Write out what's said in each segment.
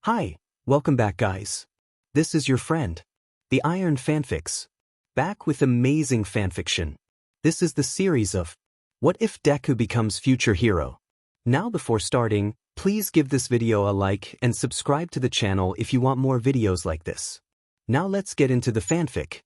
Hi, welcome back guys. This is your friend, the Iron Fanfics, back with amazing fanfiction. This is the series of What If Deku Becomes Future Hero. Now before starting, please give this video a like and subscribe to the channel if you want more videos like this. Now let's get into the fanfic.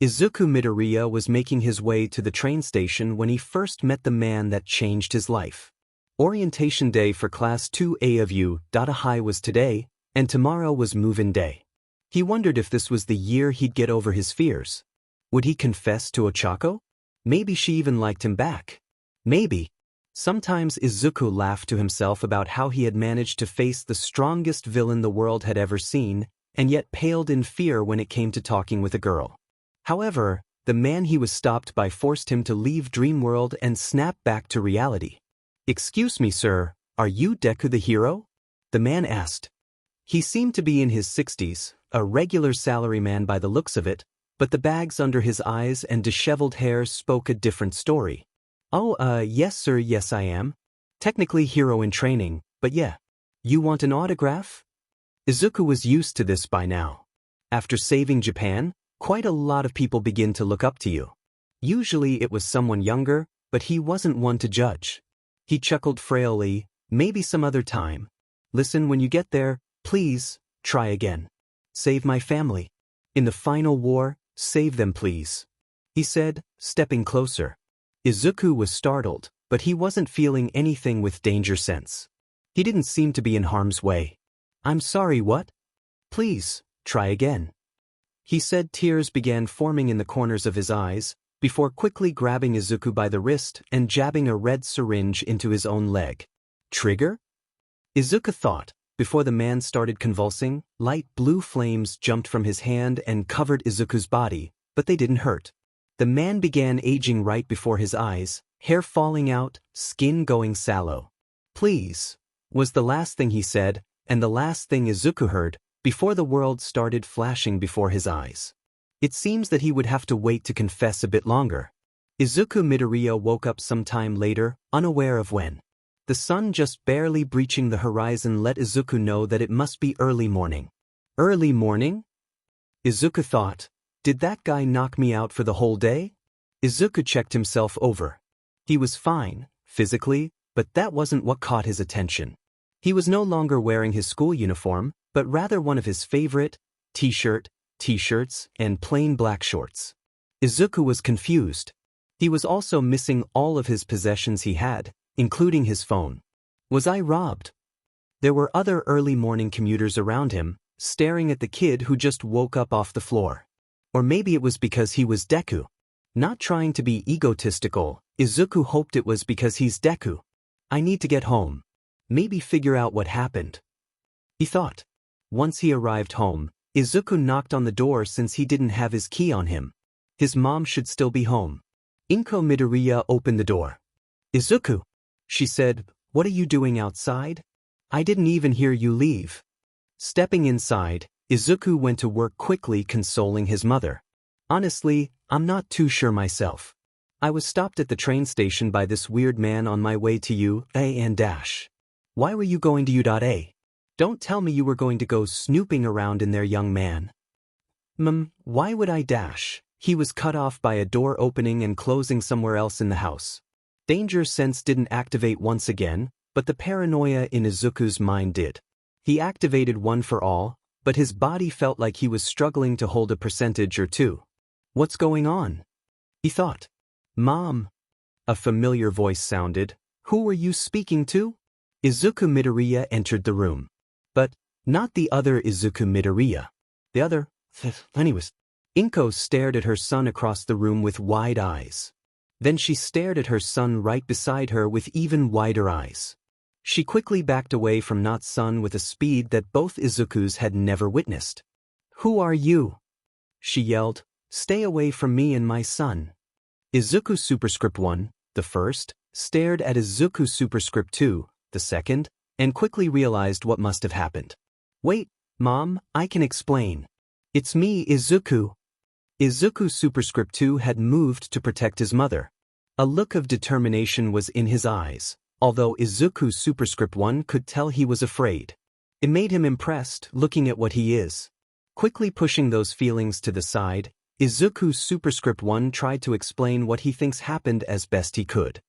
Izuku Midoriya was making his way to the train station when he first met the man that changed his life. Orientation day for Class 2A of U.High was today, and tomorrow was move-in day. He wondered if this was the year he'd get over his fears. Would he confess to Ochako? Maybe she even liked him back. Maybe. Sometimes Izuku laughed to himself about how he had managed to face the strongest villain the world had ever seen, and yet paled in fear when it came to talking with a girl. However, the man he was stopped by forced him to leave dream world and snap back to reality. "Excuse me, sir, are you Deku the hero?" the man asked. He seemed to be in his 60s, a regular salaryman by the looks of it, but the bags under his eyes and disheveled hair spoke a different story. "Oh, yes sir, yes I am. Technically hero in training, but yeah. You want an autograph?" Izuku was used to this by now. After saving Japan, quite a lot of people begin to look up to you. Usually it was someone younger, but he wasn't one to judge. He chuckled frailly, "Maybe some other time. Listen, when you get there, please, try again. Save my family. In the final war, save them please," he said, stepping closer. Izuku was startled, but he wasn't feeling anything with danger sense. He didn't seem to be in harm's way. "I'm sorry, what?" "Please, try again," he said. Tears began forming in the corners of his eyes, before quickly grabbing Izuku by the wrist and jabbing a red syringe into his own leg. "Trigger?" Izuku thought. Before the man started convulsing, light blue flames jumped from his hand and covered Izuku's body, but they didn't hurt. The man began aging right before his eyes, hair falling out, skin going sallow. "Please," was the last thing he said, and the last thing Izuku heard, before the world started flashing before his eyes. It seems that he would have to wait to confess a bit longer. Izuku Midoriya woke up some time later, unaware of when. The sun just barely breaching the horizon let Izuku know that it must be early morning. Early morning? Izuku thought. Did that guy knock me out for the whole day? Izuku checked himself over. He was fine, physically, but that wasn't what caught his attention. He was no longer wearing his school uniform, but rather one of his favorite t-shirts, and plain black shorts. Izuku was confused. He was also missing all of his possessions he had, including his phone. Was I robbed? There were other early morning commuters around him, staring at the kid who just woke up off the floor. Or maybe it was because he was Deku. Not trying to be egotistical, Izuku hoped it was because he's Deku. "I need to get home. Maybe figure out what happened," he thought. Once he arrived home, Izuku knocked on the door since he didn't have his key on him. His mom should still be home. Izuku Midoriya opened the door. "Izuku," she said, "what are you doing outside? I didn't even hear you leave." Stepping inside, Izuku went to work quickly consoling his mother. "Honestly, I'm not too sure myself. I was stopped at the train station by this weird man on my way to U.A. and dash. Why were you going to U.A? Don't tell me you were going to go snooping around in there, young man." Why would I dash?" He was cut off by a door opening and closing somewhere else in the house. Danger sense didn't activate once again, but the paranoia in Izuku's mind did. He activated one for all, but his body felt like he was struggling to hold a percentage or two. "What's going on?" he thought. "Mom," a familiar voice sounded. "Who were you speaking to?" Izuku Midoriya entered the room. But not the other Izuku Midoriya. The other, anyways. Inko stared at her son across the room with wide eyes. Then she stared at her son right beside her with even wider eyes. She quickly backed away from Not son with a speed that both Izukus had never witnessed. "Who are you?" she yelled. "Stay away from me and my son." Izuku Superscript 1, the first, stared at Izuku Superscript 2, the second, and quickly realized what must have happened. "Wait, Mom, I can explain. It's me, Izuku." Izuku Superscript 2 had moved to protect his mother. A look of determination was in his eyes, although Izuku Superscript 1 could tell he was afraid. It made him impressed, looking at what he is. Quickly pushing those feelings to the side, Izuku Superscript 1 tried to explain what he thinks happened as best he could.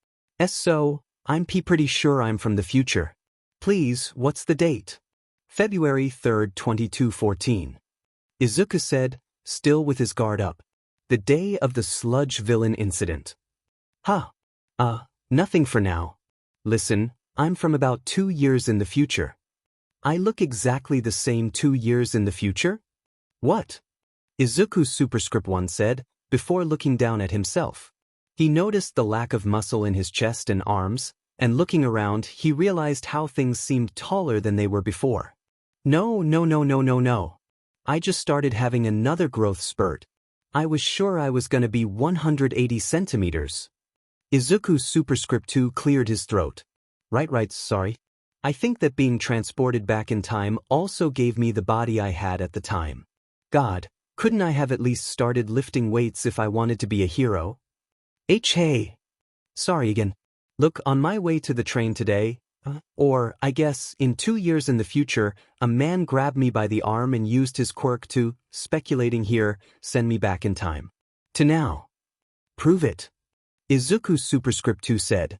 So, I'm pretty sure I'm from the future. Please, what's the date? February 3rd, 2214. Izuku said, still with his guard up. The day of the sludge villain incident. Nothing for now. Listen, I'm from about 2 years in the future. I look exactly the same 2 years in the future? What? Izuku Superscript 1 said, before looking down at himself. He noticed the lack of muscle in his chest and arms, and looking around, he realized how things seemed taller than they were before. No. I just started having another growth spurt. I was sure I was gonna be 180 centimeters. Izuku Superscript 2 cleared his throat. Right, sorry. I think that being transported back in time also gave me the body I had at the time. God, couldn't I have at least started lifting weights if I wanted to be a hero? Hey. Sorry again. Look, on my way to the train today, or I guess in 2 years in the future, a man grabbed me by the arm and used his quirk to, speculating here, send me back in time. To now. Prove it. Izuku Superscript 2 said.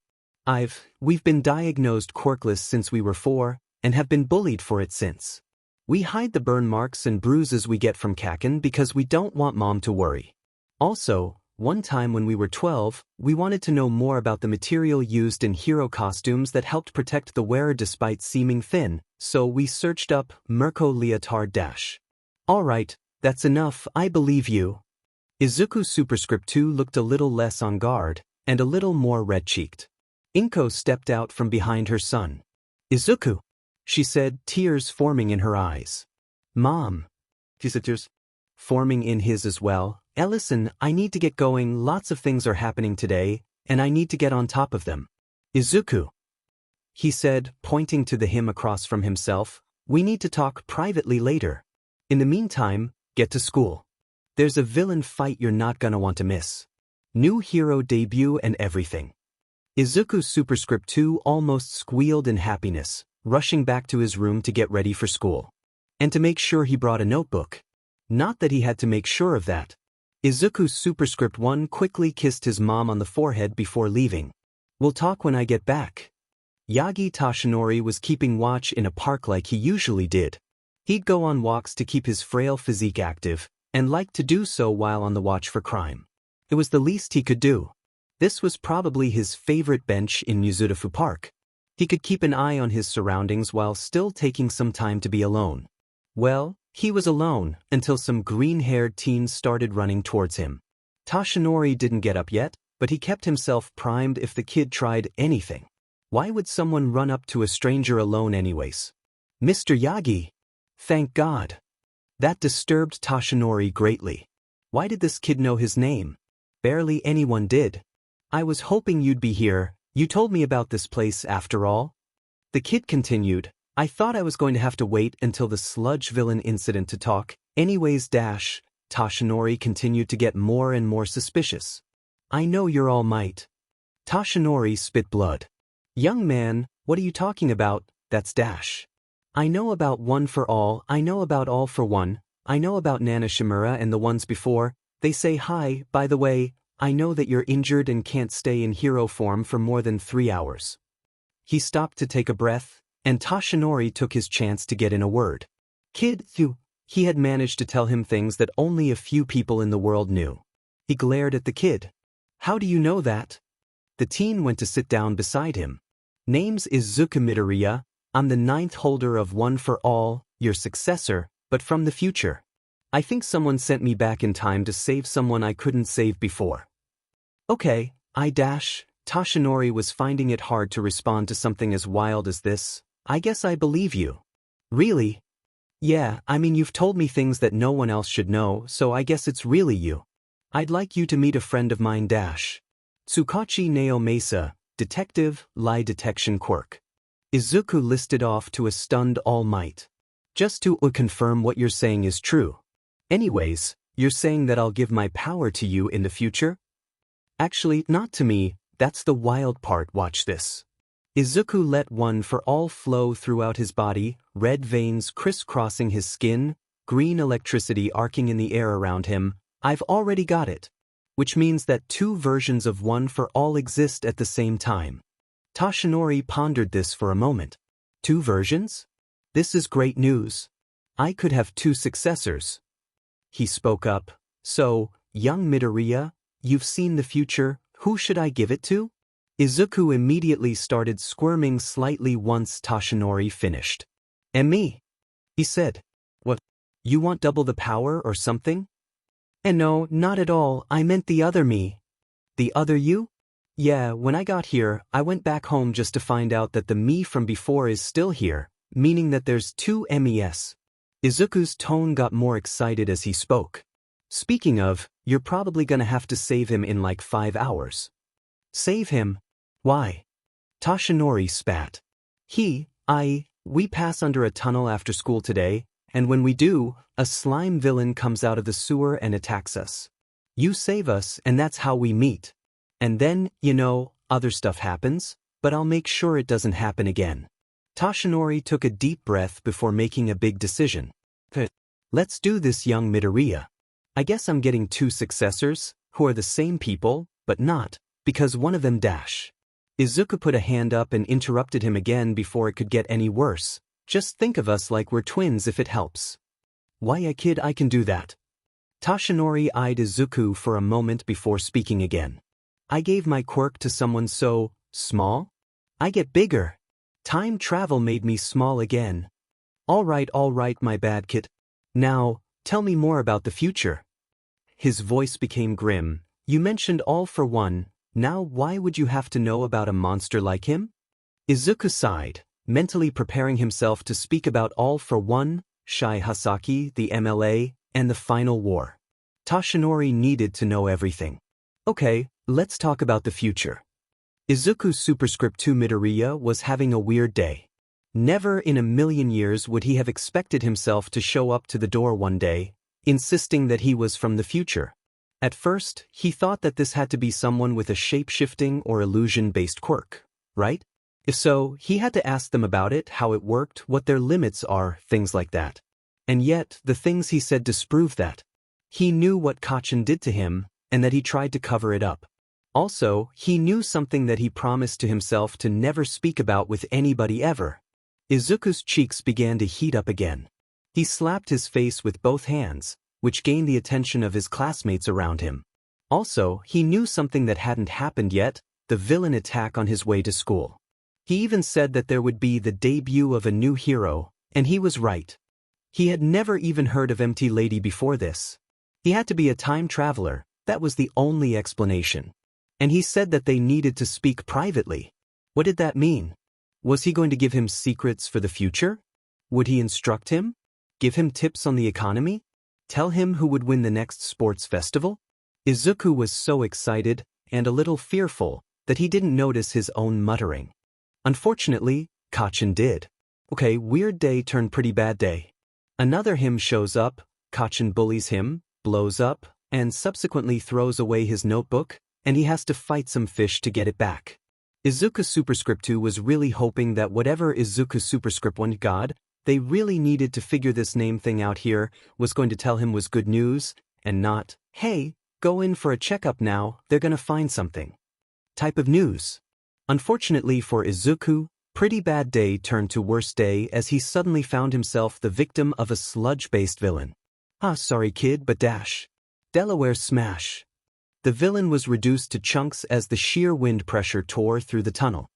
We've been diagnosed quirkless since we were 4, and have been bullied for it since. We hide the burn marks and bruises we get from Kaken because we don't want Mom to worry. Also, one time when we were 12, we wanted to know more about the material used in hero costumes that helped protect the wearer despite seeming thin, so we searched up Mirko Leotard Dash. Alright, that's enough, I believe you. Izuku Superscript 2 looked a little less on guard, and a little more red-cheeked. Inko stepped out from behind her son. Izuku, she said, tears forming in her eyes. Mom. She said tears forming in his as well. Listen, I need to get going, lots of things are happening today, and I need to get on top of them. Izuku. He said, pointing to the hymn across from himself, we need to talk privately later. In the meantime, get to school. There's a villain fight you're not gonna want to miss. New hero debut and everything. Izuku Superscript 2 almost squealed in happiness, rushing back to his room to get ready for school. And to make sure he brought a notebook. Not that he had to make sure of that. Izuku Superscript 1 quickly kissed his mom on the forehead before leaving. We'll talk when I get back. Yagi Toshinori was keeping watch in a park like he usually did. He'd go on walks to keep his frail physique active, and liked to do so while on the watch for crime. It was the least he could do. This was probably his favorite bench in Yuzurifu Park. He could keep an eye on his surroundings while still taking some time to be alone. Well, he was alone until some green-haired teens started running towards him. Toshinori didn't get up yet, but he kept himself primed if the kid tried anything. Why would someone run up to a stranger alone anyways? Mr. Yagi! Thank God! That disturbed Toshinori greatly. Why did this kid know his name? Barely anyone did. I was hoping you'd be here, you told me about this place after all. The kid continued, I thought I was going to have to wait until the sludge villain incident to talk, anyways dash. Toshinori continued to get more and more suspicious. I know you're all might. Toshinori spit blood. Young man, what are you talking about? That's dash. I know about one for all, I know about all for one, I know about Nana Shimura and the ones before. They say hi, by the way, I know that you're injured and can't stay in hero form for more than 3 hours. He stopped to take a breath, and Toshinori took his chance to get in a word. Kid, he had managed to tell him things that only a few people in the world knew. He glared at the kid. How do you know that? The teen went to sit down beside him. Name's Izuku Midoriya, I'm the 9th holder of One for All, your successor, but from the future. I think someone sent me back in time to save someone I couldn't save before. Okay, Toshinori was finding it hard to respond to something as wild as this. I guess I believe you. Really? Yeah, I mean you've told me things that no one else should know, so I guess it's really you. I'd like you to meet a friend of mine Tsukachi Neo Mesa, detective, lie detection quirk. Izuku listed off to a stunned All Might. Just to confirm what you're saying is true. Anyways, you're saying that I'll give my power to you in the future? Actually, not to me, that's the wild part, watch this. Izuku let one for all flow throughout his body, red veins crisscrossing his skin, green electricity arcing in the air around him. I've already got it. Which means that two versions of one for all exist at the same time. Toshinori pondered this for a moment. Two versions? This is great news. I could have two successors. He spoke up. So, young Midoriya, you've seen the future, who should I give it to? Izuku immediately started squirming slightly once Toshinori finished. And me? He said. What? You want double the power or something? And no, not at all, I meant the other me. The other you? Yeah, when I got here, I went back home just to find out that the me from before is still here, meaning that there's two MEs. Izuku's tone got more excited as he spoke. Speaking of, you're probably gonna have to save him in like 5 hours. Save him? Why? Toshinori spat. We pass under a tunnel after school today, and when we do, a slime villain comes out of the sewer and attacks us. You save us, and that's how we meet. And then, other stuff happens, but I'll make sure it doesn't happen again. Toshinori took a deep breath before making a big decision. Let's do this, young Midoriya. I guess I'm getting two successors, who are the same people, but not, because one of them dash. Izuku put a hand up and interrupted him again before it could get any worse. Just think of us like we're twins if it helps. Why, a kid, I can do that. Toshinori eyed Izuku for a moment before speaking again. I gave my quirk to someone so small? I get bigger. Time travel made me small again. All right, my bad kid. Now, tell me more about the future. His voice became grim. You mentioned all for one. Now why would you have to know about a monster like him? Izuku sighed, mentally preparing himself to speak about all for one, Shai Hasaki, the MLA, and the final war. Toshinori needed to know everything. Okay, let's talk about the future. Izuku Superscript 2 Midoriya was having a weird day. Never in a million years would he have expected himself to show up to the door one day, insisting that he was from the future. At first, he thought that this had to be someone with a shape-shifting or illusion-based quirk, right? If so, he had to ask them about it, how it worked, what their limits are, things like that. And yet, the things he said disprove that. He knew what Kacchan did to him, and that he tried to cover it up. Also, he knew something that he promised to himself to never speak about with anybody ever. Izuku's cheeks began to heat up again. He slapped his face with both hands, which gained the attention of his classmates around him. Also, he knew something that hadn't happened yet, the villain attack on his way to school. He even said that there would be the debut of a new hero, and he was right. He had never even heard of MT Lady before this. He had to be a time traveler, that was the only explanation. And he said that they needed to speak privately. What did that mean? Was he going to give him secrets for the future? Would he instruct him? Give him tips on the economy? Tell him who would win the next sports festival? Izuku was so excited, and a little fearful, that he didn't notice his own muttering. Unfortunately, Kacchan did. Okay, weird day turned pretty bad day. Another him shows up, Kacchan bullies him, blows up, and subsequently throws away his notebook, and he has to fight some fish to get it back. Izuku Superscript 2 was really hoping that whatever Izuku Superscript 1 got, they really needed to figure this name thing out here, was going to tell him was good news, and not, hey, go in for a checkup now, they're gonna find something. Type of news. Unfortunately for Izuku, pretty bad day turned to worse day as he suddenly found himself the victim of a sludge-based villain. Sorry kid, but dash. Delaware smash. The villain was reduced to chunks as the sheer wind pressure tore through the tunnel.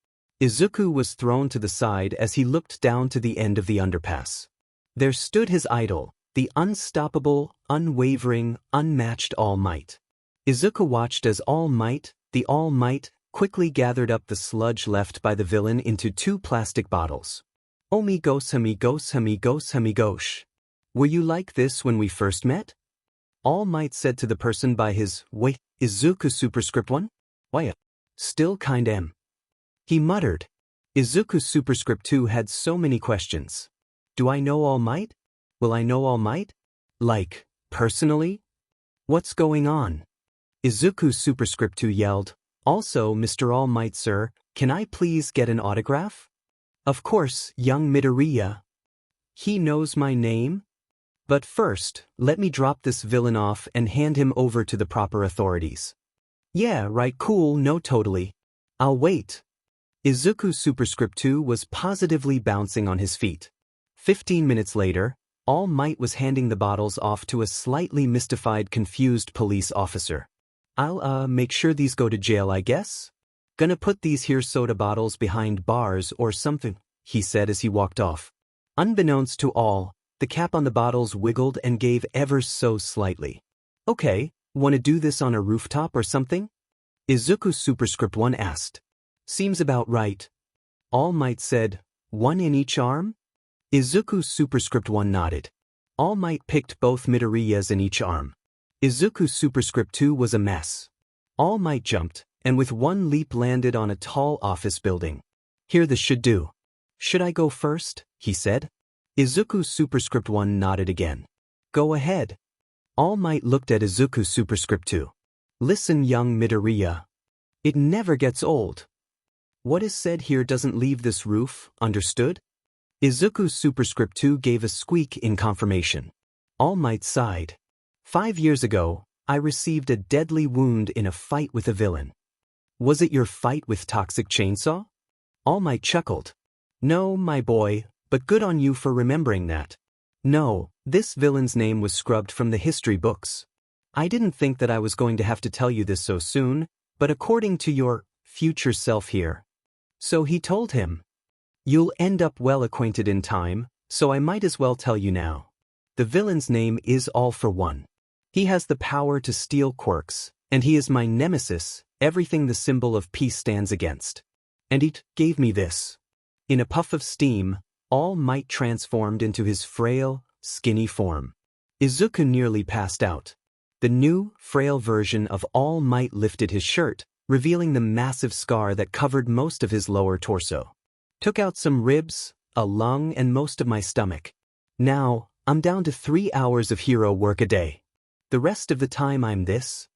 Izuku was thrown to the side as he looked down to the end of the underpass. There stood his idol, the unstoppable, unwavering, unmatched All Might. Izuku watched as All Might, the All Might, quickly gathered up the sludge left by the villain into 2 plastic bottles. Omigos amigos amigos amigos. Were you like this when we first met? All Might said to the person by his way, Izuku Superscript 1? Why, still kind am. He muttered. Izuku Superscript 2 had so many questions. Do I know All Might? Will I know All Might? Like, personally? What's going on? Izuku Superscript 2 yelled, Also, Mr. All Might sir, Can I please get an autograph? Of course, young Midoriya. He knows my name? But first, let me drop this villain off and hand him over to the proper authorities. Yeah, right, cool, no totally. I'll wait. Izuku Superscript 2 was positively bouncing on his feet. 15 minutes later, All Might was handing the bottles off to a slightly mystified, confused police officer. I'll make sure these go to jail, I guess? Gonna put these here soda bottles behind bars or something, he said as he walked off. Unbeknownst to all, the cap on the bottles wiggled and gave ever so slightly. Okay, wanna do this on a rooftop or something? Izuku Superscript 1 asked. Seems about right. All Might said, one in each arm? Izuku Superscript 1 nodded. All Might picked both Midoriyas in each arm. Izuku Superscript 2 was a mess. All Might jumped, and with one leap landed on a tall office building. Here this should do. Should I go first? He said. Izuku Superscript 1 nodded again. Go ahead. All Might looked at Izuku Superscript 2. Listen, young Midoriya. It never gets old. What is said here doesn't leave this roof, understood? Izuku Superscript 2 gave a squeak in confirmation. All Might sighed. 5 years ago, I received a deadly wound in a fight with a villain. Was it your fight with Toxic Chainsaw? All Might chuckled. No, my boy, but good on you for remembering that. No, this villain's name was scrubbed from the history books. I didn't think that I was going to have to tell you this so soon, but according to your future self here. So he told him. You'll end up well acquainted in time, so I might as well tell you now. The villain's name is All for One. He has the power to steal quirks, and he is my nemesis, everything the symbol of peace stands against. And he gave me this. In a puff of steam, All Might transformed into his frail, skinny form. Izuku nearly passed out. The new, frail version of All Might lifted his shirt, revealing the massive scar that covered most of his lower torso. Took out some ribs, a lung, and most of my stomach. Now, I'm down to 3 hours of hero work a day. The rest of the time I'm this.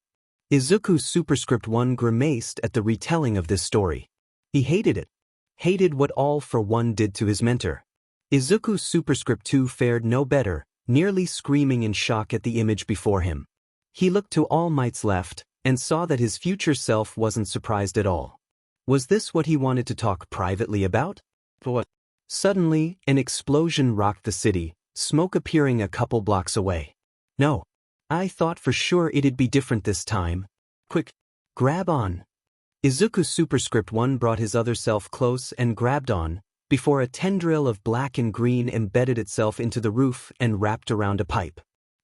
Izuku Superscript 1 grimaced at the retelling of this story. He hated it. Hated what All for One did to his mentor. Izuku Superscript 2 fared no better, nearly screaming in shock at the image before him. He looked to All Might's left, and saw that his future self wasn't surprised at all. Was this what he wanted to talk privately about? What? Suddenly, an explosion rocked the city, smoke appearing a couple blocks away. No. I thought for sure it'd be different this time. Quick, grab on. Izuku Superscript 1 brought his other self close and grabbed on, before a tendril of black and green embedded itself into the roof and wrapped around a pipe.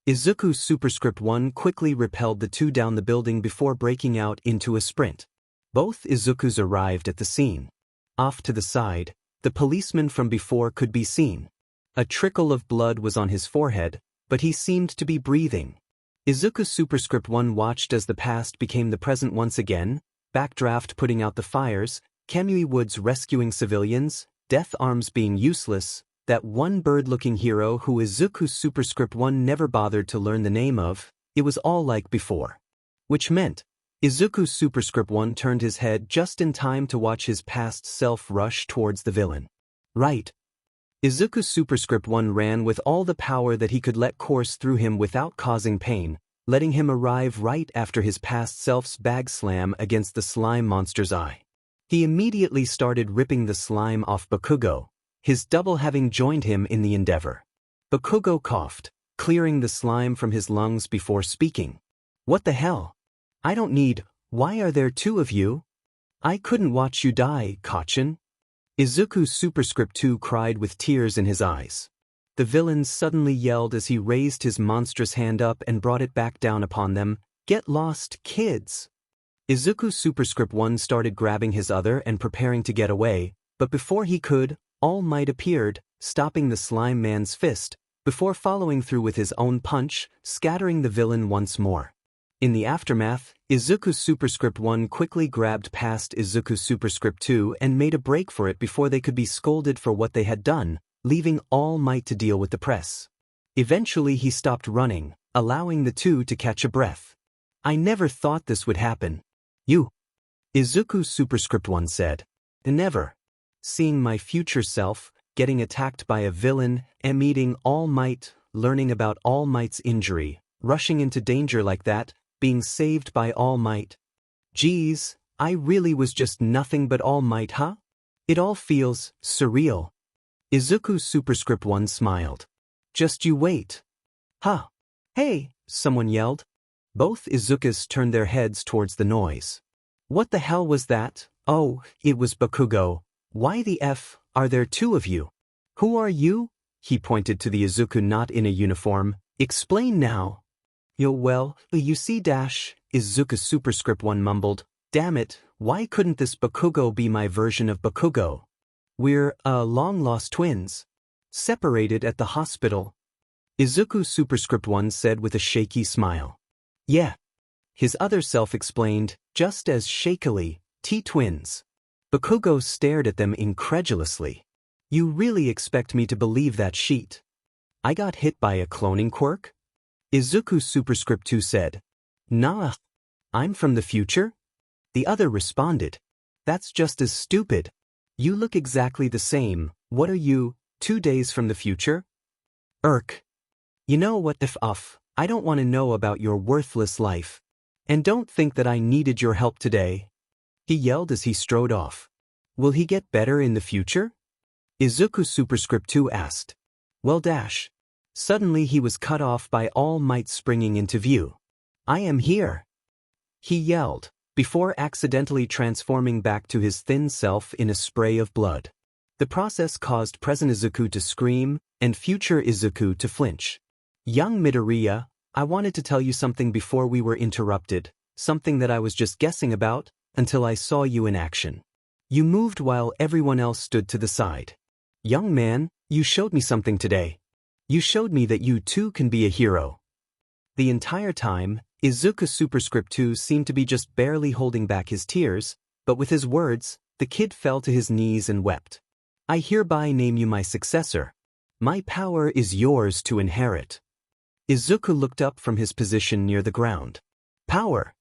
Izuku Superscript 1 quickly repelled the two down the building before breaking out into a sprint. Both Izukus arrived at the scene. Off to the side, the policeman from before could be seen. A trickle of blood was on his forehead, but he seemed to be breathing. Izuku Superscript 1 watched as the past became the present once again, Backdraft putting out the fires, Kamui Woods rescuing civilians, Death Arms being useless, that one bird-looking hero who Izuku Superscript 1 never bothered to learn the name of. It was all like before. Which meant, Izuku Superscript 1 turned his head just in time to watch his past self rush towards the villain. Right. Izuku Superscript 1 ran with all the power that he could let course through him without causing pain, letting him arrive right after his past self's bag slam against the slime monster's eye. He immediately started ripping the slime off Bakugo, his double having joined him in the endeavor. Bakugo coughed, clearing the slime from his lungs before speaking. What the hell? I don't need. Why are there two of you? I couldn't watch you die, Kachin. Izuku Superscript 2 cried with tears in his eyes. The villain suddenly yelled as he raised his monstrous hand up and brought it back down upon them. Get lost, kids! Izuku Superscript 1 started grabbing his other and preparing to get away, but before he could, All Might appeared, stopping the slime man's fist, before following through with his own punch, scattering the villain once more. In the aftermath, Izuku Superscript 1 quickly grabbed past Izuku Superscript 2 and made a break for it before they could be scolded for what they had done, leaving All Might to deal with the press. Eventually he stopped running, allowing the two to catch a breath. I never thought this would happen. You. Izuku Superscript 1 said. Never. Seeing my future self, getting attacked by a villain, meeting All Might, learning about All Might's injury, rushing into danger like that, being saved by All Might. Geez, I really was just nothing but All Might, huh? It all feels surreal. Izuku Superscript 1 smiled. Just you wait. Huh. Hey, someone yelled. Both Izukus turned their heads towards the noise. What the hell was that? Oh, it was Bakugo. Why the F are there two of you? Who are you? He pointed to the Izuku not in a uniform. Explain now. Well, you see Izuku Superscript 1 mumbled. Damn it, why couldn't this Bakugo be my version of Bakugo? We're, long-lost twins. Separated at the hospital. Izuku Superscript 1 said with a shaky smile. Yeah. His other self explained, just as shakily, T-twins. Bakugo stared at them incredulously. You really expect me to believe that sheet? I got hit by a cloning quirk? Izuku Superscript 2 said. Nah. I'm from the future? The other responded. That's just as stupid. You look exactly the same. What are you, 2 days from the future? You know what I don't want to know about your worthless life. And don't think that I needed your help today. He yelled as he strode off. Will he get better in the future? Izuku Superscript 2 asked. Well Suddenly he was cut off by All Might springing into view. I am here. He yelled, before accidentally transforming back to his thin self in a spray of blood. The process caused present Izuku to scream, and future Izuku to flinch. Young Midoriya, I wanted to tell you something before we were interrupted, something that I was just guessing about, until I saw you in action. You moved while everyone else stood to the side. Young man, you showed me something today. You showed me that you too can be a hero. The entire time, Izuku Superscript 2 seemed to be just barely holding back his tears, but with his words, the kid fell to his knees and wept. I hereby name you my successor. My power is yours to inherit. Izuku looked up from his position near the ground. Power?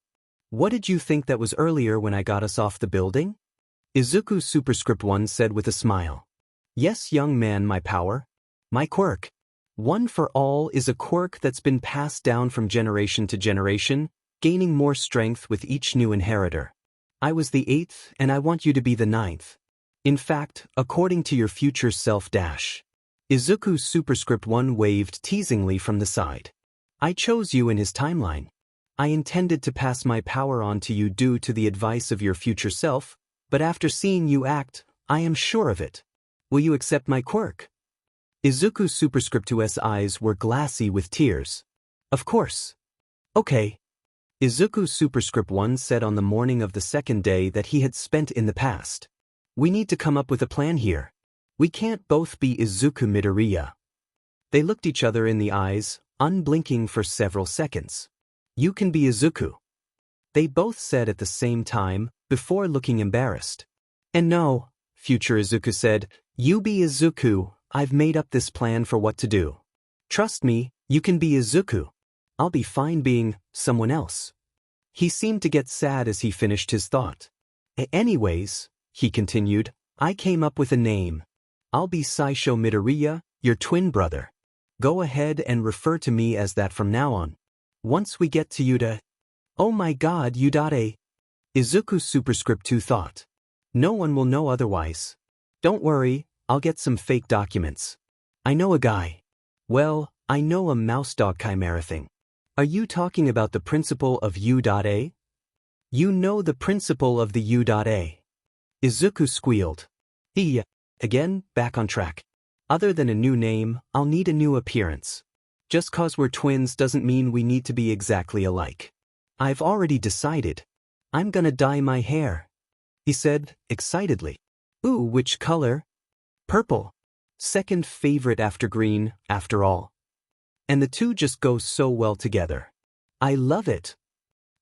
What did you think that was earlier when I got us off the building? Izuku Superscript 1 said with a smile. Yes, young man, my power. My quirk. One for all is a quirk that's been passed down from generation to generation, gaining more strength with each new inheritor. I was the 8th and I want you to be the 9th. In fact, according to your future self Izuku Superscript 1 waved teasingly from the side. I chose you in his timeline. I intended to pass my power on to you due to the advice of your future self, but after seeing you act, I am sure of it. Will you accept my quirk? Izuku Superscript 2's eyes were glassy with tears. Of course. Okay. Izuku Superscript 1 said on the morning of the second day that he had spent in the past. We need to come up with a plan here. We can't both be Izuku Midoriya. They looked each other in the eyes, unblinking for several seconds. You can be Izuku. They both said at the same time, before looking embarrassed. And no, future Izuku said, you be Izuku, I've made up this plan for what to do. Trust me, you can be Izuku. I'll be fine being someone else. He seemed to get sad as he finished his thought. Anyways, he continued, I came up with a name. I'll be Saisho Midoriya, your twin brother. Go ahead and refer to me as that from now on. Once we get to Yuta. Oh my god, Yuda. Izuku Superscript 2 thought. No one will know otherwise. Don't worry, I'll get some fake documents. I know a guy. Well, I know a mouse dog chimera thing. Are you talking about the principal of U.A? You know the principal of the U.A. Izuku squealed. Again, back on track. Other than a new name, I'll need a new appearance. Just cause we're twins doesn't mean we need to be exactly alike. I've already decided. I'm gonna dye my hair. He said, excitedly. Ooh, which color? Purple. Second favorite after green, after all. And the two just go so well together. I love it.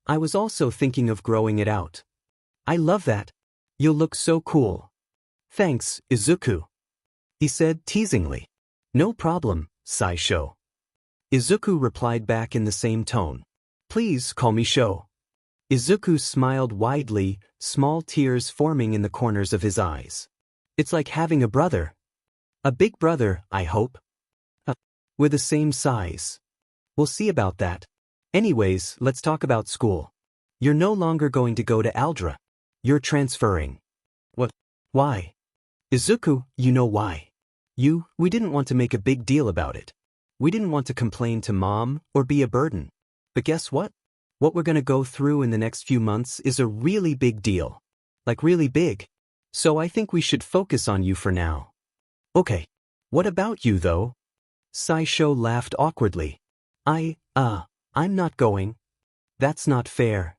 I was also thinking of growing it out. I love that. You'll look so cool. Thanks, Izuku. He said teasingly. No problem, Saisho. Izuku replied back in the same tone. Please call me Sho. Izuku smiled widely, small tears forming in the corners of his eyes. It's like having a brother. A big brother, I hope. We're the same size. We'll see about that. Anyways, let's talk about school. You're no longer going to go to Aldra. You're transferring. What? Why? Izuku, you know why. We didn't want to make a big deal about it. We didn't want to complain to mom or be a burden. But guess what? What we're gonna go through in the next few months is a really big deal. Like really big. So I think we should focus on you for now. Okay. What about you though? Saisho laughed awkwardly. I'm not going. That's not fair.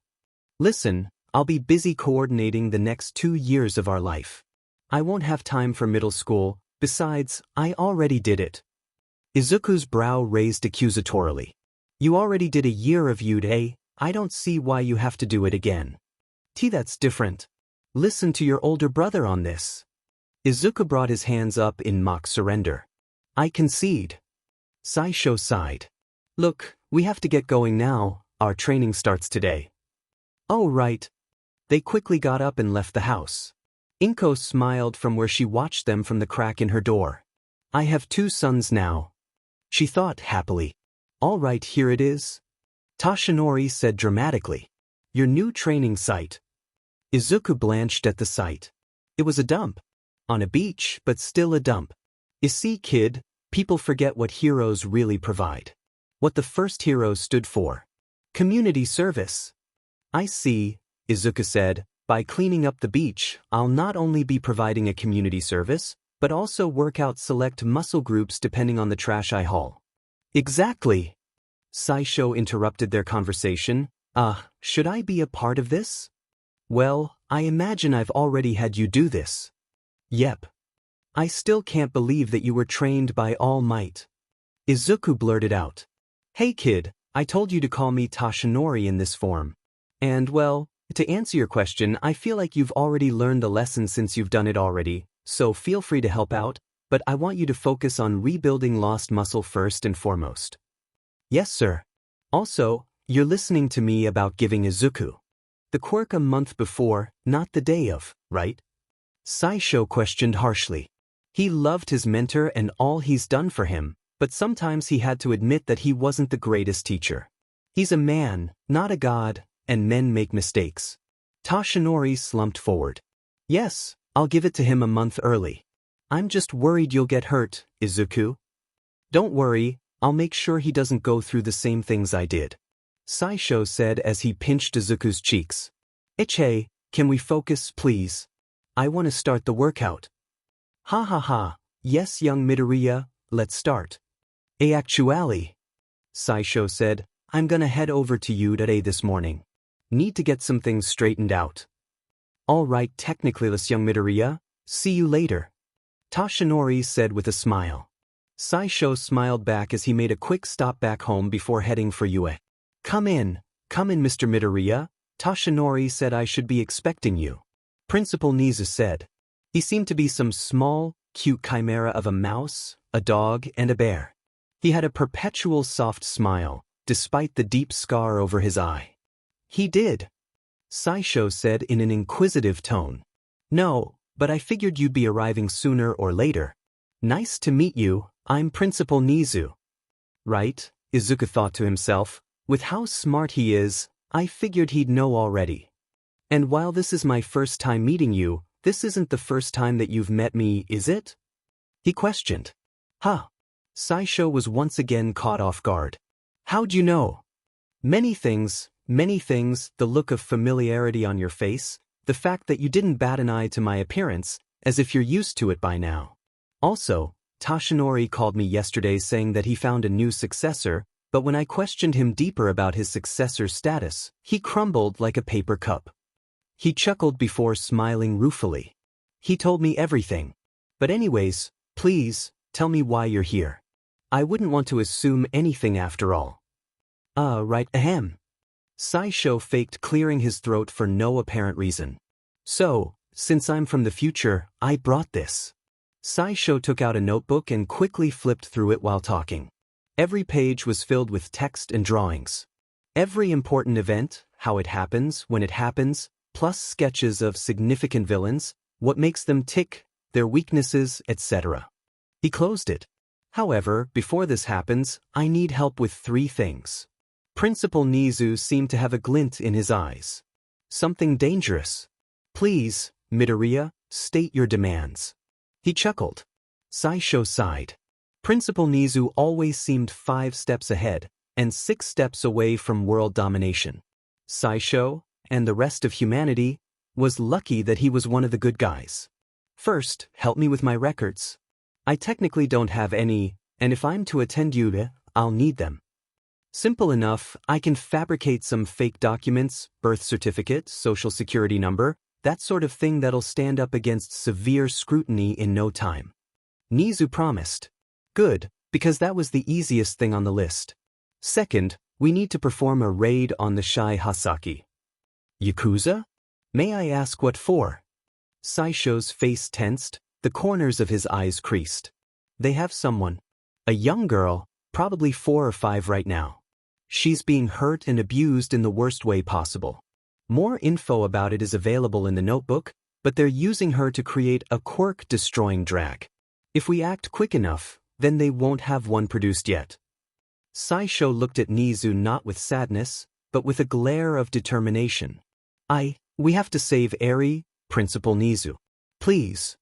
Listen, I'll be busy coordinating the next 2 years of our life. I won't have time for middle school, besides, I already did it. Izuku's brow raised accusatorily. You already did a year of UDA, I don't see why you have to do it again. That's different. Listen to your older brother on this. Izuku brought his hands up in mock surrender. I concede. Saisho sighed. Look, we have to get going now, our training starts today. Oh right. They quickly got up and left the house. Inko smiled from where she watched them from the crack in her door. I have 2 sons now. She thought happily. All right, here it is. Tashinori said dramatically. Your new training site. Izuku blanched at the sight. It was a dump. On a beach, but still a dump. You see, kid, people forget what heroes really provide. What the first hero stood for. Community service. I see, Izuku said. By cleaning up the beach, I'll not only be providing a community service, but also work out select muscle groups depending on the trash I haul. Exactly. Saisho interrupted their conversation. Should I be a part of this? Well, I imagine I've already had you do this. Yep. I still can't believe that you were trained by All Might. Izuku blurted out. Hey kid, I told you to call me Tashinori in this form. And well, to answer your question, I feel like you've already learned the lesson since you've done it already, so feel free to help out, but I want you to focus on rebuilding lost muscle first and foremost. Yes, sir. Also, you're listening to me about giving Izuku the quirk a month before, not the day of, right? Saisho questioned harshly. He loved his mentor and all he's done for him, but sometimes he had to admit that he wasn't the greatest teacher. He's a man, not a god, and men make mistakes. Tashinori slumped forward. Yes, I'll give it to him a month early. I'm just worried you'll get hurt, Izuku. Don't worry, I'll make sure he doesn't go through the same things I did. Saisho said as he pinched Izuku's cheeks. Ichie, can we focus, please? I want to start the workout. Ha ha ha, yes young Midoriya, let's start. Actually, Saisho said, I'm gonna head over to you today this morning. Need to get some things straightened out. Alright, technically less young Midoriya, see you later. Tashinori said with a smile. Saisho smiled back as he made a quick stop back home before heading for Yue. Come in, Mr. Midoriya, Tashinori said I should be expecting you. Principal Nizu said. He seemed to be some small, cute chimera of a mouse, a dog, and a bear. He had a perpetual soft smile, despite the deep scar over his eye. He did. Saisho said in an inquisitive tone. No, but I figured you'd be arriving sooner or later. Nice to meet you, I'm Principal Nizu. Right, Izuku thought to himself. With how smart he is, I figured he'd know already. And while this is my first time meeting you, this isn't the first time that you've met me, is it? He questioned. Huh. Saisho was once again caught off guard. How'd you know? Many things, the look of familiarity on your face, the fact that you didn't bat an eye to my appearance, as if you're used to it by now. Also, Tashinori called me yesterday saying that he found a new successor, but when I questioned him deeper about his successor's status, he crumbled like a paper cup. He chuckled before smiling ruefully. He told me everything. But anyways, please, tell me why you're here. I wouldn't want to assume anything after all. Right, ahem. Saisho faked clearing his throat for no apparent reason. So, since I'm from the future, I brought this. Saisho took out a notebook and quickly flipped through it while talking. Every page was filled with text and drawings. Every important event, how it happens, when it happens, plus sketches of significant villains, what makes them tick, their weaknesses, etc. He closed it. However, before this happens, I need help with 3 things. Principal Nizu seemed to have a glint in his eyes. Something dangerous. Please, Midoriya, state your demands. He chuckled. Saisho sighed. Principal Nizu always seemed 5 steps ahead, and 6 steps away from world domination. Saisho, and the rest of humanity, was lucky that he was one of the good guys. First, help me with my records. I technically don't have any, and if I'm to attend you, I'll need them. Simple enough, I can fabricate some fake documents, birth certificate, social security number, that sort of thing that'll stand up against severe scrutiny in no time. Nizu promised. Good, because that was the easiest thing on the list. Second, we need to perform a raid on the Shai Hasaki. Yakuza? May I ask what for? Saisho's face tensed, the corners of his eyes creased. They have someone. A young girl, probably 4 or 5 right now. She's being hurt and abused in the worst way possible. More info about it is available in the notebook, but they're using her to create a quirk-destroying drag. If we act quick enough, then they won't have one produced yet. Saisho looked at Nizu not with sadness, but with a glare of determination. We have to save Eri, Principal Nizu. Please.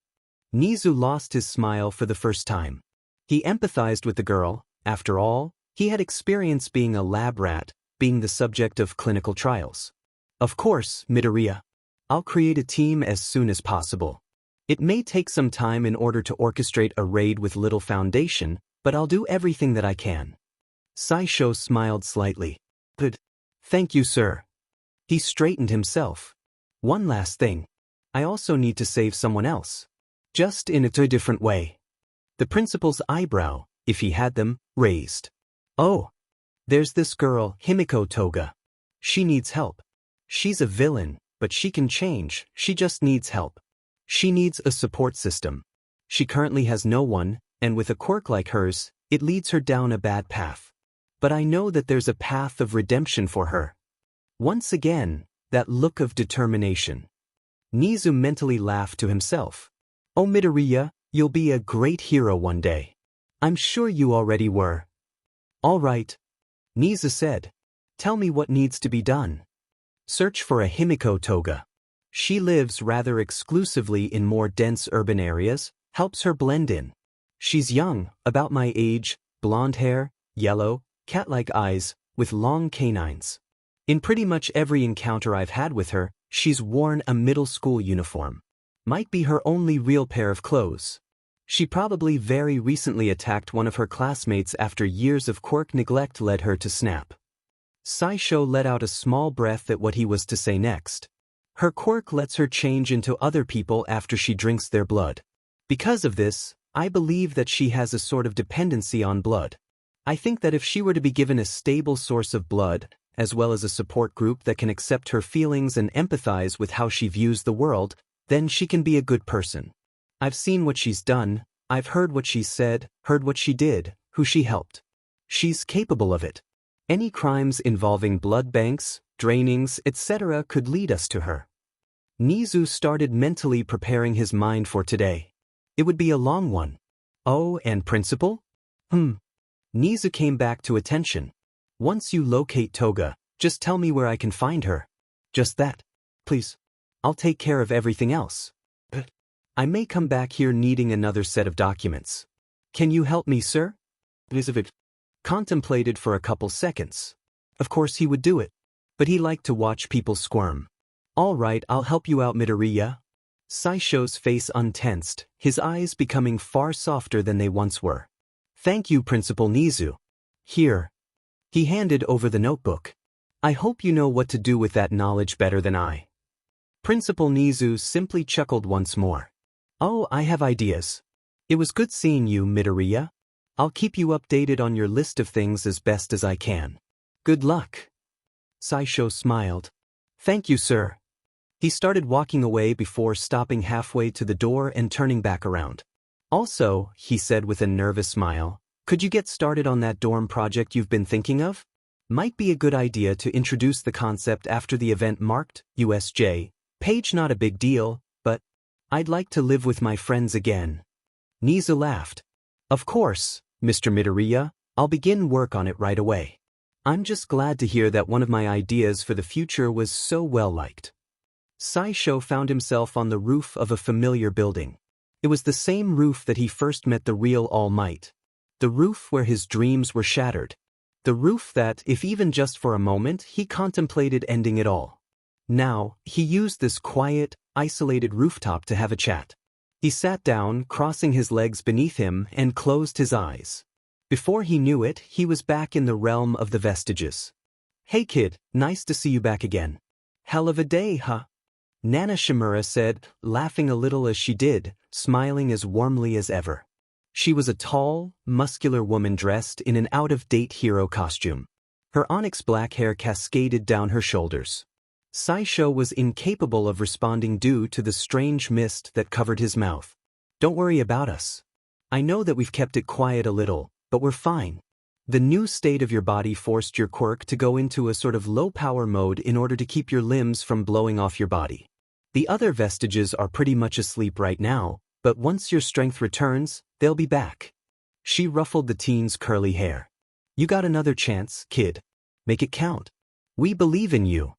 Nizu lost his smile for the first time. He empathized with the girl. After all, he had experience being a lab rat, being the subject of clinical trials. Of course, Midoriya. I'll create a team as soon as possible. It may take some time in order to orchestrate a raid with little foundation, but I'll do everything that I can. Saisho smiled slightly. Good. Thank you, sir. He straightened himself. One last thing. I also need to save someone else. Just in a different way. The principal's eyebrow, if he had them, raised. Oh. There's this girl, Himiko Toga. She needs help. She's a villain, but she can change, she just needs help. She needs a support system. She currently has no one, and with a quirk like hers, it leads her down a bad path. But I know that there's a path of redemption for her. Once again, that look of determination. Nizu mentally laughed to himself. Oh Midoriya, you'll be a great hero one day. I'm sure you already were. All right. Nizu said. Tell me what needs to be done. Search for a Himiko Toga. She lives rather exclusively in more dense urban areas, helps her blend in. She's young, about my age, blonde hair, yellow, cat-like eyes, with long canines. In pretty much every encounter I've had with her, she's worn a middle school uniform. Might be her only real pair of clothes. She probably very recently attacked one of her classmates after years of quirk neglect led her to snap. Saisho let out a small breath at what he was to say next. Her quirk lets her change into other people after she drinks their blood. Because of this, I believe that she has a sort of dependency on blood. I think that if she were to be given a stable source of blood, as well as a support group that can accept her feelings and empathize with how she views the world, then she can be a good person. I've seen what she's done, I've heard what she said, heard what she did, who she helped. She's capable of it. Any crimes involving blood banks, drainings, etc. could lead us to her. Nizu started mentally preparing his mind for today. It would be a long one. Oh, and principal? Nizu came back to attention. Once you locate Toga, just tell me where I can find her. Just that. Please. I'll take care of everything else. I may come back here needing another set of documents. Can you help me, sir? Izuku contemplated for a couple seconds. Of course he would do it. But he liked to watch people squirm. All right, I'll help you out, Midoriya. Saisho's face untensed, his eyes becoming far softer than they once were. Thank you, Principal Nizu. Here. He handed over the notebook. I hope you know what to do with that knowledge better than I. Principal Nizu simply chuckled once more. Oh, I have ideas. It was good seeing you, Midoriya. I'll keep you updated on your list of things as best as I can. Good luck. Saisho smiled. Thank you, sir. He started walking away before stopping halfway to the door and turning back around. Also, he said with a nervous smile, could you get started on that dorm project you've been thinking of? Might be a good idea to introduce the concept after the event marked, USJ, page not a big deal, but I'd like to live with my friends again. Nizu laughed. Of course, Mr. Midoriya, I'll begin work on it right away. I'm just glad to hear that one of my ideas for the future was so well liked. Saisho found himself on the roof of a familiar building. It was the same roof that he first met the real All Might. The roof where his dreams were shattered. The roof that, if even just for a moment, he contemplated ending it all. Now, he used this quiet, isolated rooftop to have a chat. He sat down, crossing his legs beneath him, and closed his eyes. Before he knew it, he was back in the realm of the vestiges. Hey kid, nice to see you back again. Hell of a day, huh? Nana Shimura said, laughing a little as she did, smiling as warmly as ever. She was a tall, muscular woman dressed in an out-of-date hero costume. Her onyx black hair cascaded down her shoulders. Saisho was incapable of responding due to the strange mist that covered his mouth. Don't worry about us. I know that we've kept it quiet a little, but we're fine. The new state of your body forced your quirk to go into a sort of low-power mode in order to keep your limbs from blowing off your body. The other vestiges are pretty much asleep right now, but once your strength returns, they'll be back. She ruffled the teen's curly hair. You got another chance, kid. Make it count. We believe in you.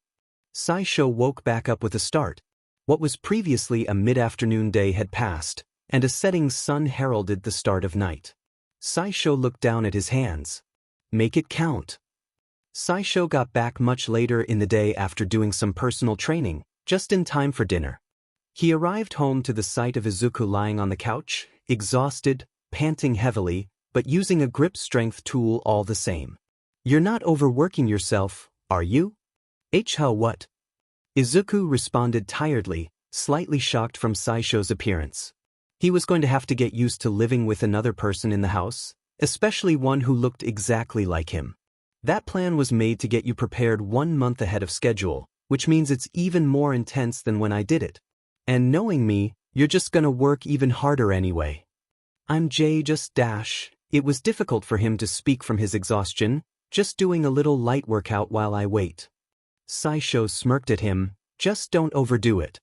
Saisho woke back up with a start. What was previously a mid-afternoon day had passed, and a setting sun heralded the start of night. Saisho looked down at his hands. Make it count. Saisho got back much later in the day after doing some personal training, just in time for dinner. He arrived home to the sight of Izuku lying on the couch, exhausted, panting heavily, but using a grip strength tool all the same. You're not overworking yourself, are you? How what? Izuku responded tiredly, slightly shocked from Saisho's appearance. He was going to have to get used to living with another person in the house, especially one who looked exactly like him. That plan was made to get you prepared 1 month ahead of schedule, which means it's even more intense than when I did it. And knowing me, you're just gonna work even harder anyway. I'm just dash. It was difficult for him to speak from his exhaustion, just doing a little light workout while I wait. Saisho smirked at him, just don't overdo it.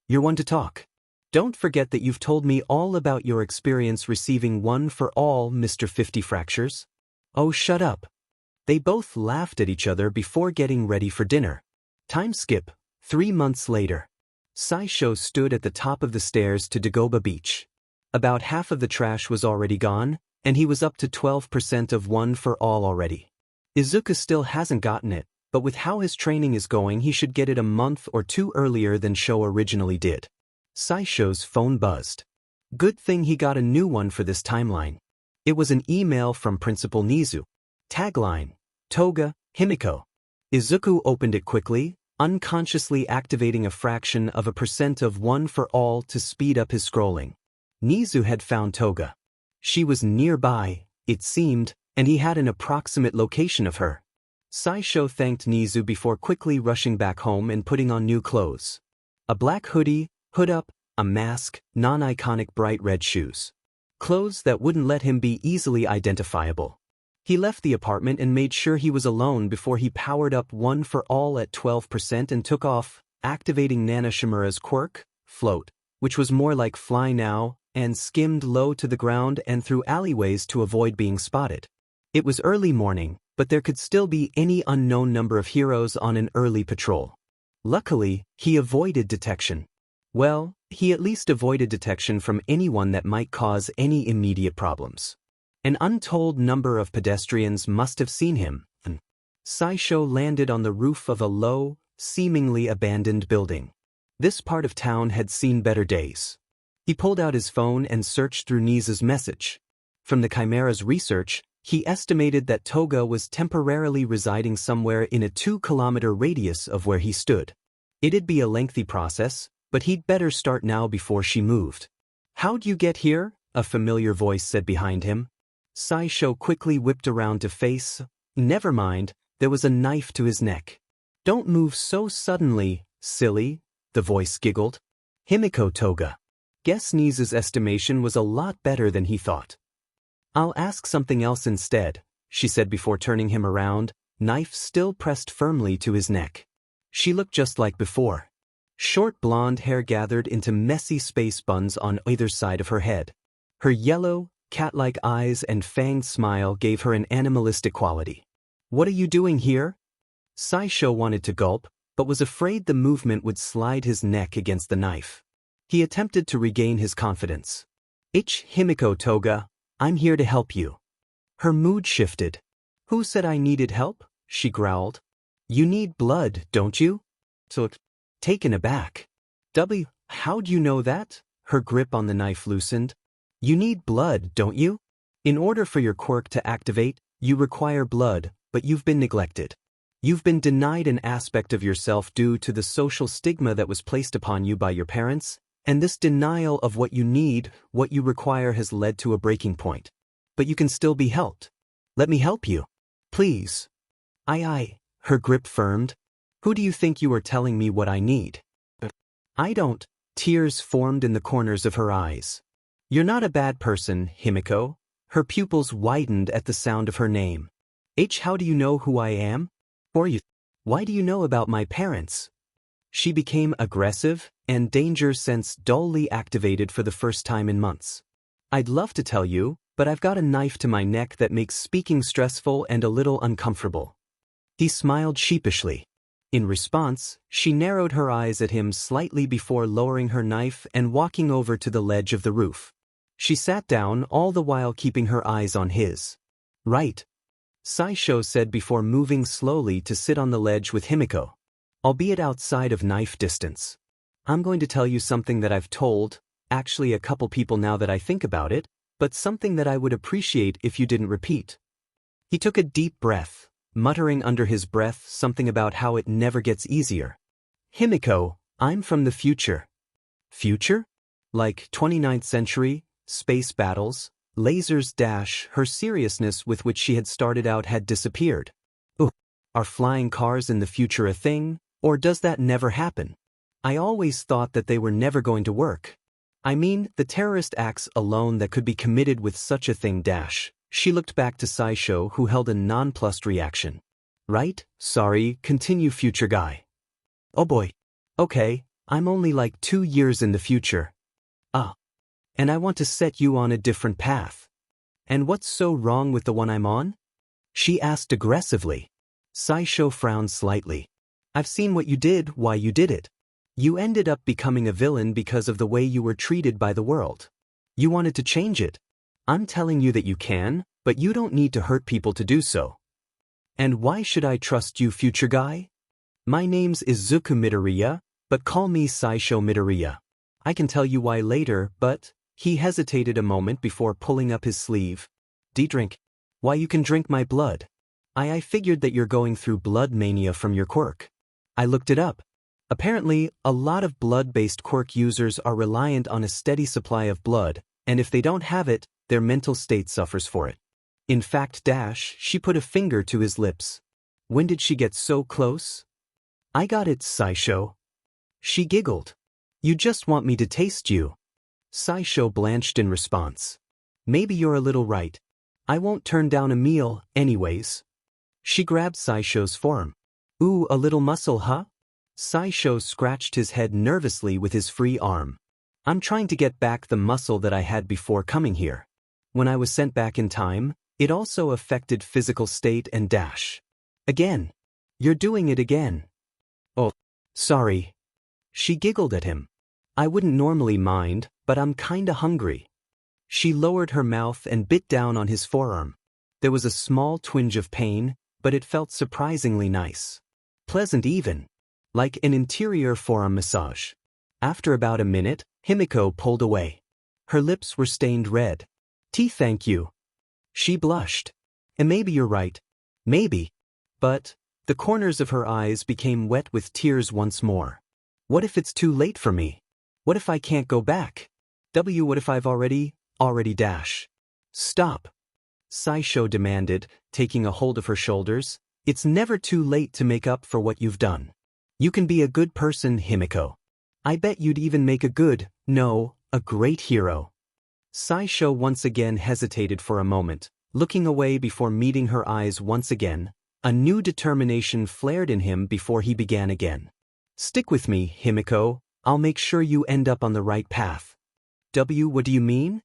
You're one to talk. Don't forget that you've told me all about your experience receiving one for all Mr. 50 fractures. Oh, shut up. They both laughed at each other before getting ready for dinner. Time skip, 3 months later. Saisho stood at the top of the stairs to Dagoba Beach. About half of the trash was already gone, and he was up to 12% of one for all already. Izuku still hasn't gotten it, but with how his training is going he should get it a month or 2 earlier than Sho originally did. Saisho's phone buzzed. Good thing he got a new one for this timeline. It was an email from Principal Nizu. Tagline, Toga, Himiko. Izuku opened it quickly, unconsciously activating a fraction of a percent of one for all to speed up his scrolling. Nizu had found Toga. She was nearby, it seemed, and he had an approximate location of her. Saisho thanked Nizu before quickly rushing back home and putting on new clothes. A black hoodie, hood up, a mask, non-iconic bright red shoes. Clothes that wouldn't let him be easily identifiable. He left the apartment and made sure he was alone before he powered up one for all at 12% and took off, activating Nana Shimura's quirk, Float, which was more like Fly Now, and skimmed low to the ground and through alleyways to avoid being spotted. It was early morning, but there could still be any unknown number of heroes on an early patrol. Luckily, he avoided detection. Well, he at least avoided detection from anyone that might cause any immediate problems. An untold number of pedestrians must have seen him. Saisho landed on the roof of a low, seemingly abandoned building. This part of town had seen better days. He pulled out his phone and searched through Nizu's message. From the Chimera's research, he estimated that Toga was temporarily residing somewhere in a 2-kilometer radius of where he stood. It'd be a lengthy process, but he'd better start now before she moved. How'd you get here? A familiar voice said behind him. Saisho quickly whipped around to face. Never mind, there was a knife to his neck. Don't move so suddenly, silly, the voice giggled. Himiko Toga. Guess Nizu's estimation was a lot better than he thought. I'll ask something else instead, she said before turning him around, knife still pressed firmly to his neck. She looked just like before. Short blonde hair gathered into messy space buns on either side of her head. Her yellow, cat-like eyes and fanged smile gave her an animalistic quality. "What are you doing here?" Saisho wanted to gulp, but was afraid the movement would slide his neck against the knife. He attempted to regain his confidence. Himiko Toga, I'm here to help you." Her mood shifted. "Who said I needed help?" she growled. "You need blood, don't you?" Taken aback. How'd you know that?" Her grip on the knife loosened. "You need blood, don't you? In order for your quirk to activate, you require blood, but you've been neglected. You've been denied an aspect of yourself due to the social stigma that was placed upon you by your parents, and this denial of what you need, what you require has led to a breaking point. But you can still be helped. Let me help you. Please." Aye. Her grip firmed. "Who do you think you are telling me what I need?" "I don't." Tears formed in the corners of her eyes. "You're not a bad person, Himiko." Her pupils widened at the sound of her name. How do you know who I am? Why do you know about my parents?" She became aggressive, and danger sense dully activated for the first time in months. "I'd love to tell you, but I've got a knife to my neck that makes speaking stressful and a little uncomfortable." He smiled sheepishly. In response, she narrowed her eyes at him slightly before lowering her knife and walking over to the ledge of the roof. She sat down, all the while keeping her eyes on his. "Right," Saisho said before moving slowly to sit on the ledge with Himiko. "Albeit outside of knife distance. I'm going to tell you something that I've told, actually a couple people now that I think about it, but something that I would appreciate if you didn't repeat." He took a deep breath, muttering under his breath something about how it never gets easier. "Himiko, I'm from the future." "Future? Like 29th century, space battles, lasers dash." Her seriousness with which she had started out had disappeared. Are flying cars in the future a thing, or does that never happen? I always thought that they were never going to work. I mean, the terrorist acts alone that could be committed with such a thing dash. She looked back to Saisho, who held a nonplussed reaction. "Right, sorry, continue future guy." "Oh boy. Okay, I'm only like 2 years in the future. And I want to set you on a different path." "And what's so wrong with the one I'm on?" she asked aggressively. Saisho frowned slightly. "I've seen what you did, why you did it. You ended up becoming a villain because of the way you were treated by the world. You wanted to change it. I'm telling you that you can, but you don't need to hurt people to do so." "And why should I trust you, future guy?" "My name's Izuku Midoriya, but call me Saisho Midoriya. I can tell you why later, but..." He hesitated a moment before pulling up his sleeve. "Drink. Why, you can drink my blood. I figured that you're going through blood mania from your quirk. I looked it up. Apparently, a lot of blood-based quirk users are reliant on a steady supply of blood, and if they don't have it, their mental state suffers for it. In fact, she put a finger to his lips. When did she get so close?" "I got it, Saisho." She giggled. "You just want me to taste you." Saisho blanched in response. "Maybe you're a little right. I won't turn down a meal, anyways." She grabbed Saisho's forearm. "Ooh, a little muscle, huh?" Saisho scratched his head nervously with his free arm. "I'm trying to get back the muscle that I had before coming here. When I was sent back in time, it also affected physical state and dash. Again. You're doing it again." "Oh, sorry." She giggled at him. "I wouldn't normally mind, but I'm kinda hungry." She lowered her mouth and bit down on his forearm. There was a small twinge of pain, but it felt surprisingly nice. Pleasant even. Like an interior forearm massage. After about a minute, Himiko pulled away. Her lips were stained red. Thank you." She blushed. "And maybe you're right. Maybe. But..." The corners of her eyes became wet with tears once more. "What if it's too late for me? What if I can't go back? What if I've already dash." "Stop," Saisho demanded, taking a hold of her shoulders. "It's never too late to make up for what you've done. You can be a good person, Himiko. I bet you'd even make a great hero." Saisho once again hesitated for a moment, looking away before meeting her eyes once again. A new determination flared in him before he began again. Stick with me, Himiko. I'll make sure you end up on the right path. What do you mean?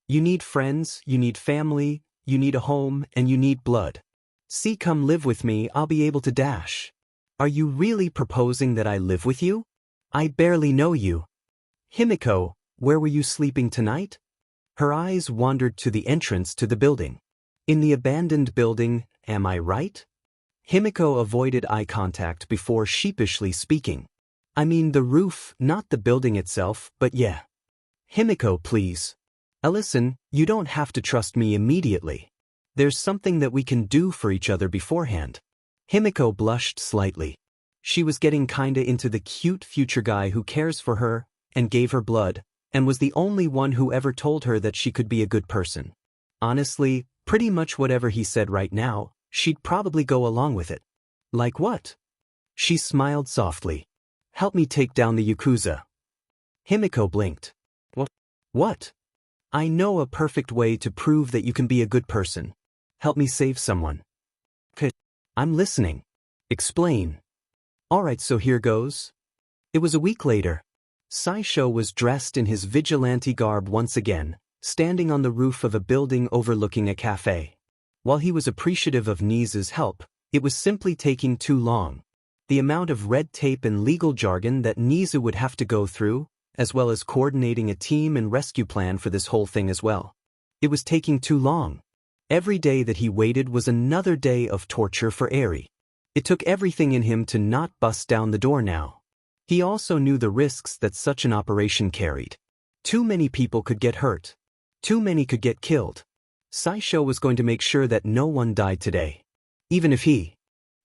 You need friends, you need family, you need a home, and you need blood. See, come live with me, I'll be able to dash. Are you really proposing that I live with you? I barely know you. Himiko, where were you sleeping tonight? Her eyes wandered to the entrance to the building. In the abandoned building, am I right? Himiko avoided eye contact before sheepishly speaking. I mean the roof, not the building itself, but yeah. Himiko, please. Listen, you don't have to trust me immediately. There's something that we can do for each other beforehand. Himiko blushed slightly. She was getting kinda into the cute future guy who cares for her, and gave her blood, and was the only one who ever told her that she could be a good person. Honestly, pretty much whatever he said right now, she'd probably go along with it. Like what? She smiled softly. Help me take down the Yakuza. Himiko blinked. What? I know a perfect way to prove that you can be a good person. Help me save someone. I'm listening. Explain. Alright, so here goes. It was a week later. Saisho was dressed in his vigilante garb once again, standing on the roof of a building overlooking a cafe. While he was appreciative of Nise's help, it was simply taking too long. The amount of red tape and legal jargon that Nise would have to go through, as well as coordinating a team and rescue plan for this whole thing as well. It was taking too long. Every day that he waited was another day of torture for Eri. It took everything in him to not bust down the door now. He also knew the risks that such an operation carried. Too many people could get hurt. Too many could get killed. Saisho was going to make sure that no one died today. Even if he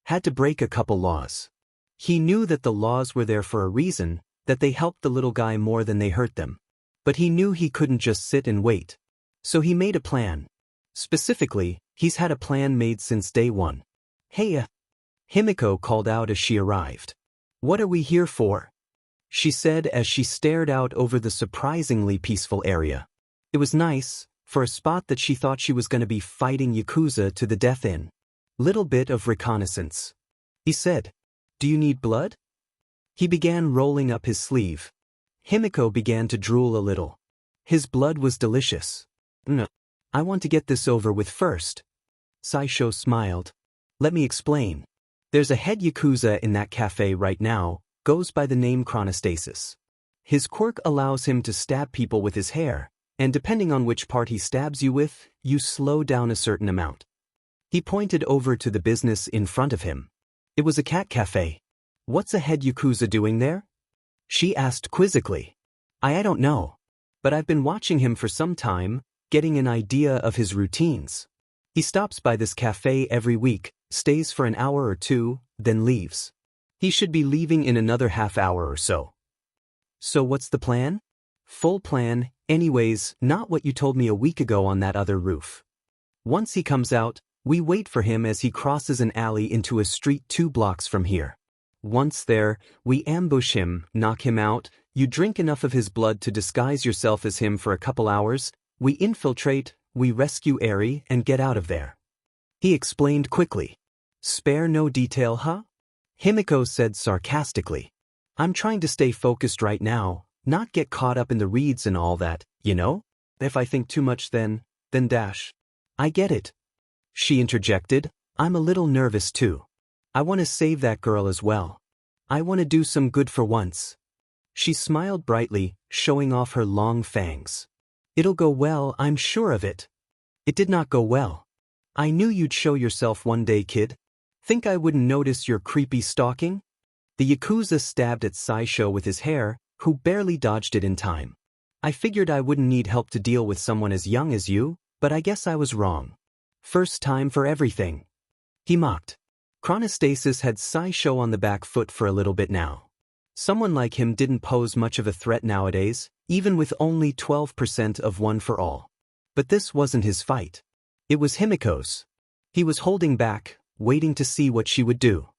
had to break a couple laws. He knew that the laws were there for a reason, that they helped the little guy more than they hurt them. But he knew he couldn't just sit and wait. So he made a plan. Specifically, he's had a plan made since day one. Hey, Himiko called out as she arrived. What are we here for? She said as she stared out over the surprisingly peaceful area. It was nice, for a spot that she thought she was going to be fighting Yakuza to the death in. Little bit of reconnaissance. He said, Do you need blood? He began rolling up his sleeve. Himiko began to drool a little. His blood was delicious. No. I want to get this over with first. Saisho smiled. Let me explain. There's a head Yakuza in that cafe right now, goes by the name Chronostasis. His quirk allows him to stab people with his hair, and depending on which part he stabs you with, you slow down a certain amount. He pointed over to the business in front of him. It was a cat cafe. What's a head Yakuza doing there? She asked quizzically. I don't know. But I've been watching him for some time, getting an idea of his routines. He stops by this cafe every week, stays for an hour or two, then leaves. He should be leaving in another half hour or so. So what's the plan? Full plan, anyways, not what you told me a week ago on that other roof. Once he comes out, we wait for him as he crosses an alley into a street 2 blocks from here. Once there, we ambush him, knock him out, you drink enough of his blood to disguise yourself as him for a couple hours, we infiltrate, we rescue Eri, and get out of there. He explained quickly. Spare no detail, huh? Himiko said sarcastically. I'm trying to stay focused right now, not get caught up in the reeds and all that, you know? If I think too much then dash. I get it. She interjected, I'm a little nervous too. I want to save that girl as well. I want to do some good for once. She smiled brightly, showing off her long fangs. It'll go well, I'm sure of it. It did not go well. I knew you'd show yourself one day, kid. Think I wouldn't notice your creepy stalking? The Yakuza stabbed at Saisho with his hair, who barely dodged it in time. I figured I wouldn't need help to deal with someone as young as you, but I guess I was wrong. First time for everything. He mocked. Chronostasis had Saisho on the back foot for a little bit now. Someone like him didn't pose much of a threat nowadays, even with only 12% of one for all. But this wasn't his fight. It was Himiko's. He was holding back, waiting to see what she would do.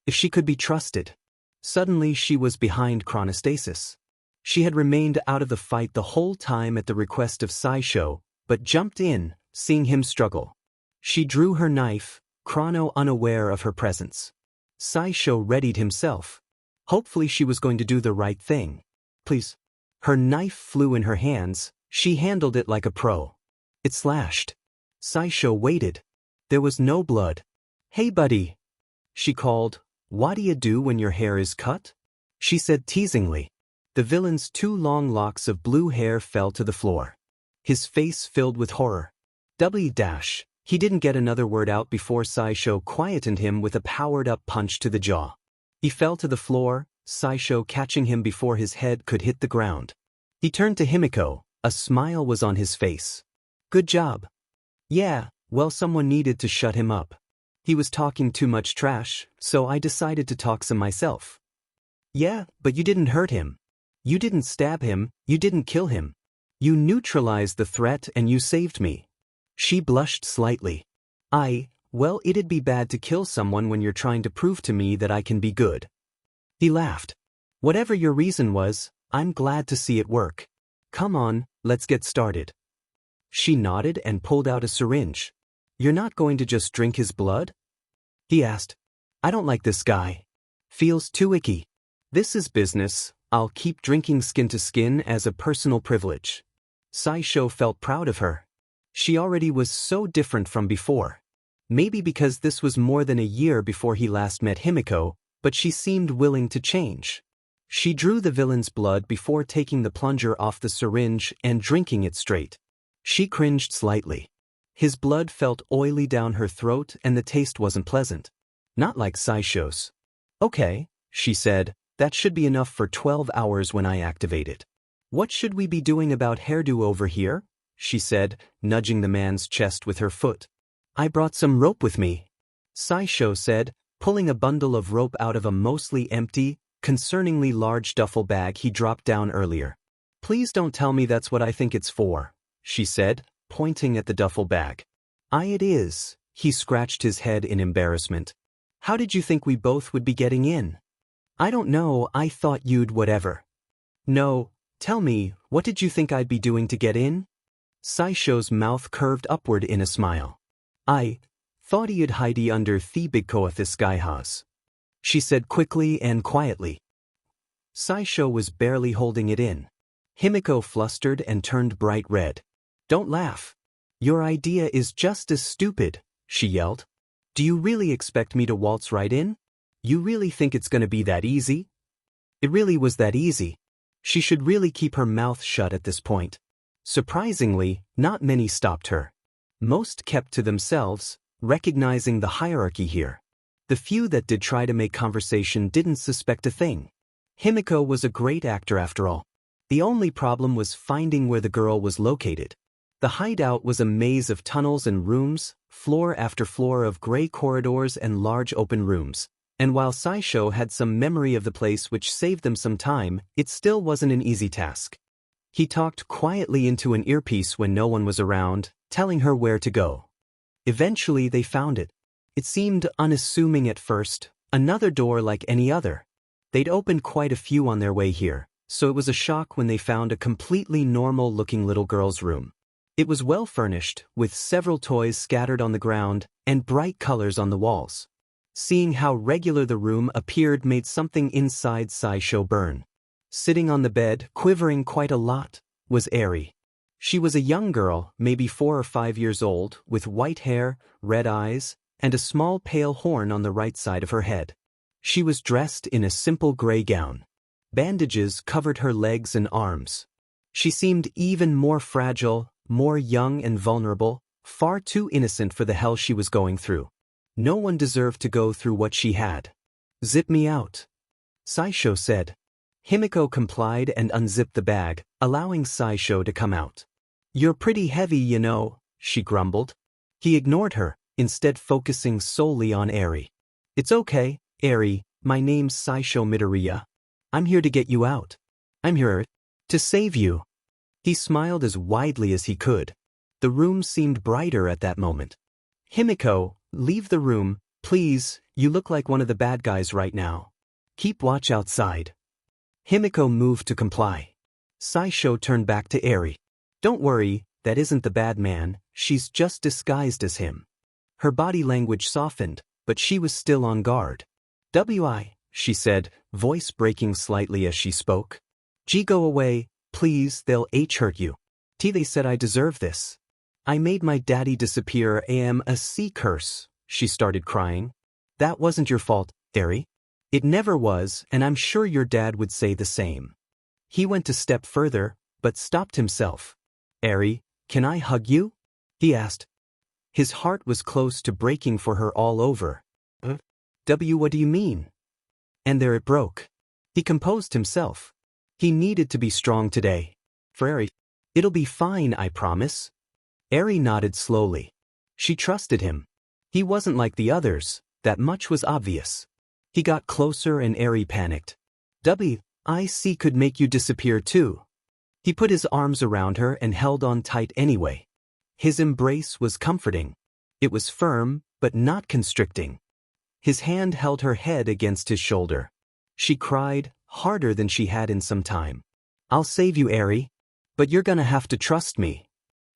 If she could be trusted. Suddenly she was behind Chronostasis. She had remained out of the fight the whole time at the request of Saisho, but jumped in, seeing him struggle. She drew her knife, Chrono unaware of her presence. Saisho readied himself. Hopefully she was going to do the right thing. Please. Her knife flew in her hands, she handled it like a pro. It slashed. Saisho waited. There was no blood. Hey buddy. She called. What do you do when your hair is cut? She said teasingly. The villain's 2 long locks of blue hair fell to the floor. His face filled with horror. He didn't get another word out before Saisho quietened him with a powered-up punch to the jaw. He fell to the floor, Saisho catching him before his head could hit the ground. He turned to Himiko, a smile was on his face. Good job. Yeah, well someone needed to shut him up. He was talking too much trash, so I decided to talk some myself. Yeah, but you didn't hurt him. You didn't stab him, you didn't kill him. You neutralized the threat and you saved me. She blushed slightly. Well, it'd be bad to kill someone when you're trying to prove to me that I can be good. He laughed. Whatever your reason was, I'm glad to see it work. Come on, let's get started. She nodded and pulled out a syringe. You're not going to just drink his blood? He asked. I don't like this guy. Feels too icky. This is business, I'll keep drinking skin to skin as a personal privilege. Saisho felt proud of her. She already was so different from before. Maybe because this was more than a year before he last met Himiko, but she seemed willing to change. She drew the villain's blood before taking the plunger off the syringe and drinking it straight. She cringed slightly. His blood felt oily down her throat and the taste wasn't pleasant. Not like Saisho's. Okay, she said, that should be enough for 12 hours when I activate it. What should we be doing about hairdo over here? She said, nudging the man's chest with her foot. I brought some rope with me. Saisho said, pulling a bundle of rope out of a mostly empty, concerningly large duffel bag he dropped down earlier. Please don't tell me that's what I think it's for, she said, pointing at the duffel bag. It is, he scratched his head in embarrassment. How did you think we both would be getting in? I don't know, I thought you'd whatever. No, tell me, what did you think I'd be doing to get in? Saisho's mouth curved upward in a smile. I thought he'd hide under the big this guy has. She said quickly and quietly. Saisho was barely holding it in. Himiko flustered and turned bright red. Don't laugh. Your idea is just as stupid, she yelled. Do you really expect me to waltz right in? You really think it's going to be that easy? It really was that easy. She should really keep her mouth shut at this point. Surprisingly, not many stopped her. Most kept to themselves, recognizing the hierarchy here. The few that did try to make conversation didn't suspect a thing. Himiko was a great actor after all. The only problem was finding where the girl was located. The hideout was a maze of tunnels and rooms, floor after floor of gray corridors and large open rooms. And while Saisho had some memory of the place which saved them some time, it still wasn't an easy task. He talked quietly into an earpiece when no one was around, telling her where to go. Eventually they found it. It seemed unassuming at first, another door like any other. They'd opened quite a few on their way here, so it was a shock when they found a completely normal-looking little girl's room. It was well furnished, with several toys scattered on the ground and bright colors on the walls. Seeing how regular the room appeared made something inside Saisho burn. Sitting on the bed, quivering quite a lot, was Eri. She was a young girl, maybe 4 or 5 years old, with white hair, red eyes, and a small pale horn on the right side of her head. She was dressed in a simple gray gown. Bandages covered her legs and arms. She seemed even more fragile, more young and vulnerable, far too innocent for the hell she was going through. No one deserved to go through what she had. Zip me out, Saisho said. Himiko complied and unzipped the bag, allowing Saisho to come out. You're pretty heavy, you know, she grumbled. He ignored her, instead focusing solely on Eri. It's okay, Eri, my name's Izuku Midoriya. I'm here to get you out. I'm here to save you. He smiled as widely as he could. The room seemed brighter at that moment. Himiko, leave the room, please, you look like one of the bad guys right now. Keep watch outside. Himiko moved to comply. Saisho turned back to Eri. Don't worry, that isn't the bad man, she's just disguised as him. Her body language softened, but she was still on guard. "Wi," she said, voice breaking slightly as she spoke. "G, go away, please, they'll hurt you. They said I deserve this. I made my daddy disappear, am a sea curse," she started crying. "That wasn't your fault, Eri. It never was, and I'm sure your dad would say the same." He went a step further, but stopped himself. "Eri, can I hug you?" he asked. His heart was close to breaking for her all over. What do you mean?" And there it broke. He composed himself. He needed to be strong today. For Eri. "It'll be fine, I promise." Eri nodded slowly. She trusted him. He wasn't like the others, that much was obvious. He got closer and Eri panicked. "I see could make you disappear too." He put his arms around her and held on tight anyway. His embrace was comforting. It was firm, but not constricting. His hand held her head against his shoulder. She cried, harder than she had in some time. "I'll save you, Eri. But you're gonna have to trust me."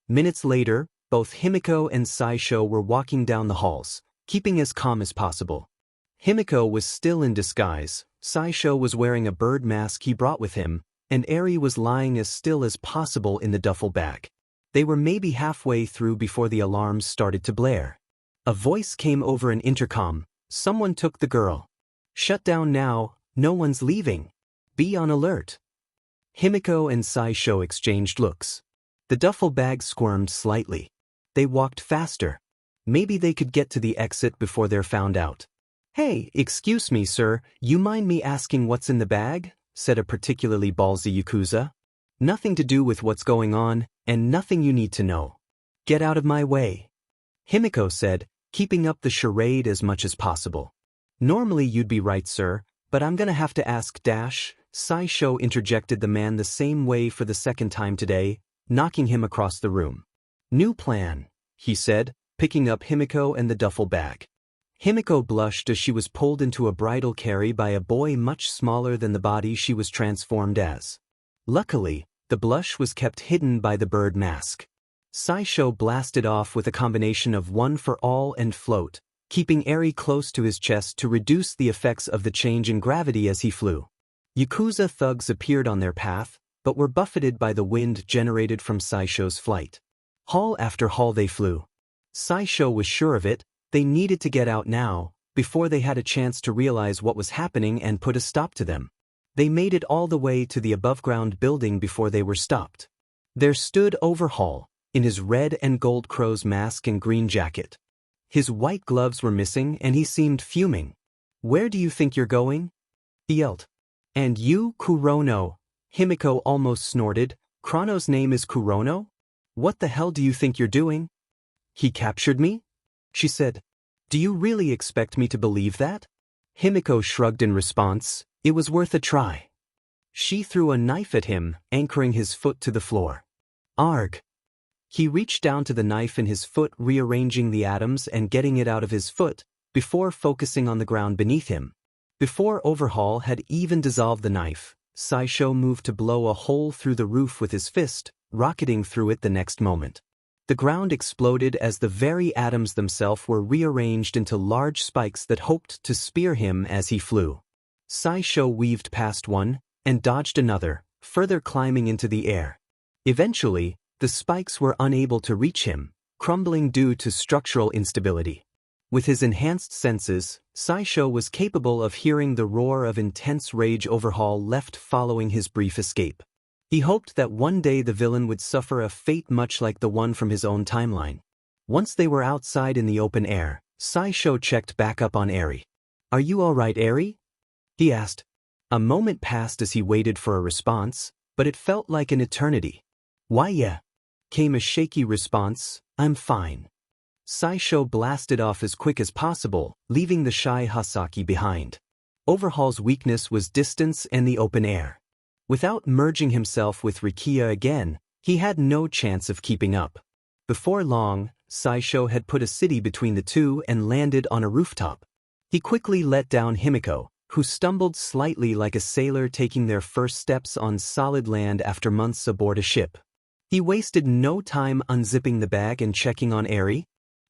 Minutes later, both Himiko and Saisho were walking down the halls, keeping as calm as possible. Himiko was still in disguise, Saisho was wearing a bird mask he brought with him, and Eri was lying as still as possible in the duffel bag. They were maybe halfway through before the alarms started to blare. A voice came over an intercom. "Someone took the girl. Shut down now, no one's leaving. Be on alert." Himiko and Saisho exchanged looks. The duffel bag squirmed slightly. They walked faster. Maybe they could get to the exit before they're found out. "Hey, excuse me, sir, you mind me asking what's in the bag?" said a particularly ballsy Yakuza. "Nothing to do with what's going on, and nothing you need to know. Get out of my way," Himiko said, keeping up the charade as much as possible. "Normally you'd be right, sir, but I'm gonna have to ask Dash." Saisho interjected the man the same way for the second time today, knocking him across the room. "New plan," he said, picking up Himiko and the duffel bag. Himiko blushed as she was pulled into a bridal carry by a boy much smaller than the body she was transformed as. Luckily, the blush was kept hidden by the bird mask. Saisho blasted off with a combination of One for All and Float, keeping Eri close to his chest to reduce the effects of the change in gravity as he flew. Yakuza thugs appeared on their path, but were buffeted by the wind generated from Saisho's flight. Hall after hall they flew. Saisho was sure of it, they needed to get out now, before they had a chance to realize what was happening and put a stop to them. They made it all the way to the above-ground building before they were stopped. There stood Overhaul, in his red and gold crow's mask and green jacket. His white gloves were missing and he seemed fuming. "Where do you think you're going?" he yelled. "And you, Kurono?" Himiko almost snorted. "Chrono's name is Kurono? What the hell do you think you're doing?" "He captured me?" she said. "Do you really expect me to believe that?" Himiko shrugged in response. It was worth a try. She threw a knife at him, anchoring his foot to the floor. "Arg." He reached down to the knife in his foot, rearranging the atoms and getting it out of his foot, before focusing on the ground beneath him. Before Overhaul had even dissolved the knife, Saisho moved to blow a hole through the roof with his fist, rocketing through it the next moment. The ground exploded as the very atoms themselves were rearranged into large spikes that hoped to spear him as he flew. Saisho weaved past one, and dodged another, further climbing into the air. Eventually, the spikes were unable to reach him, crumbling due to structural instability. With his enhanced senses, Saisho was capable of hearing the roar of intense rage Overhaul left following his brief escape. He hoped that one day the villain would suffer a fate much like the one from his own timeline. Once they were outside in the open air, Saisho checked back up on Eri. "Are you all right, Eri?" he asked. A moment passed as he waited for a response, but it felt like an eternity. "Why yeah," came a shaky response, "I'm fine." Saisho blasted off as quick as possible, leaving the shy Hasaki behind. Overhaul's weakness was distance and the open air. Without merging himself with Rikia again, he had no chance of keeping up. Before long, Saisho had put a city between the two and landed on a rooftop. He quickly let down Himiko, who stumbled slightly like a sailor taking their first steps on solid land after months aboard a ship. He wasted no time unzipping the bag and checking on Eri.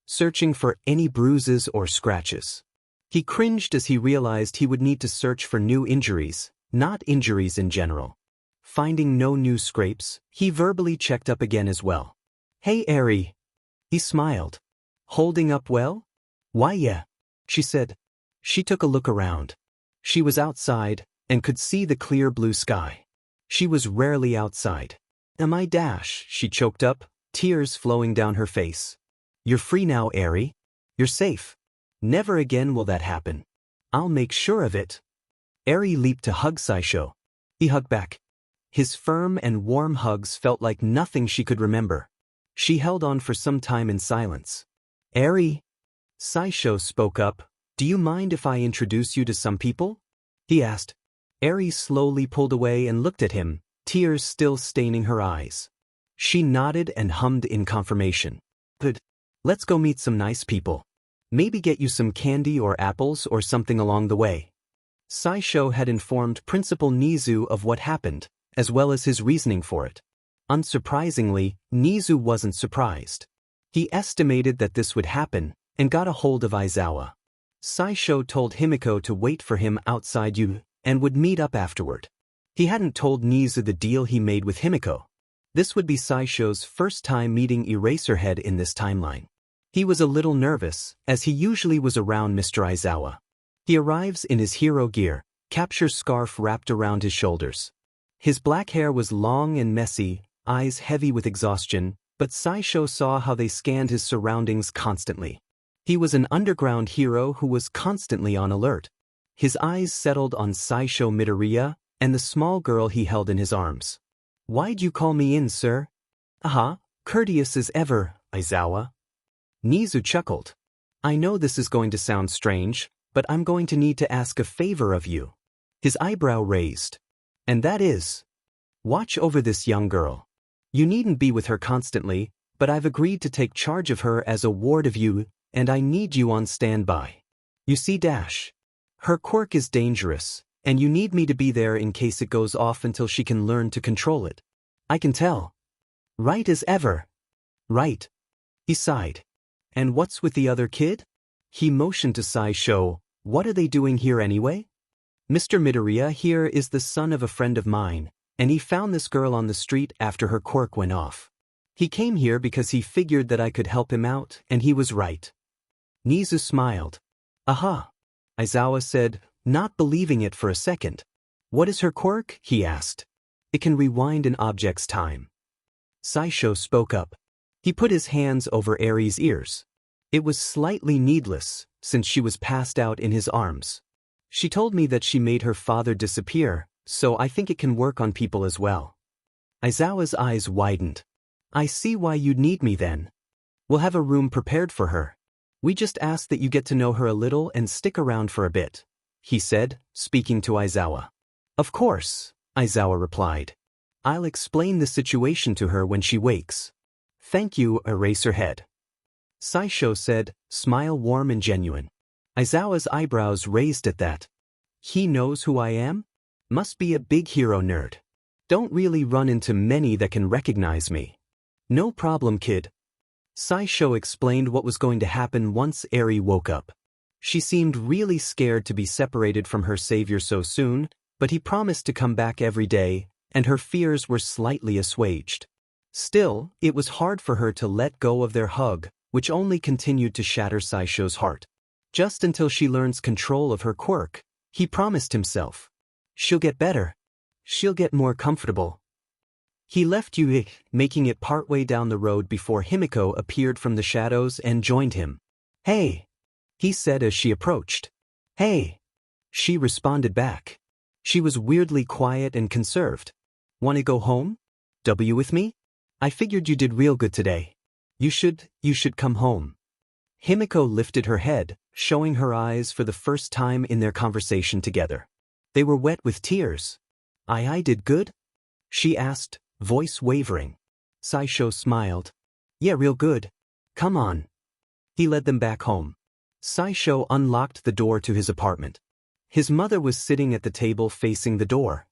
searching for any bruises or scratches. He cringed as he realized he would need to search for new injuries, not injuries in general. Finding no new scrapes, he verbally checked up again as well. "Hey, Eri." He smiled. "Holding up well?" "Why yeah," she said. She took a look around. She was outside, and could see the clear blue sky. She was rarely outside. "Am I dash?" she choked up, tears flowing down her face. "You're free now, Eri. You're safe. Never again will that happen. I'll make sure of it." Eri leaped to hug Saisho. He hugged back. His firm and warm hugs felt like nothing she could remember. She held on for some time in silence. "Eri," Saisho spoke up, "do you mind if I introduce you to some people?" he asked. Eri slowly pulled away and looked at him, tears still staining her eyes. She nodded and hummed in confirmation. "Good. Let's go meet some nice people. Maybe get you some candy or apples or something along the way." Saisho had informed Principal Nizu of what happened, as well as his reasoning for it. Unsurprisingly, Nizu wasn't surprised. He estimated that this would happen, and got a hold of Aizawa. Saisho told Himiko to wait for him outside and would meet up afterward. He hadn't told Nizu the deal he made with Himiko. This would be Saisho's first time meeting Eraserhead in this timeline. He was a little nervous, as he usually was around Mr. Aizawa. He arrives in his hero gear, capture scarf wrapped around his shoulders. His black hair was long and messy, eyes heavy with exhaustion, but Saisho saw how they scanned his surroundings constantly. He was an underground hero who was constantly on alert. His eyes settled on Saisho Midoriya and the small girl he held in his arms. "Why'd you call me in, sir?" Courteous as ever, Aizawa." Nizu chuckled. "I know this is going to sound strange, but I'm going to need to ask a favor of you." His eyebrow raised. "And that is, watch over this young girl. You needn't be with her constantly, but I've agreed to take charge of her as a ward of you, and I need you on standby. You see her quirk is dangerous, and you need me to be there in case it goes off until she can learn to control it." "I can tell." "Right as ever." "Right." He sighed. "And what's with the other kid?" He motioned to Saisho. "What are they doing here anyway?" "Mr. Midoriya here is the son of a friend of mine, and he found this girl on the street after her quirk went off. He came here because he figured that I could help him out, and he was right." Nizu smiled. "Aha," Aizawa said, not believing it for a second. "What is her quirk?" he asked. "It can rewind an object's time." Saisho spoke up. He put his hands over Eri's ears. It was slightly needless, since she was passed out in his arms. "She told me that she made her father disappear, so I think it can work on people as well." Aizawa's eyes widened. "I see why you'd need me then. We'll have a room prepared for her. We just ask that you get to know her a little and stick around for a bit," he said, speaking to Aizawa. "Of course," Aizawa replied. "I'll explain the situation to her when she wakes." "Thank you, Eraserhead," Saisho said, smile warm and genuine. Aizawa's eyebrows raised at that. "He knows who I am? Must be a big hero nerd. Don't really run into many that can recognize me." "No problem, kid." Saisho explained what was going to happen once Eri woke up. She seemed really scared to be separated from her savior so soon, but he promised to come back every day, and her fears were slightly assuaged. Still, it was hard for her to let go of their hug, which only continued to shatter Saisho's heart. Just until she learns control of her quirk, he promised himself. She'll get better. She'll get more comfortable. He left Yui, making it partway down the road before Himiko appeared from the shadows and joined him. "Hey," he said as she approached. "Hey," she responded back. She was weirdly quiet and conserved. "Want to go home? W with me? I figured you did real good today. You should come home." Himiko lifted her head, showing her eyes for the first time in their conversation together. They were wet with tears. I did good?" she asked, voice wavering. Saisho smiled. "Yeah, real good. Come on." He led them back home. Saisho unlocked the door to his apartment. His mother was sitting at the table facing the door.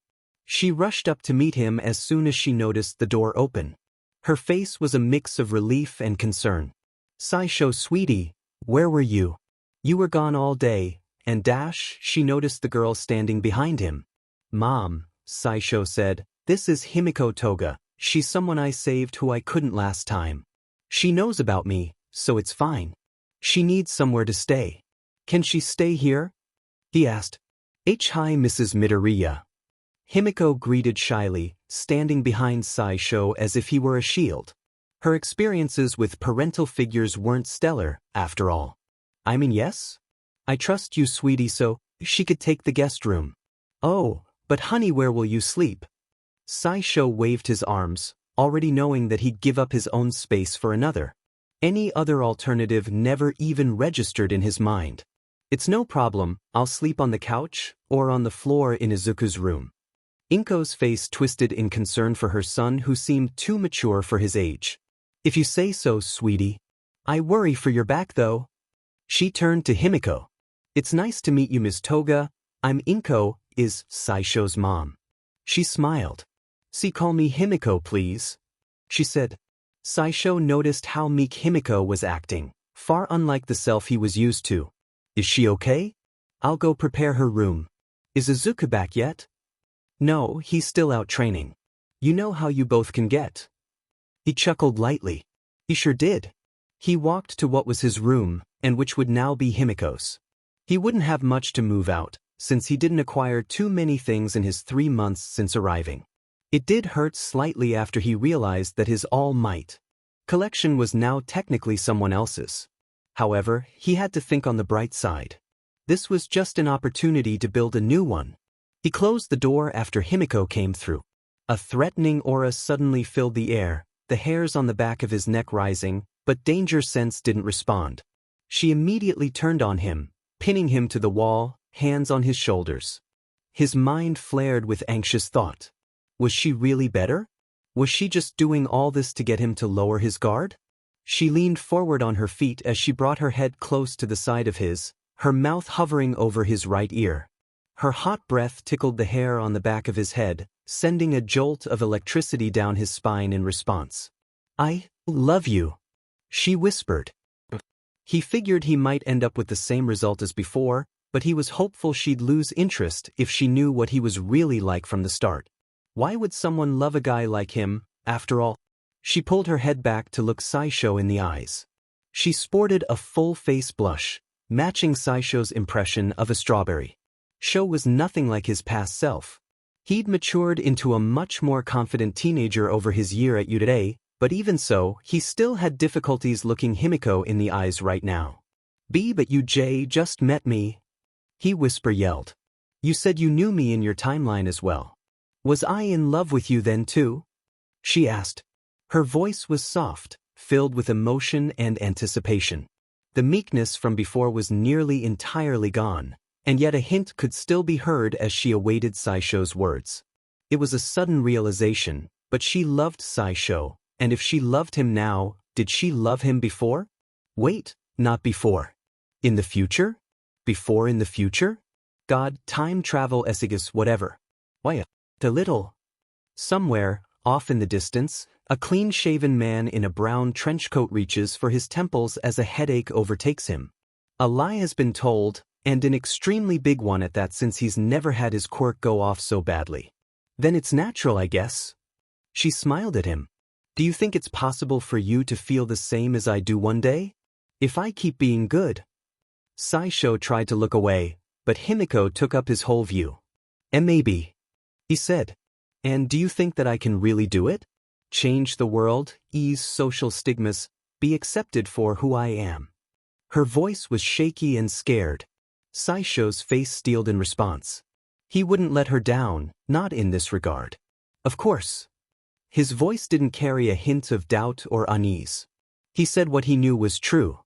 She rushed up to meet him as soon as she noticed the door open. Her face was a mix of relief and concern. Saisho sweetie, where were you? You were gone all day, and she noticed the girl standing behind him. Mom, Saisho said, this is Himiko Toga, she's someone I saved who I couldn't last time. She knows about me, so it's fine. She needs somewhere to stay. Can she stay here? He asked. Hi Mrs. Midoriya. Himiko greeted shyly, standing behind Saisho as if he were a shield. Her experiences with parental figures weren't stellar, after all. I mean yes? I trust you sweetie so she could take the guest room. Oh, but honey where will you sleep? Saisho waved his arms, already knowing that he'd give up his own space for another. Any other alternative never even registered in his mind. It's no problem, I'll sleep on the couch, or on the floor in Izuku's room. Inko's face twisted in concern for her son who seemed too mature for his age. If you say so, sweetie. I worry for your back though. She turned to Himiko. It's nice to meet you Miss Toga, I'm Inko, is Saisho's mom. She smiled. Call me Himiko please. She said. Saisho noticed how meek Himiko was acting, far unlike the self he was used to. Is she okay? I'll go prepare her room. Is Izuku back yet? No, he's still out training. You know how you both can get. He chuckled lightly. He sure did. He walked to what was his room, and which would now be Himiko's. He wouldn't have much to move out, since he didn't acquire too many things in his 3 months since arriving. It did hurt slightly after he realized that his All Might collection was now technically someone else's. However, he had to think on the bright side. This was just an opportunity to build a new one. He closed the door after Himiko came through. A threatening aura suddenly filled the air, the hairs on the back of his neck rising, but danger sense didn't respond. She immediately turned on him, pinning him to the wall, hands on his shoulders. His mind flared with anxious thought. Was she really better? Was she just doing all this to get him to lower his guard? She leaned forward on her feet as she brought her head close to the side of his, her mouth hovering over his right ear. Her hot breath tickled the hair on the back of his head, sending a jolt of electricity down his spine in response. I love you, she whispered. He figured he might end up with the same result as before, but he was hopeful she'd lose interest if she knew what he was really like from the start. Why would someone love a guy like him, after all? She pulled her head back to look Saisho in the eyes. She sported a full-face blush, matching Saisho's impression of a strawberry. Sho was nothing like his past self. He'd matured into a much more confident teenager over his year at UDA, but even so, he still had difficulties looking Himiko in the eyes right now. But you just met me. He yelled. You said you knew me in your timeline as well. Was I in love with you then too? She asked. Her voice was soft, filled with emotion and anticipation. The meekness from before was nearly entirely gone, and yet a hint could still be heard as she awaited Saisho's words. It was a sudden realization, but she loved Saisho, and if she loved him now, did she love him before? Wait, not before. In the future? Before in the future? God, time travel esigus whatever. Why a little. Somewhere, off in the distance, a clean-shaven man in a brown trench coat reaches for his temples as a headache overtakes him. A lie has been told, and an extremely big one at that since he's never had his quirk go off so badly. Then it's natural I guess. She smiled at him. Do you think it's possible for you to feel the same as I do one day? If I keep being good. Saisho tried to look away, but Himiko took up his whole view. And maybe, he said. And do you think that I can really do it? Change the world, ease social stigmas, be accepted for who I am. Her voice was shaky and scared. Saisho's face steeled in response. He wouldn't let her down, not in this regard. Of course. His voice didn't carry a hint of doubt or unease. He said what he knew was true.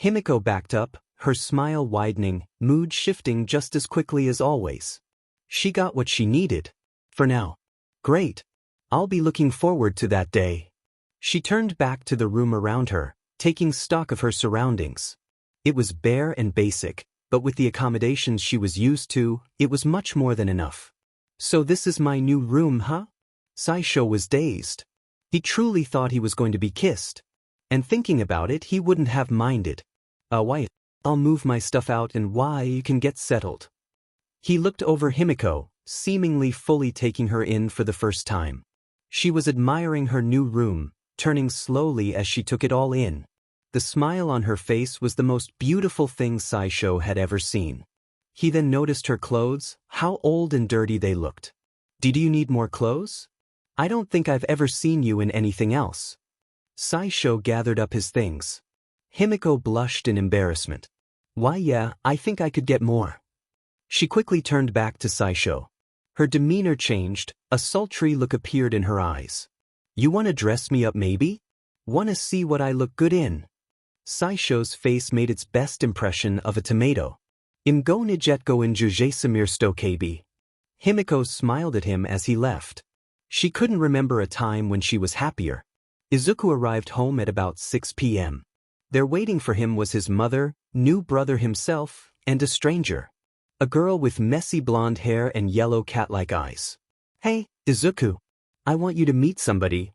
Himiko backed up, her smile widening, mood shifting just as quickly as always. She got what she needed. For now. Great. I'll be looking forward to that day. She turned back to the room around her, taking stock of her surroundings. It was bare and basic, but with the accommodations she was used to, it was much more than enough. So this is my new room, huh? Saisho was dazed. He truly thought he was going to be kissed. And thinking about it, he wouldn't have minded. Why? I'll move my stuff out and why you can get settled. He looked over Himiko, seemingly fully taking her in for the first time. She was admiring her new room, turning slowly as she took it all in. The smile on her face was the most beautiful thing Saisho had ever seen. He then noticed her clothes, how old and dirty they looked. "Did you need more clothes? I don't think I've ever seen you in anything else." Saisho gathered up his things. Himiko blushed in embarrassment. "Why yeah, I think I could get more." She quickly turned back to Saisho. Her demeanor changed, a sultry look appeared in her eyes. "You wanna dress me up maybe? Wanna see what I look good in?" Saisho's face made its best impression of a tomato. "Im go nijetko in jujesamir sto kb." Himiko smiled at him as he left. She couldn't remember a time when she was happier. Izuku arrived home at about 6 p.m. There waiting for him was his mother, new brother himself, and a stranger. A girl with messy blonde hair and yellow cat-like eyes. "Hey, Izuku. I want you to meet somebody."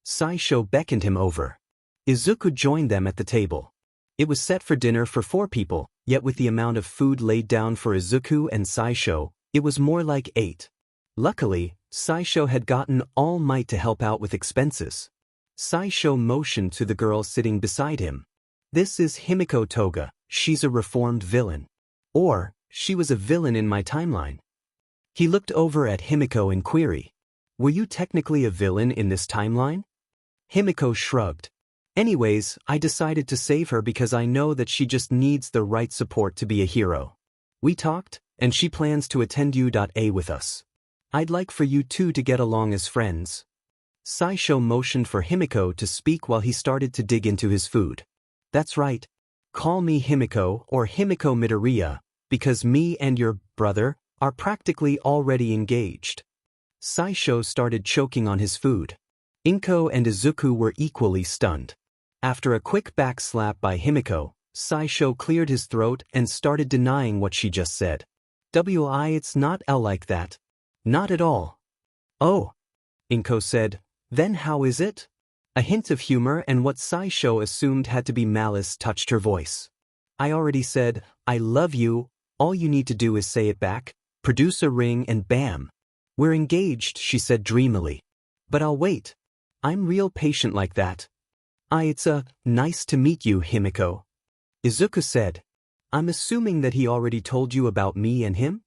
Saisho beckoned him over. Izuku joined them at the table. It was set for dinner for 4 people, yet with the amount of food laid down for Izuku and Saisho, it was more like 8. Luckily, Saisho had gotten All Might to help out with expenses. Saisho motioned to the girl sitting beside him. "This is Himiko Toga, she's a reformed villain. Or, she was a villain in my timeline." He looked over at Himiko in query. "Were you technically a villain in this timeline?" Himiko shrugged. "Anyways, I decided to save her because I know that she just needs the right support to be a hero. We talked, and she plans to attend U.A with us. I'd like for you two to get along as friends." Saisho motioned for Himiko to speak while he started to dig into his food. "That's right. Call me Himiko or Himiko Midoriya, because me and your brother are practically already engaged." Saisho started choking on his food. Inko and Izuku were equally stunned. After a quick back slap by Himiko, Saisho cleared his throat and started denying what she just said. It's not L like that. Not at all." "Oh," Inko said, "then how is it?" A hint of humor and what Saisho assumed had to be malice touched her voice. "I already said, I love you, all you need to do is say it back, produce a ring and bam. We're engaged," she said dreamily. "But I'll wait. I'm real patient like that." It's nice to meet you, Himiko," Izuku said. "I'm assuming that he already told you about me and him?"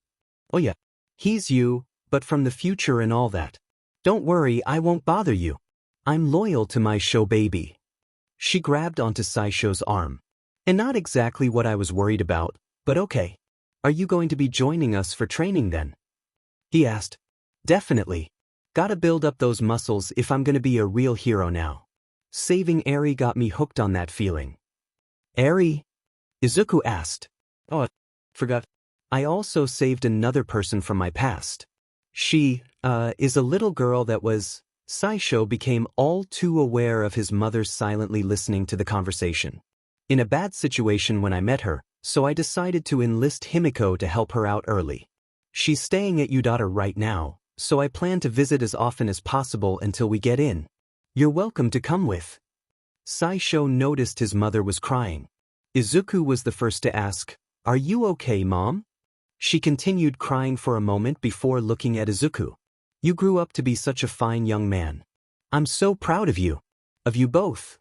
"Oh yeah. He's you, but from the future and all that. Don't worry, I won't bother you. I'm loyal to my show baby." She grabbed onto Saisho's arm. "And not exactly what I was worried about, but okay. Are you going to be joining us for training then?" he asked. "Definitely. Gotta build up those muscles if I'm gonna be a real hero now. Saving Eri got me hooked on that feeling." "Eri?" Izuku asked. "Oh, forgot. I also saved another person from my past. She, is a little girl that was..." Saisho became all too aware of his mother silently listening to the conversation. "In a bad situation when I met her, so I decided to enlist Himiko to help her out early. She's staying at U.A right now, so I plan to visit as often as possible until we get in. You're welcome to come with." Saisho noticed his mother was crying. Izuku was the first to ask, "Are you okay, Mom?" She continued crying for a moment before looking at Izuku. "You grew up to be such a fine young man. I'm so proud of you. Of you both."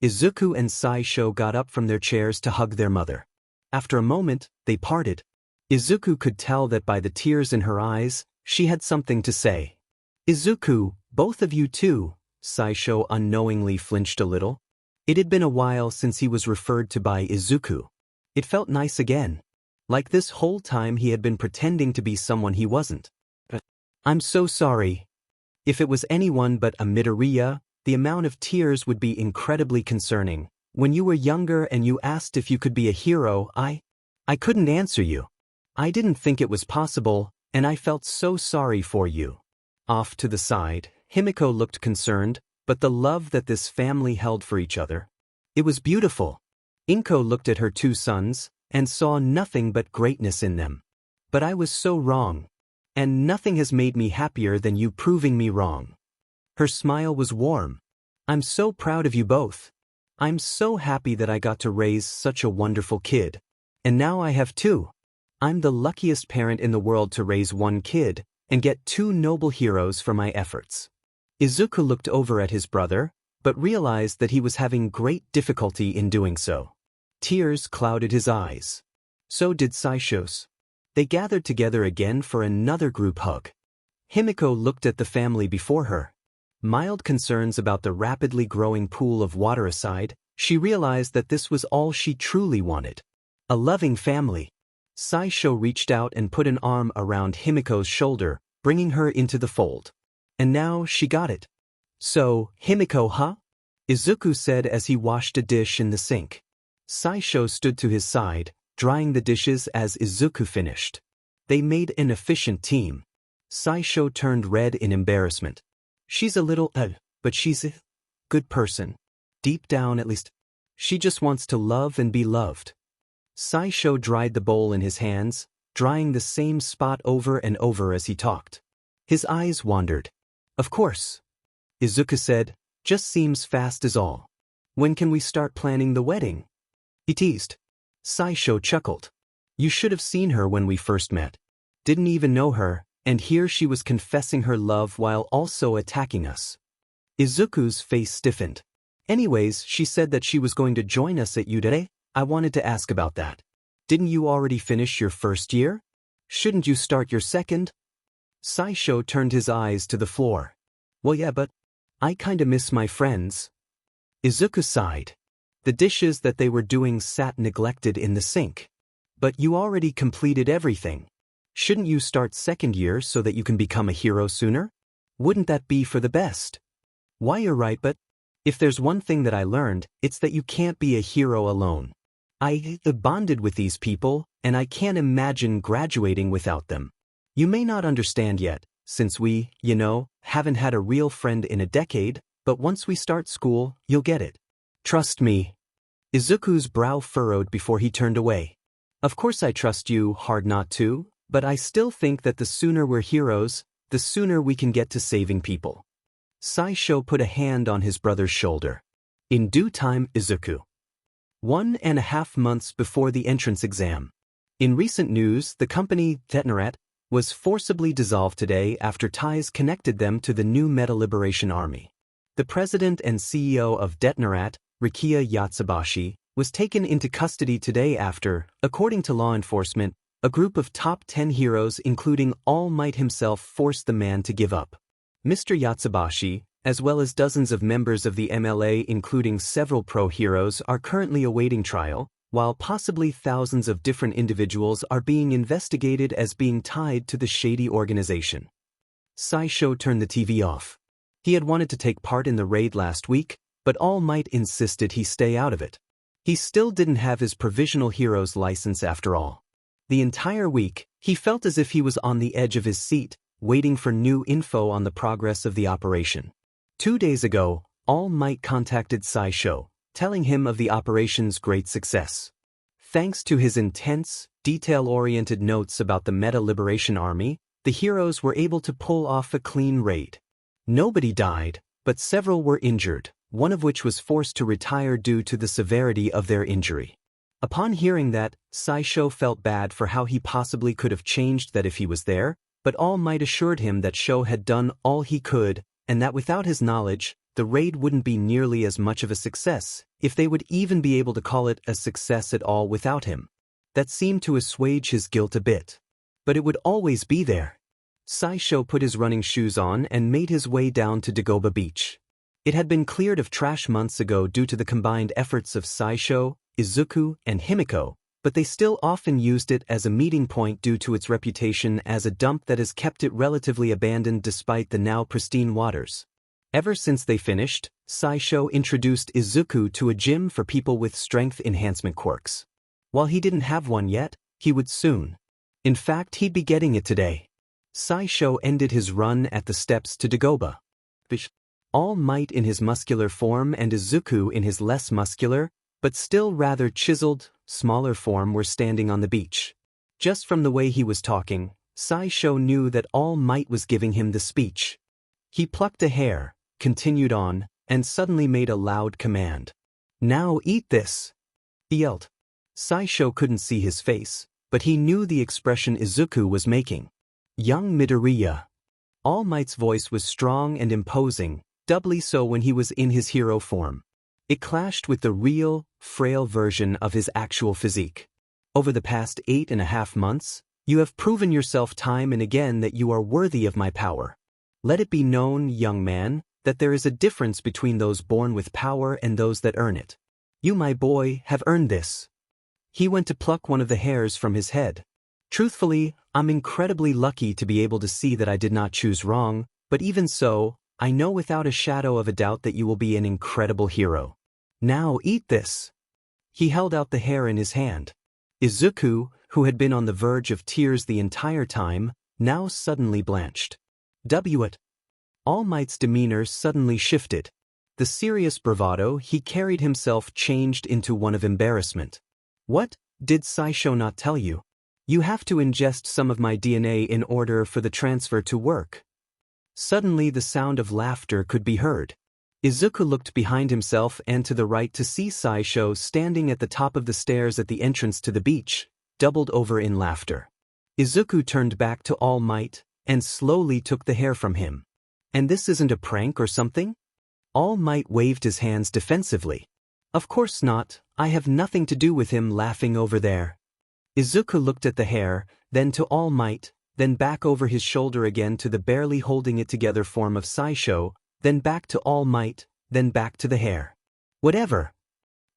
Izuku and Saisho got up from their chairs to hug their mother. After a moment, they parted. Izuku could tell that by the tears in her eyes, she had something to say. "Izuku, both of you too," Saisho unknowingly flinched a little. It had been a while since he was referred to by Izuku. It felt nice again. Like this whole time he had been pretending to be someone he wasn't. "I'm so sorry. If it was anyone but a Midoriya, the amount of tears would be incredibly concerning. When you were younger and you asked if you could be a hero, I couldn't answer you. I didn't think it was possible, and I felt so sorry for you." Off to the side, Himiko looked concerned, but the love that this family held for each other. It was beautiful. Inko looked at her 2 sons, and saw nothing but greatness in them. "But I was so wrong. And nothing has made me happier than you proving me wrong." Her smile was warm. "I'm so proud of you both. I'm so happy that I got to raise such a wonderful kid. And now I have two. I'm the luckiest parent in the world to raise one kid and get two noble heroes for my efforts. Izuku looked over at his brother, but realized that he was having great difficulty in doing so. Tears clouded his eyes. So did Saisho's. They gathered together again for another group hug. Himiko looked at the family before her. Mild concerns about the rapidly growing pool of water aside, she realized that this was all she truly wanted. A loving family. Saisho reached out and put an arm around Himiko's shoulder, bringing her into the fold. And now she got it. So, Himiko, huh? Izuku said as he washed a dish in the sink. Saisho stood to his side, drying the dishes as Izuku finished. They made an efficient team. Saisho turned red in embarrassment. She's a little, but she's a good person. Deep down at least. She just wants to love and be loved. Saisho dried the bowl in his hands, drying the same spot over and over as he talked. His eyes wandered. Of course. Izuku said, just seems fast as all. When can we start planning the wedding? He teased. Saisho chuckled. You should have seen her when we first met. Didn't even know her, and here she was confessing her love while also attacking us. Izuku's face stiffened. Anyways, she said that she was going to join us at Udere. I wanted to ask about that. Didn't you already finish your first year? Shouldn't you start your second? Saisho turned his eyes to the floor. Well, yeah, but I kinda miss my friends. Izuku sighed. The dishes that they were doing sat neglected in the sink. But you already completed everything. Shouldn't you start second year so that you can become a hero sooner? Wouldn't that be for the best? Why, you're right, but if there's one thing that I learned, it's that you can't be a hero alone. I bonded with these people, and I can't imagine graduating without them. You may not understand yet, since we, haven't had a real friend in a decade, but once we start school, you'll get it. Trust me. Izuku's brow furrowed before he turned away. Of course I trust you, hard not to, but I still think that the sooner we're heroes, the sooner we can get to saving people. Saisho put a hand on his brother's shoulder. In due time, Izuku. 1.5 months before the entrance exam. In recent news, the company, Detnerat, was forcibly dissolved today after ties connected them to the new Meta Liberation Army. The president and CEO of Detnerat, Rikiya Yatsubashi, was taken into custody today after, according to law enforcement, a group of top 10 heroes including All Might himself forced the man to give up. Mr. Yatsubashi, as well as dozens of members of the MLA including several pro-heroes are currently awaiting trial, while possibly thousands of different individuals are being investigated as being tied to the shady organization. Saisho turned the TV off. He had wanted to take part in the raid last week, but All Might insisted he stay out of it. He still didn't have his provisional hero's license after all. The entire week, he felt as if he was on the edge of his seat, waiting for new info on the progress of the operation. 2 days ago, All Might contacted Saisho, telling him of the operation's great success. Thanks to his intense, detail-oriented notes about the Meta Liberation Army, the heroes were able to pull off a clean raid. Nobody died, but several were injured, one of which was forced to retire due to the severity of their injury. Upon hearing that, Saisho felt bad for how he possibly could have changed that if he was there, but All Might assured him that Sho had done all he could, and that without his knowledge, the raid wouldn't be nearly as much of a success, if they would even be able to call it a success at all without him. That seemed to assuage his guilt a bit. But it would always be there. Saisho put his running shoes on and made his way down to Dagoba Beach. It had been cleared of trash months ago due to the combined efforts of Saisho, Izuku, and Himiko, but they still often used it as a meeting point due to its reputation as a dump that has kept it relatively abandoned despite the now pristine waters. Ever since they finished, Saisho introduced Izuku to a gym for people with strength enhancement quirks. While he didn't have one yet, he would soon. In fact, he'd be getting it today. Saisho ended his run at the steps to Dagoba. All Might in his muscular form and Izuku in his less muscular, but still rather chiseled, smaller form were standing on the beach. Just from the way he was talking, Saisho knew that All Might was giving him the speech. He plucked a hair, continued on, and suddenly made a loud command. Now eat this, he yelled. Saisho couldn't see his face, but he knew the expression Izuku was making. Young Midoriya. All Might's voice was strong and imposing, doubly so when he was in his hero form. It clashed with the real, frail version of his actual physique. Over the past 8.5 months, you have proven yourself time and again that you are worthy of my power. Let it be known, young man, that there is a difference between those born with power and those that earn it. You, my boy, have earned this. He went to pluck one of the hairs from his head. Truthfully, I'm incredibly lucky to be able to see that I did not choose wrong, but even so, I know without a shadow of a doubt that you will be an incredible hero. Now eat this. He held out the hair in his hand. Izuku, who had been on the verge of tears the entire time, now suddenly blanched. It. All Might's demeanor suddenly shifted. The serious bravado he carried himself changed into one of embarrassment. What, did Saisho not tell you? You have to ingest some of my DNA in order for the transfer to work. Suddenly the sound of laughter could be heard. Izuku looked behind himself and to the right to see Saisho standing at the top of the stairs at the entrance to the beach, doubled over in laughter. Izuku turned back to All Might and slowly took the hair from him. And this isn't a prank or something? All Might waved his hands defensively. Of course not, I have nothing to do with him laughing over there. Izuku looked at the hair, then to All Might, then back over his shoulder again to the barely holding it together form of Saisho, then back to All Might, then back to the hair. Whatever.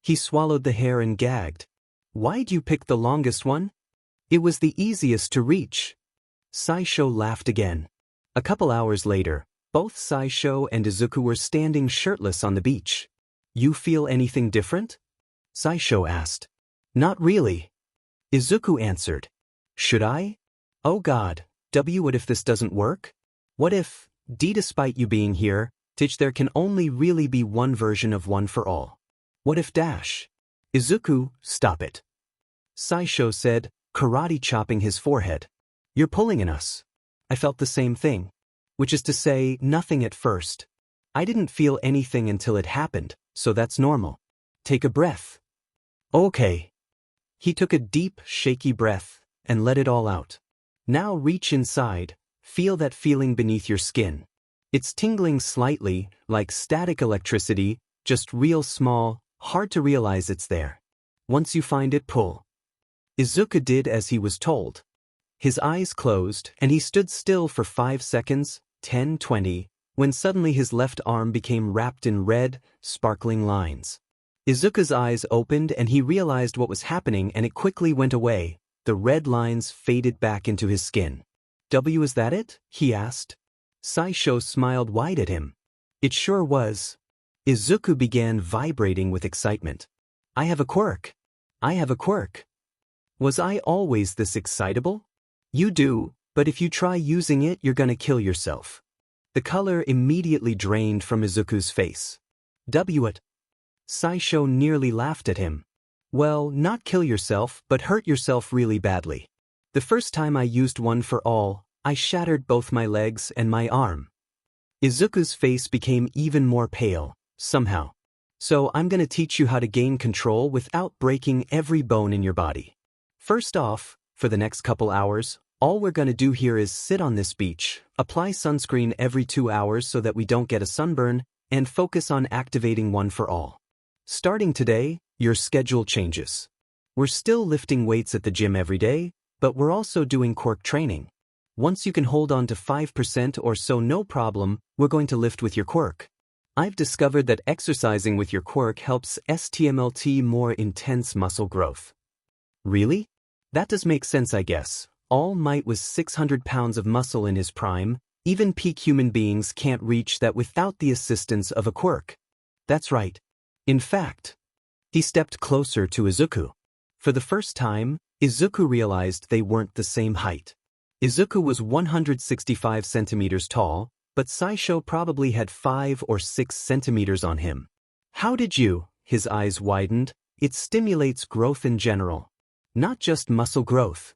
He swallowed the hair and gagged. Why'd you pick the longest one? It was the easiest to reach. Saisho laughed again. A couple hours later, both Saisho and Izuku were standing shirtless on the beach. You feel anything different? Saisho asked. Not really. Izuku answered. Should I? Oh God, what if this doesn't work? What if, despite you being here, there can only really be one version of One for All? What if Izuku, stop it. Saisho said, karate chopping his forehead. You're pulling in us. I felt the same thing. Which is to say, nothing at first. I didn't feel anything until it happened, so that's normal. Take a breath. Okay. He took a deep, shaky breath and let it all out. Now reach inside, feel that feeling beneath your skin. It's tingling slightly, like static electricity, just real small, hard to realize it's there. Once you find it, pull. Izuku did as he was told. His eyes closed and he stood still for 5 seconds, 10, 20, when suddenly his left arm became wrapped in red, sparkling lines. Izuku's eyes opened and he realized what was happening and it quickly went away. The red lines faded back into his skin. Is that it? He asked. Saisho smiled wide at him. It sure was. Izuku began vibrating with excitement. I have a quirk. I have a quirk. Was I always this excitable? You do, but if you try using it, you're gonna kill yourself. The color immediately drained from Izuku's face. It. Saisho nearly laughed at him. Well, not kill yourself, but hurt yourself really badly. The first time I used One for All, I shattered both my legs and my arm. Izuku's face became even more pale, somehow. So I'm gonna teach you how to gain control without breaking every bone in your body. First off, for the next couple hours, all we're gonna do here is sit on this beach, apply sunscreen every 2 hours so that we don't get a sunburn, and focus on activating One for All. Starting today, your schedule changes. We're still lifting weights at the gym every day, but we're also doing quirk training. Once you can hold on to 5% or so no problem, we're going to lift with your quirk. I've discovered that exercising with your quirk helps STMLT more intense muscle growth. Really? That does make sense, I guess. All Might was 600 pounds of muscle in his prime. Even peak human beings can't reach that without the assistance of a quirk. That's right. In fact, he stepped closer to Izuku. For the first time, Izuku realized they weren't the same height. Izuku was 165 centimeters tall, but Saisho probably had 5 or 6 centimeters on him. How did you? His eyes widened. It stimulates growth in general. Not just muscle growth.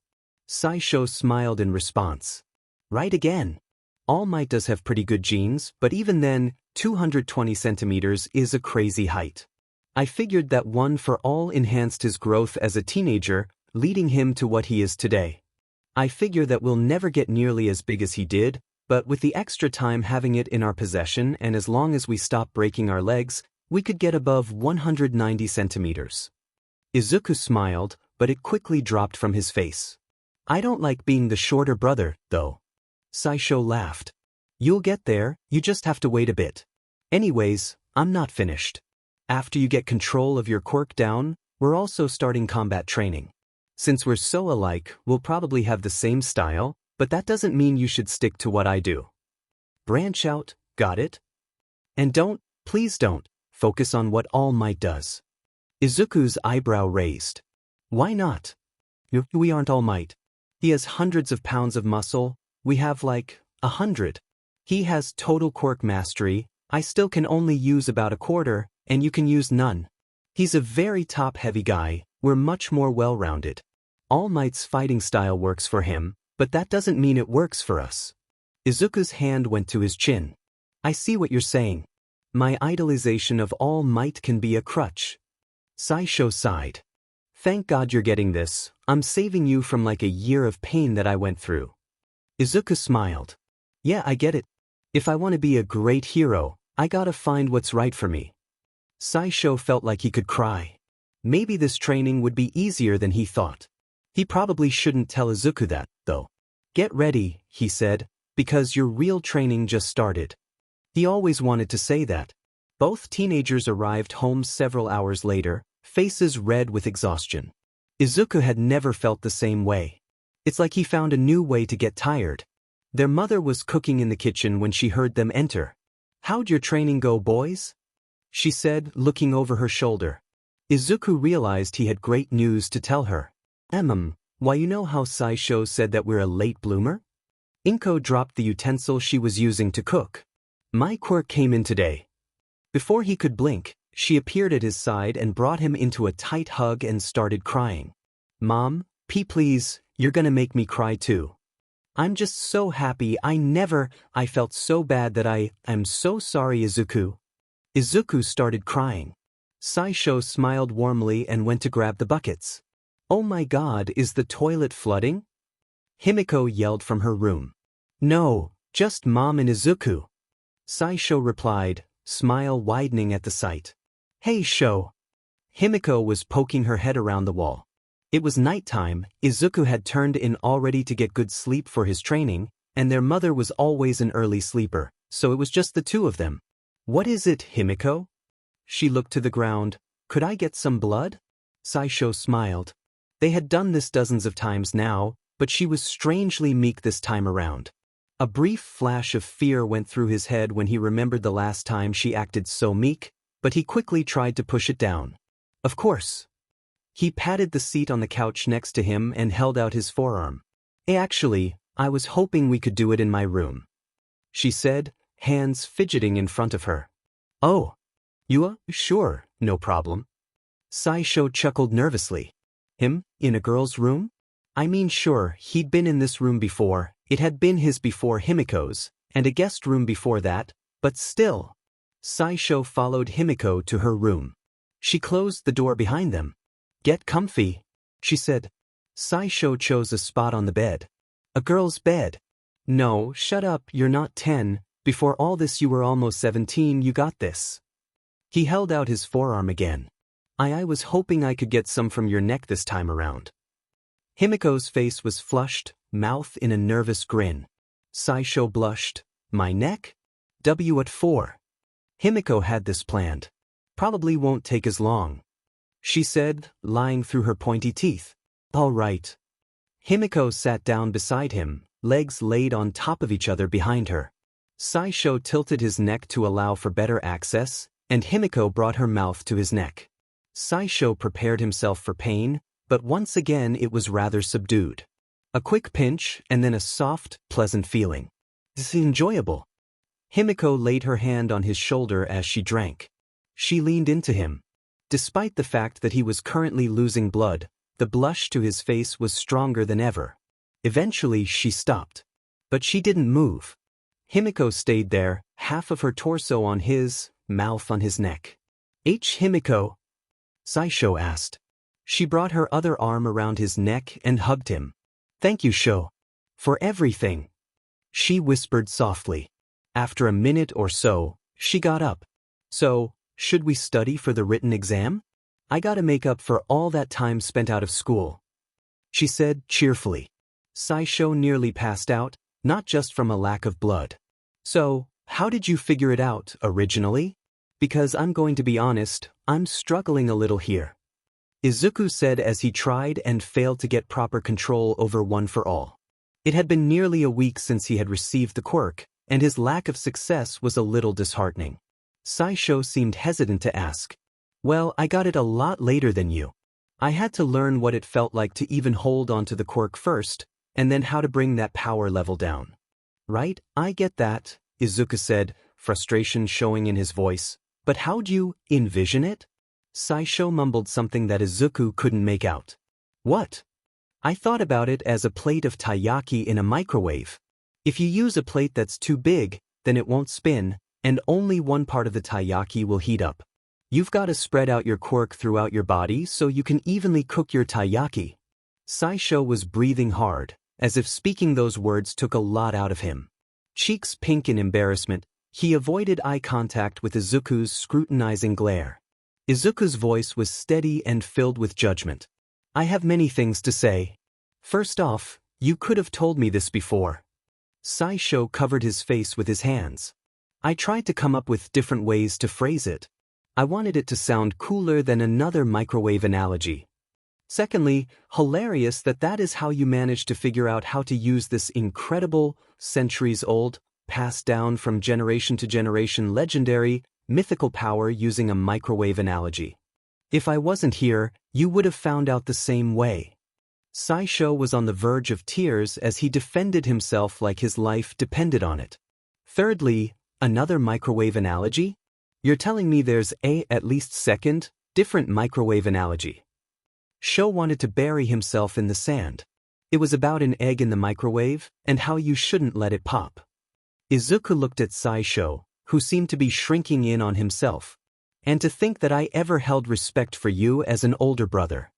Saisho smiled in response. Right again. All Might does have pretty good genes, but even then, 220 centimeters is a crazy height. I figured that One for All enhanced his growth as a teenager, leading him to what he is today. I figure that we'll never get nearly as big as he did, but with the extra time having it in our possession and as long as we stop breaking our legs, we could get above 190 centimeters. Izuku smiled, but it quickly dropped from his face. I don't like being the shorter brother, though. Saisho laughed. You'll get there, you just have to wait a bit. Anyways, I'm not finished. After you get control of your quirk down, we're also starting combat training. Since we're so alike, we'll probably have the same style, but that doesn't mean you should stick to what I do. Branch out, got it? And please don't, focus on what All Might does. Izuku's eyebrow raised. Why not? We aren't All Might. He has hundreds of pounds of muscle, we have like 100. He has total quirk mastery, I still can only use about a quarter, and you can use none. He's a very top-heavy guy, we're much more well-rounded. All Might's fighting style works for him, but that doesn't mean it works for us. Izuku's hand went to his chin. I see what you're saying. My idolization of All Might can be a crutch. Saisho sighed. Thank God you're getting this, I'm saving you from like a year of pain that I went through. Izuku smiled. Yeah, I get it. If I want to be a great hero, I gotta find what's right for me. Saisho felt like he could cry. Maybe this training would be easier than he thought. He probably shouldn't tell Izuku that, though. Get ready, he said, because your real training just started. He always wanted to say that. Both teenagers arrived home several hours later, faces red with exhaustion. Izuku had never felt the same way. It's like he found a new way to get tired. Their mother was cooking in the kitchen when she heard them enter. How'd your training go, boys? She said, looking over her shoulder. Izuku realized he had great news to tell her. Why you know how Saisho said that we're a late bloomer? Inko dropped the utensil she was using to cook. My quirk came in today. Before he could blink, she appeared at his side and brought him into a tight hug and started crying. Mom, please, you're gonna make me cry too. I'm just so happy I felt so bad that I'm so sorry, Izuku. Izuku started crying. Saisho smiled warmly and went to grab the buckets. Oh my God, is the toilet flooding? Himiko yelled from her room. No, just Mom and Izuku. Saisho replied, smile widening at the sight. Hey Sho. Himiko was poking her head around the wall. It was nighttime, Izuku had turned in already to get good sleep for his training, and their mother was always an early sleeper, so it was just the two of them. What is it, Himiko? She looked to the ground. Could I get some blood? Saisho smiled. They had done this dozens of times now, but she was strangely meek this time around. A brief flash of fear went through his head when he remembered the last time she acted so meek, but he quickly tried to push it down. Of course. He patted the seat on the couch next to him and held out his forearm. Actually, I was hoping we could do it in my room. She said, hands fidgeting in front of her. Oh. Sure, no problem. Saisho chuckled nervously. Him, in a girl's room? I mean sure, he'd been in this room before, it had been his before Himiko's, and a guest room before that, but still. Saisho followed Himiko to her room. She closed the door behind them. Get comfy, she said. Saisho chose a spot on the bed. A girl's bed. No, shut up, you're not 10, before all this you were almost 17, you got this. He held out his forearm again. I was hoping I could get some from your neck this time around. Himiko's face was flushed, mouth in a nervous grin. Saisho blushed. My neck? What for? Himiko had this planned. Probably won't take as long. She said, lying through her pointy teeth. All right. Himiko sat down beside him, legs laid on top of each other behind her. Saisho tilted his neck to allow for better access, and Himiko brought her mouth to his neck. Saisho prepared himself for pain, but once again it was rather subdued. A quick pinch, and then a soft, pleasant feeling. This is enjoyable. Himiko laid her hand on his shoulder as she drank. She leaned into him. Despite the fact that he was currently losing blood, the blush to his face was stronger than ever. Eventually she stopped. But she didn't move. Himiko stayed there, half of her torso on his, mouth on his neck. Himiko, Saisho asked. She brought her other arm around his neck and hugged him. Thank you, Sho. For everything. She whispered softly. After a minute or so, she got up. So, should we study for the written exam? I gotta make up for all that time spent out of school, she said cheerfully. Saisho nearly passed out, not just from a lack of blood. So, how did you figure it out originally? Because I'm going to be honest, I'm struggling a little here, Izuku said as he tried and failed to get proper control over One for All. It had been nearly a week since he had received the quirk, and his lack of success was a little disheartening. Saisho seemed hesitant to ask. Well, I got it a lot later than you. I had to learn what it felt like to even hold onto the quirk first, and then how to bring that power level down. Right, I get that, Izuku said, frustration showing in his voice. But how'd you envision it? Saisho mumbled something that Izuku couldn't make out. What? I thought about it as a plate of taiyaki in a microwave. If you use a plate that's too big, then it won't spin, and only one part of the taiyaki will heat up. You've got to spread out your quirk throughout your body so you can evenly cook your taiyaki. Saisho was breathing hard, as if speaking those words took a lot out of him. Cheeks pink in embarrassment, he avoided eye contact with Izuku's scrutinizing glare. Izuku's voice was steady and filled with judgment. I have many things to say. First off, you could have told me this before. Saisho covered his face with his hands. I tried to come up with different ways to phrase it. I wanted it to sound cooler than another microwave analogy. Secondly, hilarious that is how you managed to figure out how to use this incredible, centuries-old, passed down from generation to generation legendary, mythical power using a microwave analogy. If I wasn't here, you would have found out the same way. Saisho was on the verge of tears as he defended himself like his life depended on it. Thirdly, another microwave analogy? You're telling me there's at least second, different microwave analogy. Sho wanted to bury himself in the sand. It was about an egg in the microwave, and how you shouldn't let it pop. Izuku looked at Saisho, who seemed to be shrinking in on himself. And to think that I ever held respect for you as an older brother.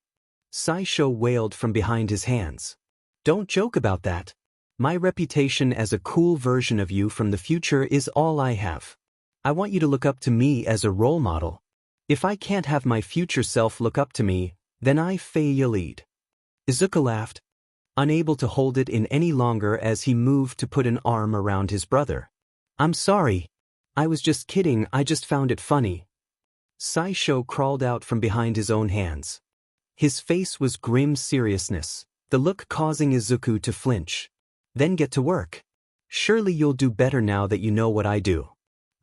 Saisho wailed from behind his hands. Don't joke about that. My reputation as a cool version of you from the future is all I have. I want you to look up to me as a role model. If I can't have my future self look up to me, then I failed. Izuku laughed, unable to hold it in any longer as he moved to put an arm around his brother. I'm sorry. I was just kidding, I just found it funny. Saisho crawled out from behind his own hands. His face was grim seriousness, the look causing Izuku to flinch. Then get to work. Surely you'll do better now that you know what I do.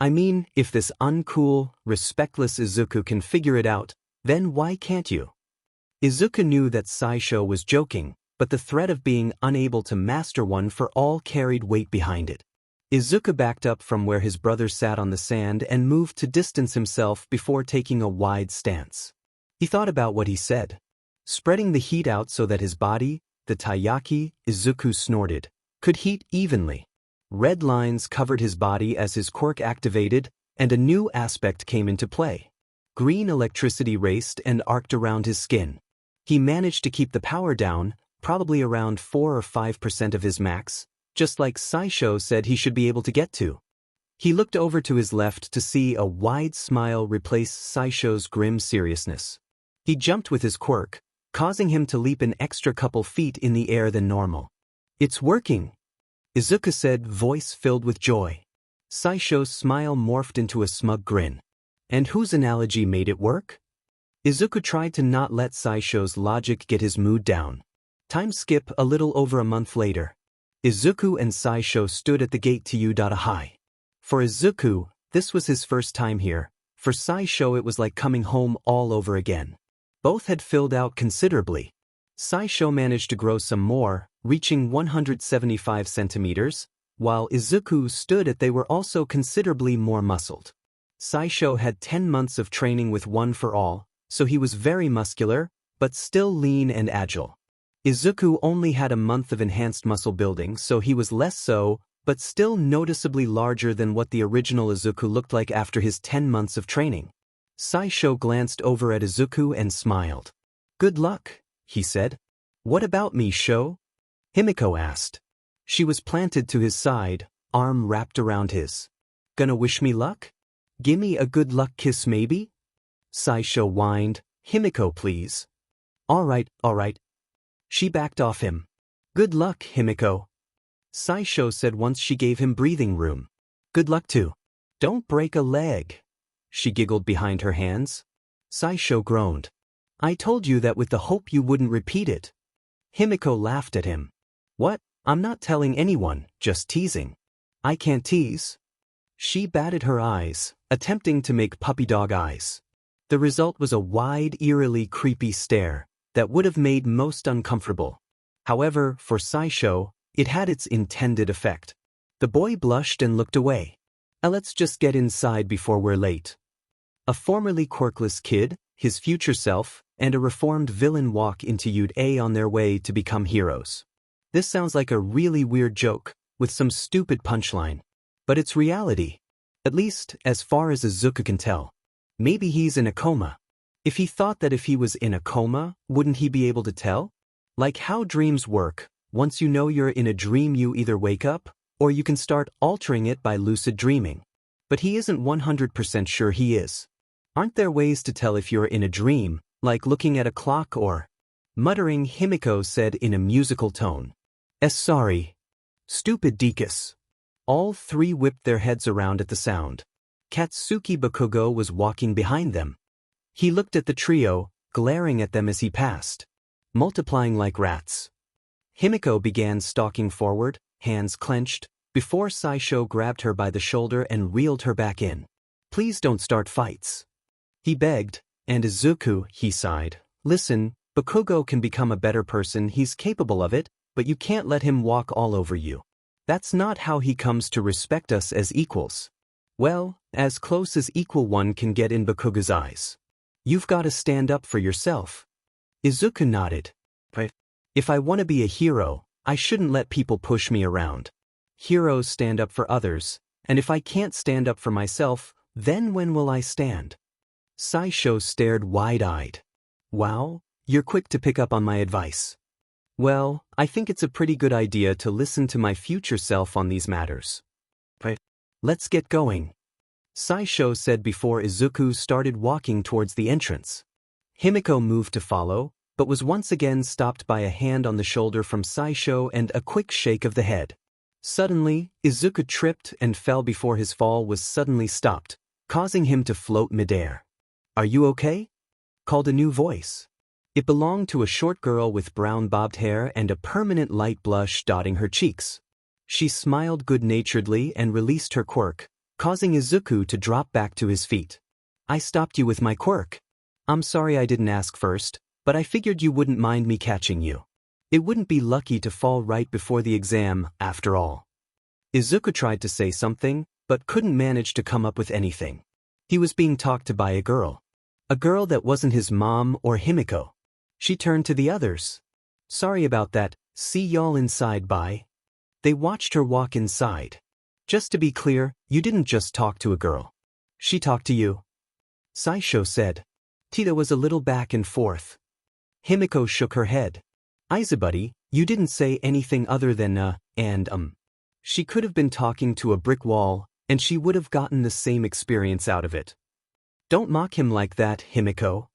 I mean, if this uncool, respectless Izuku can figure it out, then why can't you? Izuku knew that Saisho was joking, but the threat of being unable to master One for All carried weight behind it. Izuku backed up from where his brother sat on the sand and moved to distance himself before taking a wide stance. He thought about what he said. Spreading the heat out so that his body, the taiyaki, Izuku snorted, could heat evenly. Red lines covered his body as his quirk activated, and a new aspect came into play. Green electricity raced and arced around his skin. He managed to keep the power down, probably around 4 or 5% of his max, just like Saisho said he should be able to get to. He looked over to his left to see a wide smile replace Saisho's grim seriousness. He jumped with his quirk, causing him to leap an extra couple feet in the air than normal. It's working, Izuku said, voice filled with joy. Saisho's smile morphed into a smug grin. And whose analogy made it work? Izuku tried to not let Saisho's logic get his mood down. Time skip a little over a month later. Izuku and Saisho stood at the gate to Udata. For Izuku, this was his first time here. For Saisho it was like coming home all over again. Both had filled out considerably. Saisho managed to grow some more, reaching 175 centimeters, while Izuku stood at they were also considerably more muscled. Saisho had 10 months of training with One for All, so he was very muscular, but still lean and agile. Izuku only had a month of enhanced muscle building, so he was less so, but still noticeably larger than what the original Izuku looked like after his 10 months of training. Saisho glanced over at Izuku and smiled. Good luck, he said. What about me, Sho? Himiko asked. She was planted to his side, arm wrapped around his. Gonna wish me luck? Gimme a good luck kiss maybe? Saisho whined. Himiko, please. Alright. She backed off him. Good luck, Himiko. Saisho said once she gave him breathing room. Good luck too. Don't break a leg. She giggled behind her hands. Saisho groaned. I told you that with the hope you wouldn't repeat it. Himiko laughed at him. What? I'm not telling anyone, just teasing. I can't tease. She batted her eyes, attempting to make puppy dog eyes. The result was a wide, eerily creepy stare that would have made most uncomfortable. However, for Saisho, it had its intended effect. The boy blushed and looked away. Let's just get inside before we're late. A formerly quirkless kid, his future self, and a reformed villain walk into UA on their way to become heroes. This sounds like a really weird joke, with some stupid punchline. But it's reality. At least, as far as Izuku can tell. Maybe he's in a coma. If he thought that if he was in a coma, wouldn't he be able to tell? Like how dreams work, once you know you're in a dream you either wake up, or you can start altering it by lucid dreaming. But he isn't 100% sure he is. Aren't there ways to tell if you're in a dream, like looking at a clock or... Muttering, Himiko said in a musical tone. Sorry. Stupid Dekus. All three whipped their heads around at the sound. Katsuki Bakugo was walking behind them. He looked at the trio, glaring at them as he passed. Multiplying like rats. Himiko began stalking forward, hands clenched, before Saisho grabbed her by the shoulder and reeled her back in. Please don't start fights. He begged, and Izuku, he sighed. Listen, Bakugo can become a better person, he's capable of it, but you can't let him walk all over you. That's not how he comes to respect us as equals. Well, as close as equal one can get in Bakugo's eyes. You've got to stand up for yourself. Izuku nodded. If I want to be a hero, I shouldn't let people push me around. Heroes stand up for others, and if I can't stand up for myself, then when will I stand? Saisho stared wide-eyed. Wow, you're quick to pick up on my advice. Well, I think it's a pretty good idea to listen to my future self on these matters. Let's get going. Saisho said before Izuku started walking towards the entrance. Himiko moved to follow, but was once again stopped by a hand on the shoulder from Saisho and a quick shake of the head. Suddenly, Izuku tripped and fell before his fall was suddenly stopped, causing him to float midair. Are you okay? Called a new voice. It belonged to a short girl with brown bobbed hair and a permanent light blush dotting her cheeks. She smiled good-naturedly and released her quirk, causing Izuku to drop back to his feet. I stopped you with my quirk. I'm sorry I didn't ask first, but I figured you wouldn't mind me catching you. It wouldn't be lucky to fall right before the exam, after all. Izuku tried to say something, but couldn't manage to come up with anything. He was being talked to by a girl. A girl that wasn't his mom or Himiko. She turned to the others. Sorry about that, see y'all inside bye. They watched her walk inside. Just to be clear, you didn't just talk to a girl. She talked to you. Saisho said. Tita was a little back and forth. Himiko shook her head. Izabuddy, you didn't say anything other than She could have been talking to a brick wall, and she would have gotten the same experience out of it. Don't mock him like that, Himiko.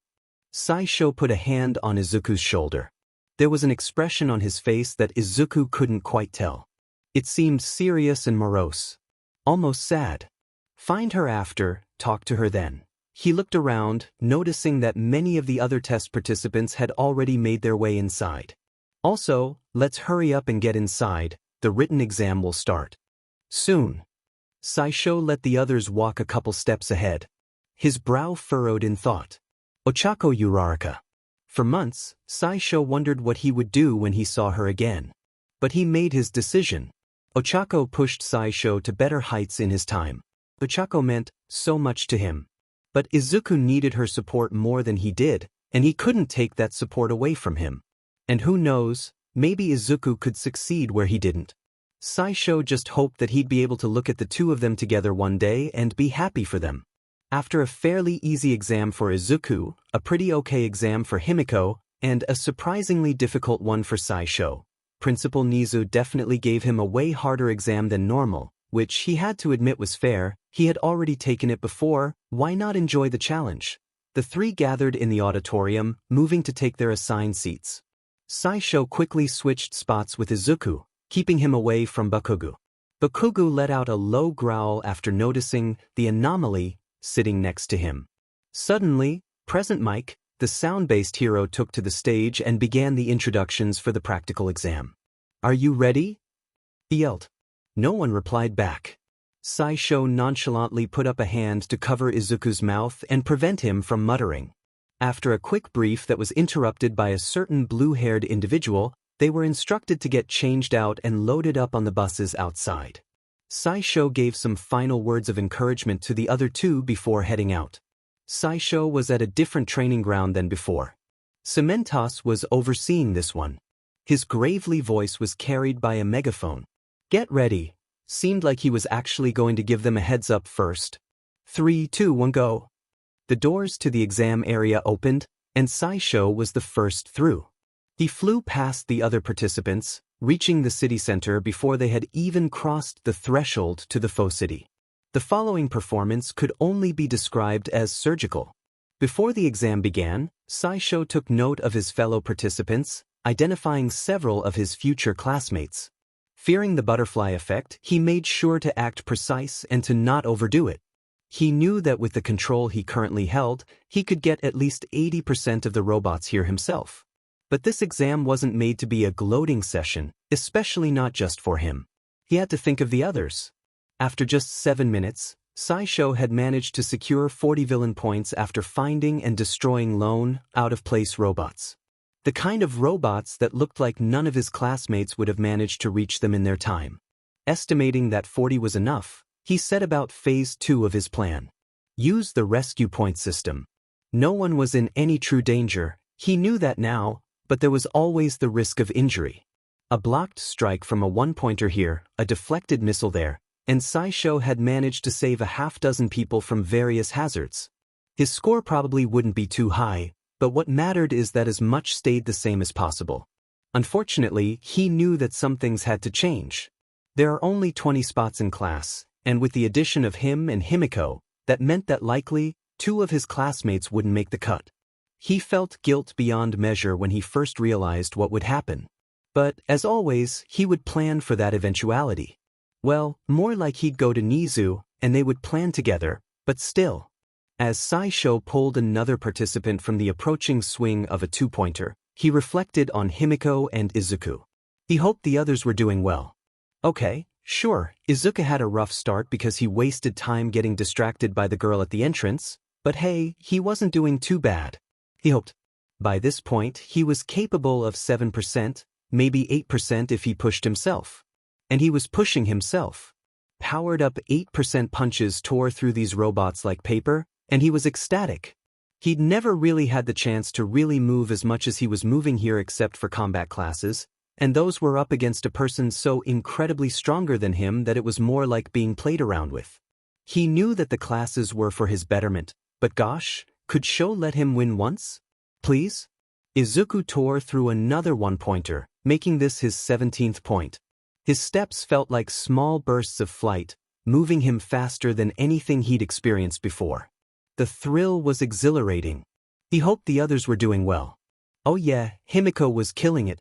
Saisho put a hand on Izuku's shoulder. There was an expression on his face that Izuku couldn't quite tell. It seemed serious and morose. Almost sad. Find her after, talk to her then. He looked around, noticing that many of the other test participants had already made their way inside. Also, let's hurry up and get inside, the written exam will start soon. Saisho let the others walk a couple steps ahead. His brow furrowed in thought. Ochako Uraraka. For months, Saisho wondered what he would do when he saw her again. But he made his decision. Ochako pushed Saisho to better heights in his time. Ochako meant so much to him. But Izuku needed her support more than he did, and he couldn't take that support away from him. And who knows, maybe Izuku could succeed where he didn't. Saisho just hoped that he'd be able to look at the two of them together one day and be happy for them. After a fairly easy exam for Izuku, a pretty okay exam for Himiko, and a surprisingly difficult one for Saisho, Principal Nizu definitely gave him a way harder exam than normal, which he had to admit was fair. He had already taken it before, why not enjoy the challenge? The three gathered in the auditorium, moving to take their assigned seats. Saisho quickly switched spots with Izuku, keeping him away from Bakugo. Bakugo let out a low growl after noticing the anomaly sitting next to him. Suddenly, Present Mike, the sound-based hero, took to the stage and began the introductions for the practical exam. "Are you ready?" he yelled. No one replied back. Saisho nonchalantly put up a hand to cover Izuku's mouth and prevent him from muttering. After a quick brief that was interrupted by a certain blue-haired individual, they were instructed to get changed out and loaded up on the buses outside. Saisho gave some final words of encouragement to the other two before heading out. Saisho was at a different training ground than before. Cementos was overseeing this one. His gravely voice was carried by a megaphone. "Get ready," seemed like he was actually going to give them a heads up first. 3, 2, 1, go. The doors to the exam area opened, and Saisho was the first through. He flew past the other participants, reaching the city center before they had even crossed the threshold to the faux city. The following performance could only be described as surgical. Before the exam began, Saisho took note of his fellow participants, identifying several of his future classmates. Fearing the butterfly effect, he made sure to act precise and to not overdo it. He knew that with the control he currently held, he could get at least 80% of the robots here himself. But this exam wasn't made to be a gloating session, especially not just for him. He had to think of the others. After just 7 minutes, Saisho had managed to secure 40 villain points after finding and destroying lone, out-of-place robots. The kind of robots that looked like none of his classmates would have managed to reach them in their time. Estimating that 40 was enough, he set about phase 2 of his plan. Use the rescue point system. No one was in any true danger, he knew that now, but there was always the risk of injury. A blocked strike from a one-pointer here, a deflected missile there, and Saisho had managed to save a half-dozen people from various hazards. His score probably wouldn't be too high, but what mattered is that as much stayed the same as possible. Unfortunately, he knew that some things had to change. There are only 20 spots in class, and with the addition of him and Himiko, that meant that likely 2 of his classmates wouldn't make the cut. He felt guilt beyond measure when he first realized what would happen. But, as always, he would plan for that eventuality. Well, more like he'd go to Nizu, and they would plan together, but still. As Saisho pulled another participant from the approaching swing of a two-pointer, he reflected on Himiko and Izuku. He hoped the others were doing well. Okay, sure, Izuku had a rough start because he wasted time getting distracted by the girl at the entrance, but hey, he wasn't doing too bad. He hoped. By this point, he was capable of 7%, maybe 8% if he pushed himself. And he was pushing himself. Powered up 8% punches tore through these robots like paper, and he was ecstatic. He'd never really had the chance to really move as much as he was moving here except for combat classes, and those were up against a person so incredibly stronger than him that it was more like being played around with. He knew that the classes were for his betterment, but gosh, could Sho let him win once? Please? Izuku tore through another one-pointer, making this his 17th point. His steps felt like small bursts of flight, moving him faster than anything he'd experienced before. The thrill was exhilarating. He hoped the others were doing well. Oh yeah, Himiko was killing it.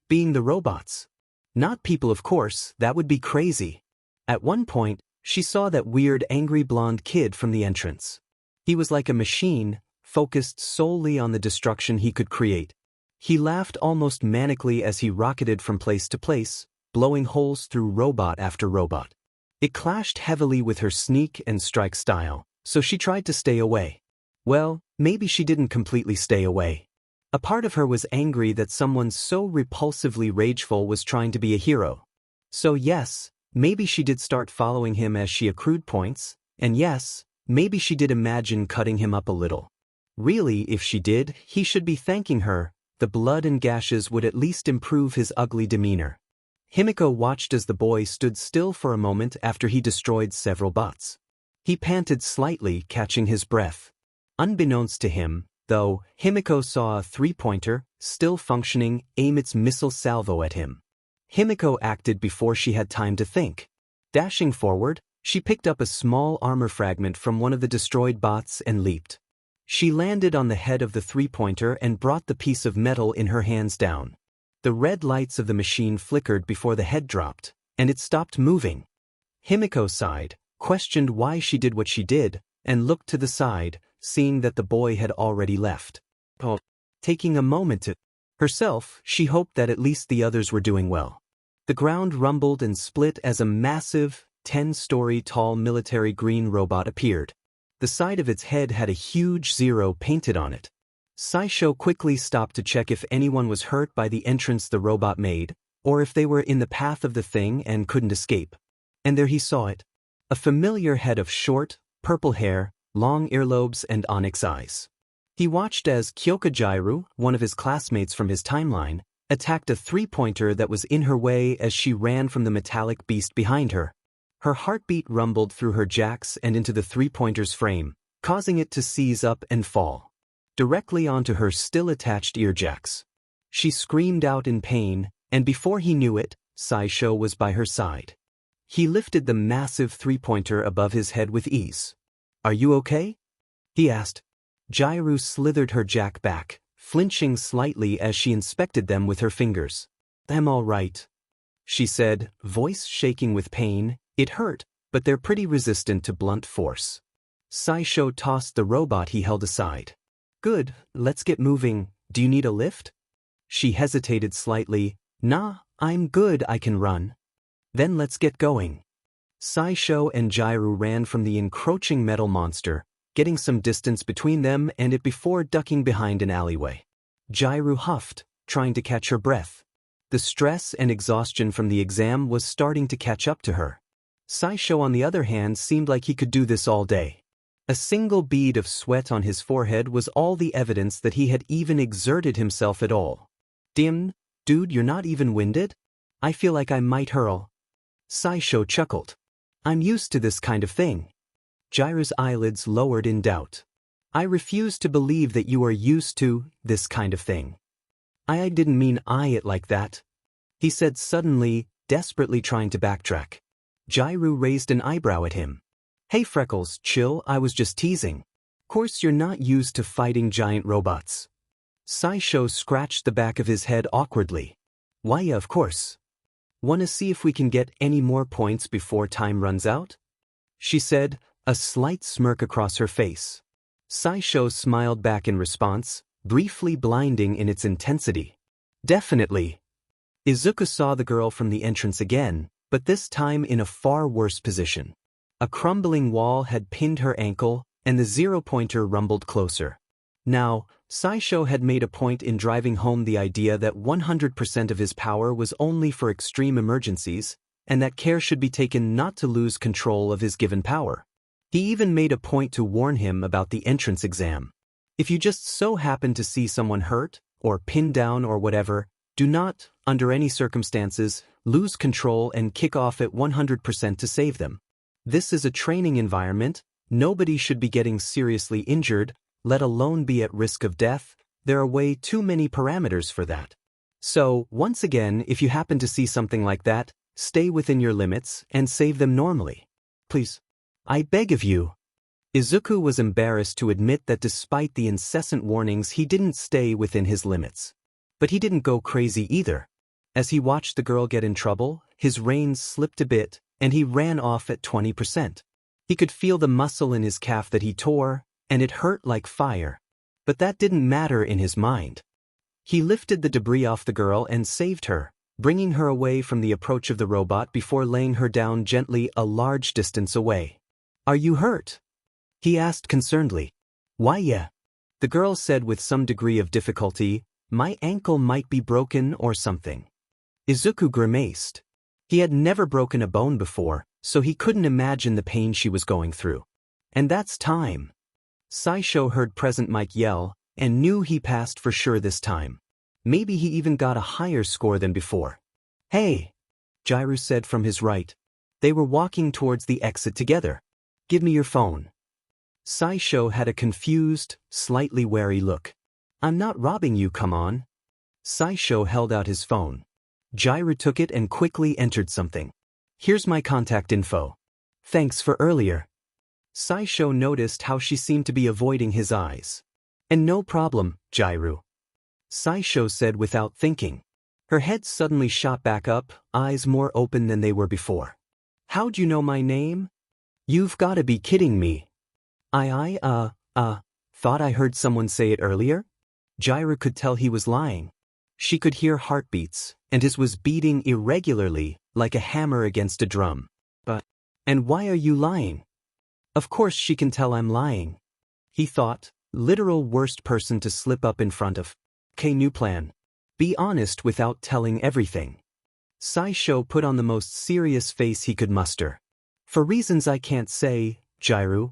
Being the robots. Not people, of course, that would be crazy. At one point, she saw that weird angry blonde kid from the entrance. He was like a machine, focused solely on the destruction he could create. He laughed almost manically as he rocketed from place to place, blowing holes through robot after robot. It clashed heavily with her sneak and strike style, so she tried to stay away. Well, maybe she didn't completely stay away. A part of her was angry that someone so repulsively rageful was trying to be a hero. So yes, maybe she did start following him as she accrued points, and yes, maybe she did imagine cutting him up a little. Really, if she did, he should be thanking her. The blood and gashes would at least improve his ugly demeanor. Himiko watched as the boy stood still for a moment after he destroyed several bots. He panted slightly, catching his breath. Unbeknownst to him, though, Himiko saw a three-pointer, still functioning, aim its missile salvo at him. Himiko acted before she had time to think. Dashing forward, she picked up a small armor fragment from one of the destroyed bots and leaped. She landed on the head of the three-pointer and brought the piece of metal in her hands down. The red lights of the machine flickered before the head dropped, and it stopped moving. Himiko sighed, questioned why she did what she did, and looked to the side, seeing that the boy had already left. Taking a moment to herself, she hoped that at least the others were doing well. The ground rumbled and split as a massive, 10-story tall military green robot appeared. The side of its head had a huge 0 painted on it. Saisho quickly stopped to check if anyone was hurt by the entrance the robot made, or if they were in the path of the thing and couldn't escape. And there he saw it. A familiar head of short, purple hair, long earlobes and onyx eyes. He watched as Kyoka Jairu, one of his classmates from his timeline, attacked a three-pointer that was in her way as she ran from the metallic beast behind her. Her heartbeat rumbled through her jacks and into the three-pointer's frame, causing it to seize up and fall directly onto her still-attached earjacks. She screamed out in pain, and before he knew it, Saisho was by her side. He lifted the massive three-pointer above his head with ease. "Are you okay?" he asked. Jairu slithered her jack back, flinching slightly as she inspected them with her fingers. "I'm all right," she said, voice shaking with pain. "It hurt, but they're pretty resistant to blunt force." Saisho tossed the robot he held aside. "Good, let's get moving. Do you need a lift?" She hesitated slightly. "Nah, I'm good, I can run." "Then let's get going." Saisho and Jairu ran from the encroaching metal monster, getting some distance between them and it before ducking behind an alleyway. Jairu huffed, trying to catch her breath. The stress and exhaustion from the exam was starting to catch up to her. Saisho, on the other hand, seemed like he could do this all day. A single bead of sweat on his forehead was all the evidence that he had even exerted himself at all. "Damn, dude, you're not even winded? I feel like I might hurl." Saisho chuckled. "I'm used to this kind of thing." Jairu's eyelids lowered in doubt. "I refuse to believe that you are used to this kind of thing." I didn't mean it like that," he said suddenly, desperately trying to backtrack. Jairu raised an eyebrow at him. "Hey Freckles, chill, I was just teasing. Course you're not used to fighting giant robots." Saisho scratched the back of his head awkwardly. "Why, yeah, of course. Wanna see if we can get any more points before time runs out?" she said, a slight smirk across her face. Saisho smiled back in response, briefly blinding in its intensity. "Definitely." Izuku saw the girl from the entrance again, but this time in a far worse position. A crumbling wall had pinned her ankle, and the zero-pointer rumbled closer. Now, Saisho had made a point in driving home the idea that 100% of his power was only for extreme emergencies, and that care should be taken not to lose control of his given power. He even made a point to warn him about the entrance exam. If you just so happen to see someone hurt, or pinned down or whatever, do not, under any circumstances, lose control and kick off at 100% to save them. This is a training environment, nobody should be getting seriously injured, let alone be at risk of death. There are way too many parameters for that. So, once again, if you happen to see something like that, stay within your limits and save them normally. Please. I beg of you. Izuku was embarrassed to admit that despite the incessant warnings he didn't stay within his limits. But he didn't go crazy either. As he watched the girl get in trouble, his reins slipped a bit, and he ran off at 20%. He could feel the muscle in his calf that he tore, and it hurt like fire. But that didn't matter in his mind. He lifted the debris off the girl and saved her, bringing her away from the approach of the robot before laying her down gently a large distance away. "Are you hurt?" he asked concernedly. "Why, yeah," the girl said with some degree of difficulty. "My ankle might be broken or something." Izuku grimaced. He had never broken a bone before, so he couldn't imagine the pain she was going through. "And that's time." Saisho heard Present Mike yell, and knew he passed for sure this time. Maybe he even got a higher score than before. "Hey," Jairu said from his right. They were walking towards the exit together. Give me your phone. Saisho had a confused, slightly wary look. I'm not robbing you, come on. Saisho held out his phone. Jiraiya took it and quickly entered something. Here's my contact info. Thanks for earlier. Saisho noticed how she seemed to be avoiding his eyes. And no problem, Jiraiya. Saisho said without thinking. Her head suddenly shot back up, eyes more open than they were before. How'd you know my name? You've gotta be kidding me. Thought I heard someone say it earlier? Jiraiya could tell he was lying. She could hear heartbeats, and his was beating irregularly, like a hammer against a drum. And why are you lying? Of course she can tell I'm lying. He thought, literal worst person to slip up in front of. Okay, new plan. Be honest without telling everything. Saisho put on the most serious face he could muster. For reasons I can't say, Jiraiya.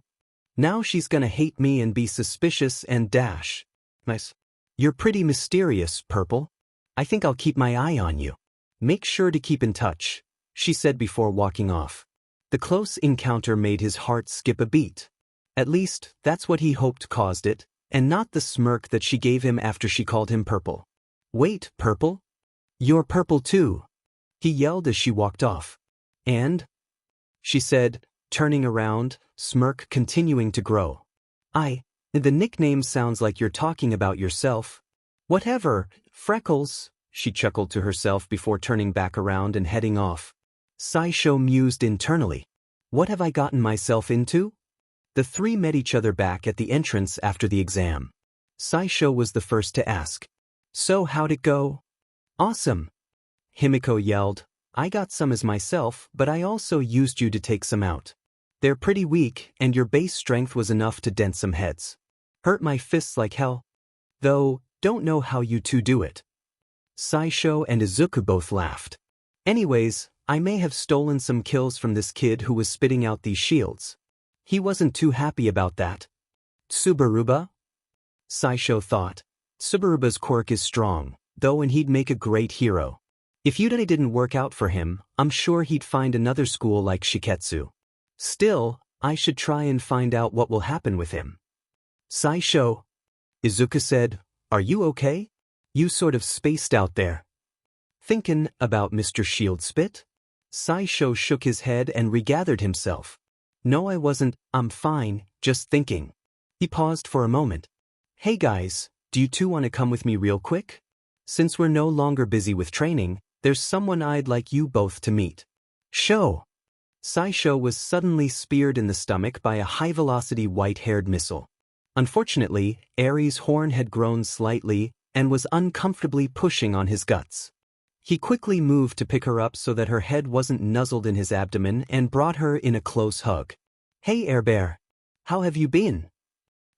Now she's gonna hate me and be suspicious and dash. Nice. You're pretty mysterious, Purple. I think I'll keep my eye on you. Make sure to keep in touch, she said before walking off. The close encounter made his heart skip a beat. At least, that's what he hoped caused it, and not the smirk that she gave him after she called him Purple. Wait, Purple? You're purple too, he yelled as she walked off. And? She said, turning around, smirk continuing to grow. The nickname sounds like you're talking about yourself. Whatever, Freckles, she chuckled to herself before turning back around and heading off. Saisho mused internally. What have I gotten myself into? The three met each other back at the entrance after the exam. Saisho was the first to ask. So how'd it go? Awesome. Himiko yelled. I got some as myself, but I also used you to take some out. They're pretty weak, and your base strength was enough to dent some heads. Hurt my fists like hell. Though, don't know how you two do it. Saisho and Izuku both laughed. Anyways, I may have stolen some kills from this kid who was spitting out these shields. He wasn't too happy about that. Tsubaruba? Saisho thought. Tsubaruba's quirk is strong, though, and he'd make a great hero. If Udai didn't work out for him, I'm sure he'd find another school like Shiketsu. Still, I should try and find out what will happen with him. Saisho, Izuku said, are you okay? You sort of spaced out there. Thinkin' about Mr. Shieldspit? Saisho shook his head and regathered himself. No, I wasn't, I'm fine, just thinking. He paused for a moment. Hey guys, do you two want to come with me real quick? Since we're no longer busy with training, there's someone I'd like you both to meet. Sho. Saisho was suddenly speared in the stomach by a high-velocity white-haired missile. Unfortunately, Aries' horn had grown slightly and was uncomfortably pushing on his guts. He quickly moved to pick her up so that her head wasn't nuzzled in his abdomen and brought her in a close hug. Hey Airbear. How have you been?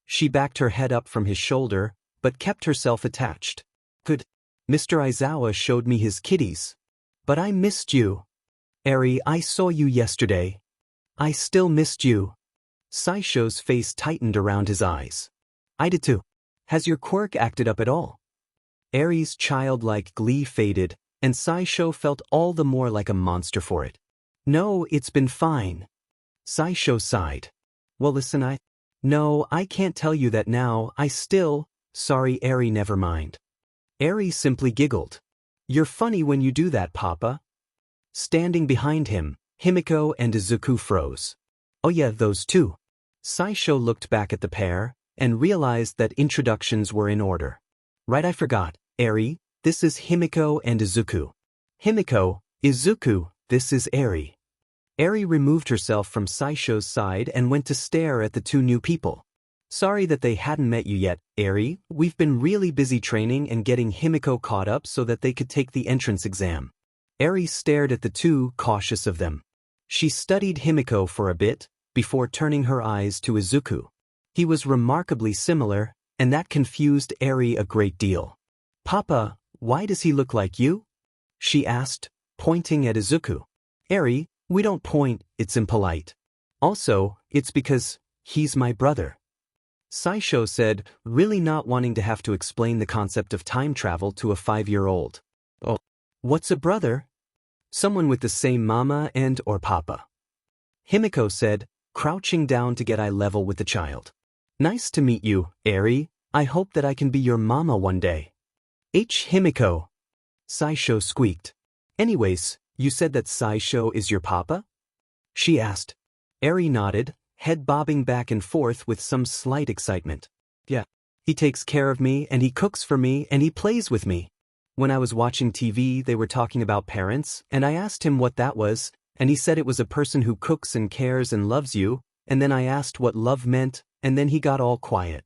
She backed her head up from his shoulder, but kept herself attached. Good. Mr. Aizawa showed me his kitties. But I missed you. Eri, I saw you yesterday. I still missed you. Saisho's face tightened around his eyes. I did too. Has your quirk acted up at all? Eri's childlike glee faded, and Saisho felt all the more like a monster for it. No, it's been fine. Saisho sighed. Well listen, No, I can't tell you that now, Sorry Eri, never mind. Eri simply giggled. You're funny when you do that, Papa. Standing behind him, Himiko and Izuku froze. Oh yeah, those two. Saisho looked back at the pair, and realized that introductions were in order. Right, I forgot. Eri, this is Himiko and Izuku. Himiko, Izuku, this is Eri. Eri removed herself from Saisho's side and went to stare at the two new people. Sorry that they hadn't met you yet, Eri. We've been really busy training and getting Himiko caught up so that they could take the entrance exam. Eri stared at the two, cautious of them. She studied Himiko for a bit, before turning her eyes to Izuku. He was remarkably similar, and that confused Eri a great deal. Papa, why does he look like you? She asked, pointing at Izuku. Eri, we don't point, it's impolite. Also, it's because he's my brother. Saisho said, really not wanting to have to explain the concept of time travel to a 5-year-old. Oh, what's a brother? Someone with the same mama and or papa. Himiko said, crouching down to get eye level with the child. Nice to meet you, Eri. I hope that I can be your mama one day. Himiko. Saisho squeaked. Anyways, you said that Saisho is your papa? She asked. Eri nodded, head bobbing back and forth with some slight excitement. Yeah. He takes care of me and he cooks for me and he plays with me. When I was watching TV, they were talking about parents, and I asked him what that was, and he said it was a person who cooks and cares and loves you, and then I asked what love meant, and then he got all quiet.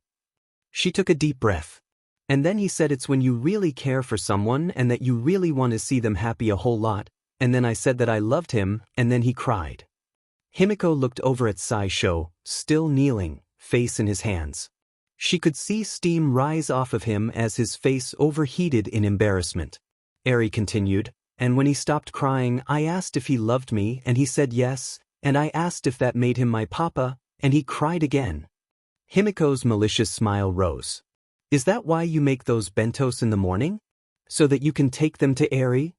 She took a deep breath. And then he said it's when you really care for someone and that you really want to see them happy a whole lot, and then I said that I loved him, and then he cried. Himiko looked over at Saisho, still kneeling, face in his hands. She could see steam rise off of him as his face overheated in embarrassment. Eri continued, and when he stopped crying, I asked if he loved me, and he said yes, and I asked if that made him my papa, and he cried again. Himiko's malicious smile rose. Is that why you make those bentos in the morning? So that you can take them to Eri?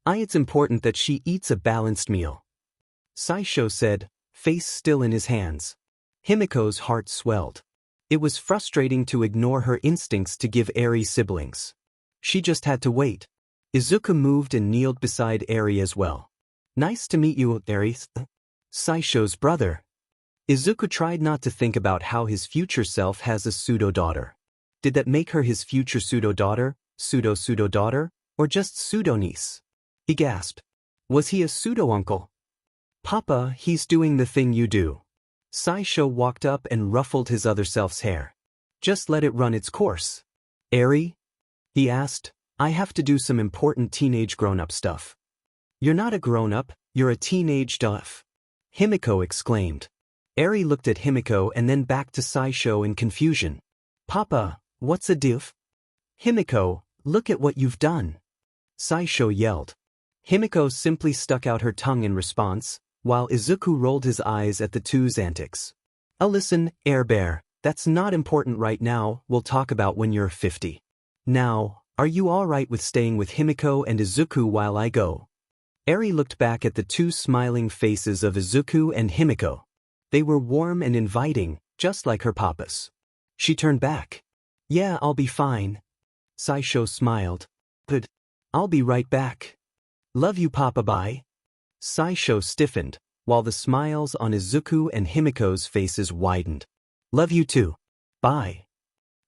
It's important that she eats a balanced meal. Saisho said, face still in his hands. Himiko's heart swelled. It was frustrating to ignore her instincts to give Eri siblings. She just had to wait. Izuku moved and kneeled beside Eri as well. Nice to meet you, Eri. Saisho's brother. Izuku tried not to think about how his future self has a pseudo-daughter. Did that make her his future pseudo-daughter, pseudo-daughter, or just pseudo-niece? He gasped. Was he a pseudo-uncle? Papa, he's doing the thing you do. Saisho walked up and ruffled his other self's hair. Just let it run its course. Eri? He asked. I have to do some important teenage grown-up stuff. You're not a grown-up, you're a teenage duff. Himiko exclaimed. Eri looked at Himiko and then back to Saisho in confusion. Papa, what's a diff? Himiko, look at what you've done. Saisho yelled. Himiko simply stuck out her tongue in response, while Izuku rolled his eyes at the two's antics. Listen, Air Bear, that's not important right now, we'll talk about when you're 50. Now, are you alright with staying with Himiko and Izuku while I go? Eri looked back at the two smiling faces of Izuku and Himiko. They were warm and inviting, just like her papa's. She turned back. Yeah, I'll be fine. Saisho smiled. But I'll be right back. Love you, Papa, bye. Saisho stiffened, while the smiles on Izuku and Himiko's faces widened. Love you too. Bye.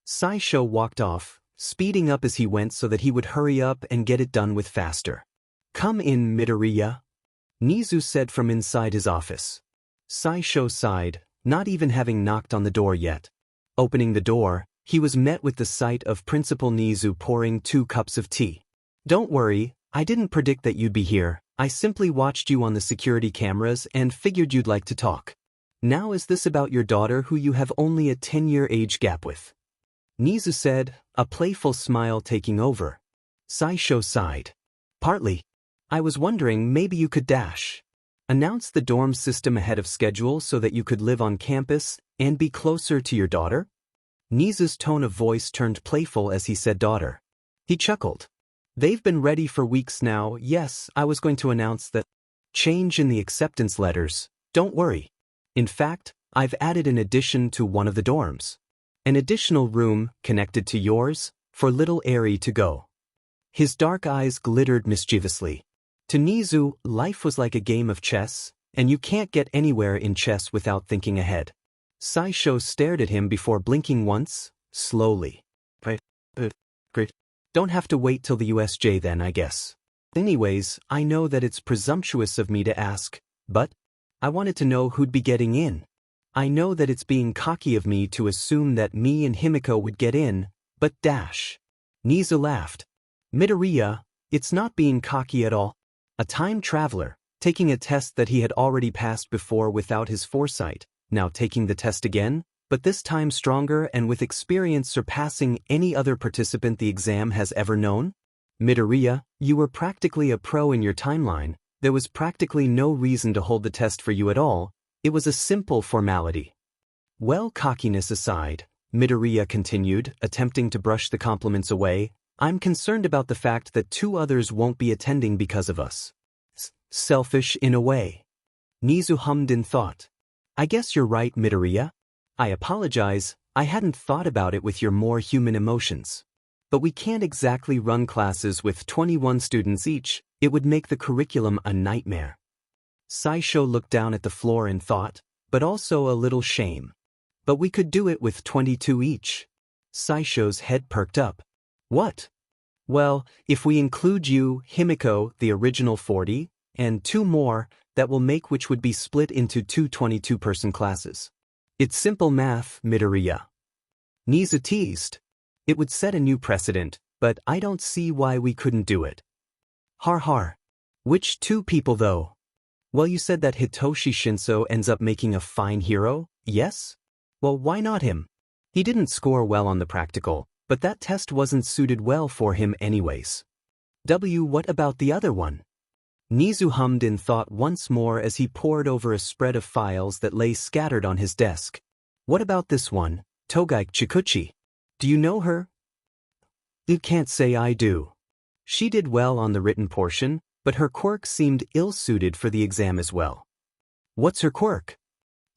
Saisho walked off, speeding up as he went so that he would hurry up and get it done with faster. Come in, Midoriya. Nizu said from inside his office. Saisho sighed, not even having knocked on the door yet. Opening the door, he was met with the sight of Principal Nizu pouring 2 cups of tea. Don't worry, I didn't predict that you'd be here. I simply watched you on the security cameras and figured you'd like to talk. Now is this about your daughter who you have only a 10-year age gap with? Nizu said, a playful smile taking over. Saisho sighed. Partly. I was wondering maybe you could announce the dorm system ahead of schedule so that you could live on campus and be closer to your daughter? Nizu's tone of voice turned playful as he said daughter. He chuckled. They've been ready for weeks now. Yes, I was going to announce that change in the acceptance letters. Don't worry. In fact, I've added an addition to one of the dorms. An additional room, connected to yours, for little Eri to go. His dark eyes glittered mischievously. To Nizu, life was like a game of chess, and you can't get anywhere in chess without thinking ahead. Saisho stared at him before blinking once, slowly. Great. Don't have to wait till the USJ then, I guess. Anyways, I know that it's presumptuous of me to ask, but I wanted to know who'd be getting in. I know that it's being cocky of me to assume that me and Himiko would get in, but Nizu laughed. Midoriya, it's not being cocky at all. A time traveler, taking a test that he had already passed before without his foresight, now taking the test again, but this time stronger and with experience surpassing any other participant the exam has ever known? Midoriya, you were practically a pro in your timeline. There was practically no reason to hold the test for you at all. It was a simple formality. Well, cockiness aside, Midoriya continued, attempting to brush the compliments away, I'm concerned about the fact that 2 others won't be attending because of us. Selfish in a way. Nizu hummed in thought. I guess you're right, Midoriya. I apologize, I hadn't thought about it with your more human emotions. But we can't exactly run classes with 21 students each, it would make the curriculum a nightmare. Saisho looked down at the floor in thought, but also a little shame. But we could do it with 22 each. Saisho's head perked up. What? Well, if we include you, Himiko, the original 40, and 2 more, that will make which would be split into 2 22-person classes. It's simple math, Midoriya. Nizu teased. It would set a new precedent, but I don't see why we couldn't do it. Har har. Which 2 people though? Well, you said that Hitoshi Shinso ends up making a fine hero, yes? Well, why not him? He didn't score well on the practical, but that test wasn't suited well for him anyways. What about the other one? Nizu hummed in thought once more as he pored over a spread of files that lay scattered on his desk. What about this one, Togai Chikuchi? Do you know her? You can't say I do. She did well on the written portion, but her quirk seemed ill-suited for the exam as well. What's her quirk?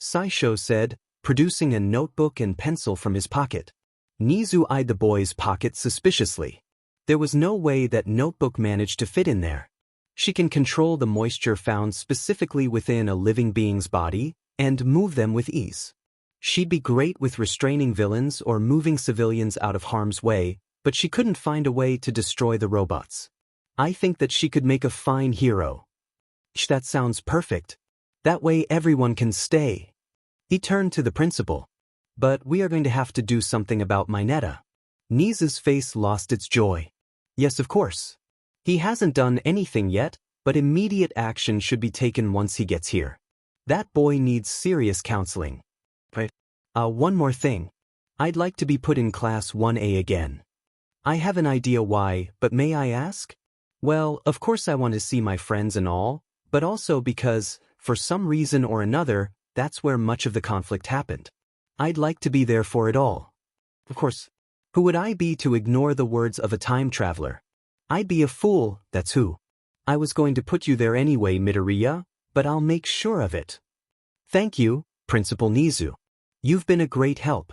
Saisho said, producing a notebook and pencil from his pocket. Nizu eyed the boy's pocket suspiciously. There was no way that notebook managed to fit in there. She can control the moisture found specifically within a living being's body and move them with ease. She'd be great with restraining villains or moving civilians out of harm's way, but she couldn't find a way to destroy the robots. I think that she could make a fine hero. That sounds perfect. That way everyone can stay. He turned to the principal. But we are going to have to do something about Mineta. Nizu's face lost its joy. Yes, of course. He hasn't done anything yet, but immediate action should be taken once he gets here. That boy needs serious counseling. Right. One more thing. I'd like to be put in class 1A again. I have an idea why, but may I ask? Well, of course I want to see my friends and all, but also because, for some reason or another, that's where much of the conflict happened. I'd like to be there for it all. Of course. Who would I be to ignore the words of a time traveler? I'd be a fool, that's who. I was going to put you there anyway, Midoriya, but I'll make sure of it. Thank you, Principal Nizu. You've been a great help.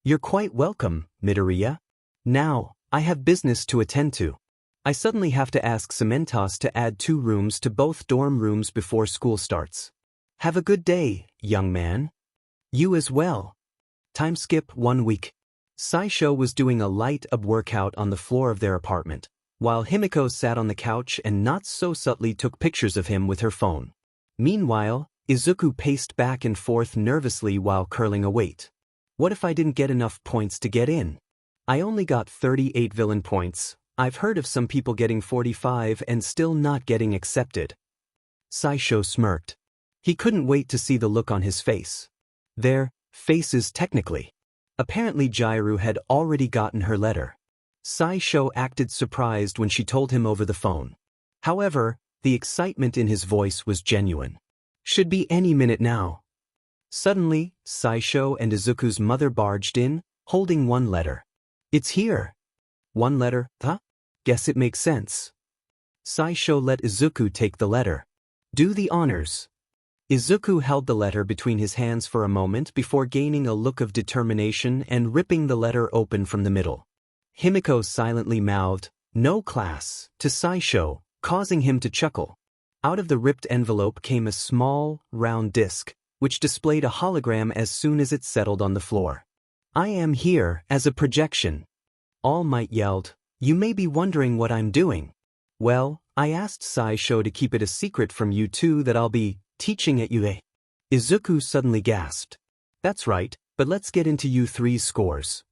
You're quite welcome, Midoriya. Now, I have business to attend to. I suddenly have to ask Cementos to add 2 rooms to both dorm rooms before school starts. Have a good day, young man. You as well. Time skip 1 week. Saisho was doing a light up workout on the floor of their apartment, while Himiko sat on the couch and not so subtly took pictures of him with her phone. Meanwhile, Izuku paced back and forth nervously while curling a weight. What if I didn't get enough points to get in? I only got 38 villain points. I've heard of some people getting 45 and still not getting accepted. Saisho smirked. He couldn't wait to see the look on his face. Their faces technically. Apparently Jairu had already gotten her letter. Saisho acted surprised when she told him over the phone. However, the excitement in his voice was genuine. Should be any minute now. Suddenly, Saisho and Izuku's mother barged in, holding 1 letter. It's here. 1 letter, huh? Guess it makes sense. Saisho let Izuku take the letter. Do the honors. Izuku held the letter between his hands for a moment before gaining a look of determination and ripping the letter open from the middle. Himiko silently mouthed, "No class," to Saisho, causing him to chuckle. Out of the ripped envelope came a small, round disc, which displayed a hologram as soon as it settled on the floor. I am here as a projection. All Might yelled, "You may be wondering what I'm doing. Well, I asked Saisho to keep it a secret from you 2 that I'll be teaching at UA." Izuku suddenly gasped. That's right, but let's get into you 3's scores.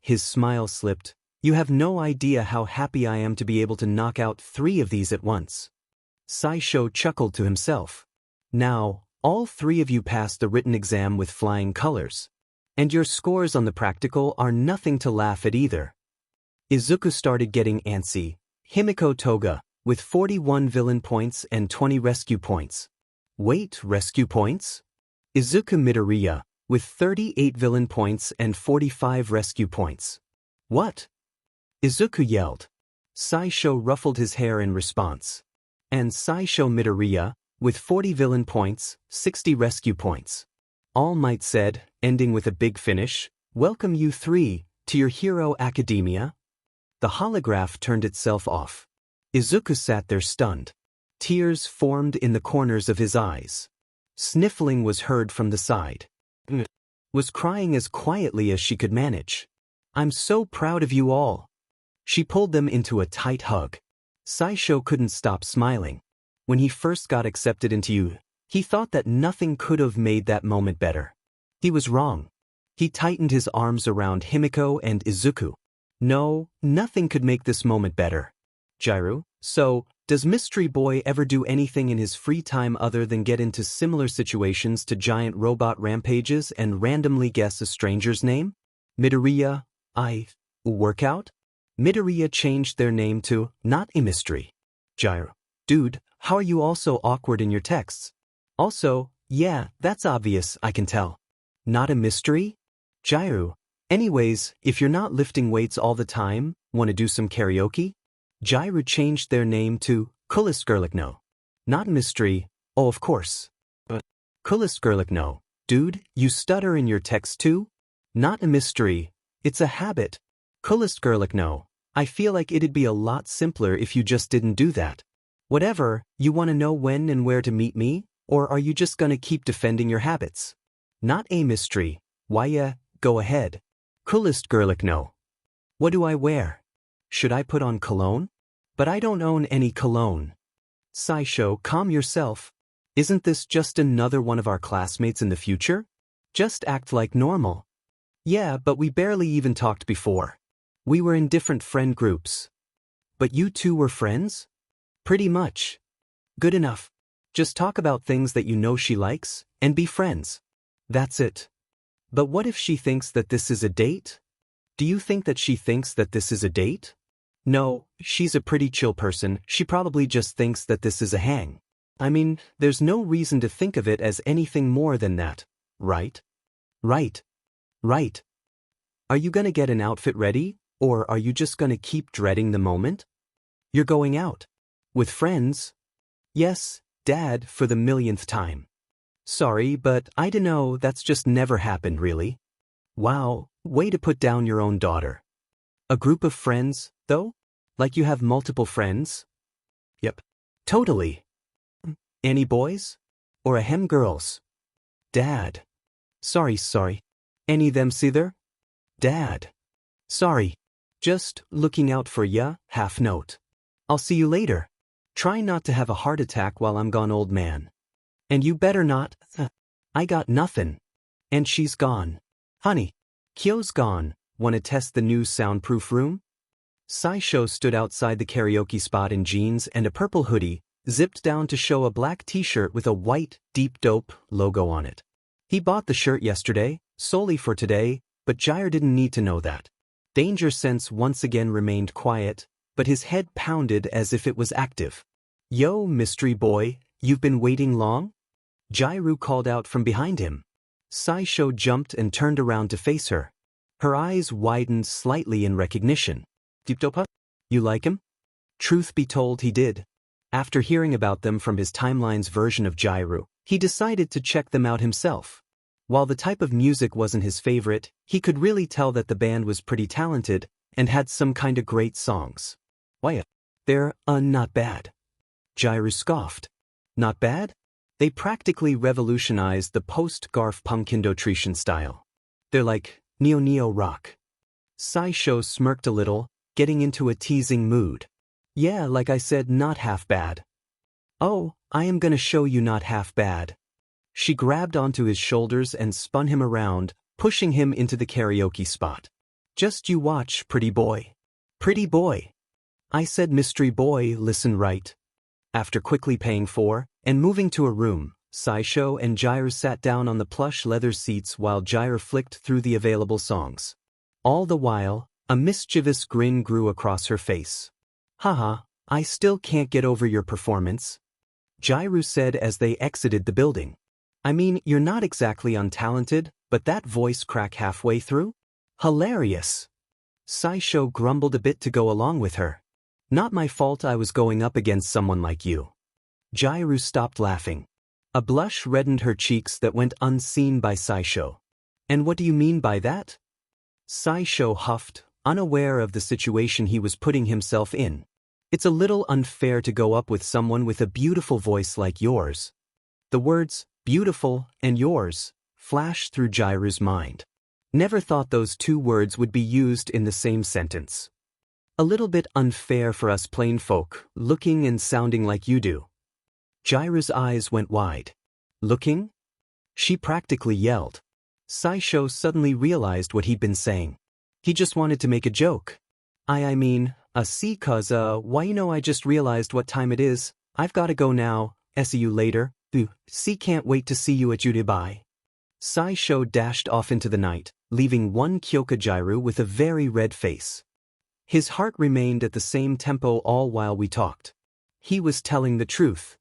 His smile slipped. You have no idea how happy I am to be able to knock out 3 of these at once. Saisho chuckled to himself. Now, all 3 of you passed the written exam with flying colors. And your scores on the practical are nothing to laugh at either. Izuku started getting antsy. Himiko Toga, with 41 villain points and 20 rescue points. Wait, rescue points? Izuku Midoriya, with 38 villain points and 45 rescue points. What? Izuku yelled. Saisho ruffled his hair in response. And Saisho Midoriya, with 40 villain points, 60 rescue points. All Might said, ending with a big finish. Welcome you three, to your hero academia. The holograph turned itself off. Izuku sat there stunned. Tears formed in the corners of his eyes. Sniffling was heard from the side. Was crying as quietly as she could manage. I'm so proud of you all. She pulled them into a tight hug. Saisho couldn't stop smiling. When he first got accepted into U, he thought that nothing could have made that moment better. He was wrong. He tightened his arms around Himiko and Izuku. No, nothing could make this moment better. Jiraiya, so, does Mystery Boy ever do anything in his free time other than get into similar situations to giant robot rampages and randomly guess a stranger's name? Midoriya, workout? Midoriya changed their name to Not a Mystery. Jiraiya, dude, how are you all so awkward in your texts? Also, yeah, that's obvious, I can tell. Not a mystery? Jiraiya, anyways, if you're not lifting weights all the time, wanna do some karaoke? Jiraiya changed their name to Kuliskurlikno. Not mystery, oh of course. But Kuliskurlikno, dude, you stutter in your text too? Not a mystery, it's a habit. Kuliskurlikno, I feel like it'd be a lot simpler if you just didn't do that. Whatever, you wanna know when and where to meet me? Or are you just gonna keep defending your habits? Not a mystery, why yeah, go ahead. Kuliskurlikno. What do I wear? Should I put on cologne? But I don't own any cologne. Saisho, calm yourself. Isn't this just another one of our classmates in the future? Just act like normal. Yeah, but we barely even talked before. We were in different friend groups. But you two were friends? Pretty much. Good enough. Just talk about things that you know she likes, and be friends. That's it. But what if she thinks that this is a date? Do you think that she thinks that this is a date? No, she's a pretty chill person, she probably just thinks that this is a hang. I mean, there's no reason to think of it as anything more than that, right? Right. Right. Are you gonna get an outfit ready, or are you just gonna keep dreading the moment? You're going out. With friends? Yes, Dad, for the millionth time. Sorry, but I dunno, that's just never happened really. Wow, way to put down your own daughter. A group of friends, though? Like you have multiple friends? Yep. Totally. Any boys? Or ahem girls? Dad. Sorry. Any thems either? Dad. Sorry. Just looking out for ya, half note. I'll see you later. Try not to have a heart attack while I'm gone, old man. And you better not. I got nothing. And she's gone. Honey, Kyo's gone. Wanna test the new soundproof room? Saisho stood outside the karaoke spot in jeans and a purple hoodie, zipped down to show a black t-shirt with a white, deep dope logo on it. He bought the shirt yesterday, solely for today, but Jiraiya didn't need to know that. Danger Sense once again remained quiet, but his head pounded as if it was active. Yo, mystery boy, you've been waiting long? Jiraiya called out from behind him. Saisho jumped and turned around to face her. Her eyes widened slightly in recognition. Deepdopa? You like him? Truth be told, he did. After hearing about them from his timeline's version of Jiraiya, he decided to check them out himself. While the type of music wasn't his favorite, he could really tell that the band was pretty talented and had some kinda great songs. Why, they're, not bad. Jiraiya scoffed. Not bad? They practically revolutionized the post-Garf Punkindotrition style. They're like neo rock. Saisho smirked a little, getting into a teasing mood. Yeah, like I said, not half bad. Oh, I am gonna show you not half bad. She grabbed onto his shoulders and spun him around, pushing him into the karaoke spot. Just you watch, pretty boy. Pretty boy. I said mystery boy, listen right. After quickly paying for and moving to a room, Saisho and Jiraiya sat down on the plush leather seats while Jiraiya flicked through the available songs. All the while, a mischievous grin grew across her face. Haha, I still can't get over your performance. Jiraiya said as they exited the building. I mean, you're not exactly untalented, but that voice crack halfway through? Hilarious. Saisho grumbled a bit to go along with her. Not my fault I was going up against someone like you. Jiraiya stopped laughing. A blush reddened her cheeks that went unseen by Saisho. And what do you mean by that? Saisho huffed, unaware of the situation he was putting himself in. It's a little unfair to go up with someone with a beautiful voice like yours. The words, beautiful, and yours, flashed through Jiru's mind. Never thought those two words would be used in the same sentence. A little bit unfair for us plain folk, looking and sounding like you do. Jiru's eyes went wide. Looking? She practically yelled. Saisho suddenly realized what he'd been saying. He just wanted to make a joke. I mean, see cuz I just realized what time it is, I've gotta go now, see you later, see can't wait to see you at Yudibai. Saisho dashed off into the night, leaving one Kyoka Jiru with a very red face. His heart remained at the same tempo all while we talked. He was telling the truth.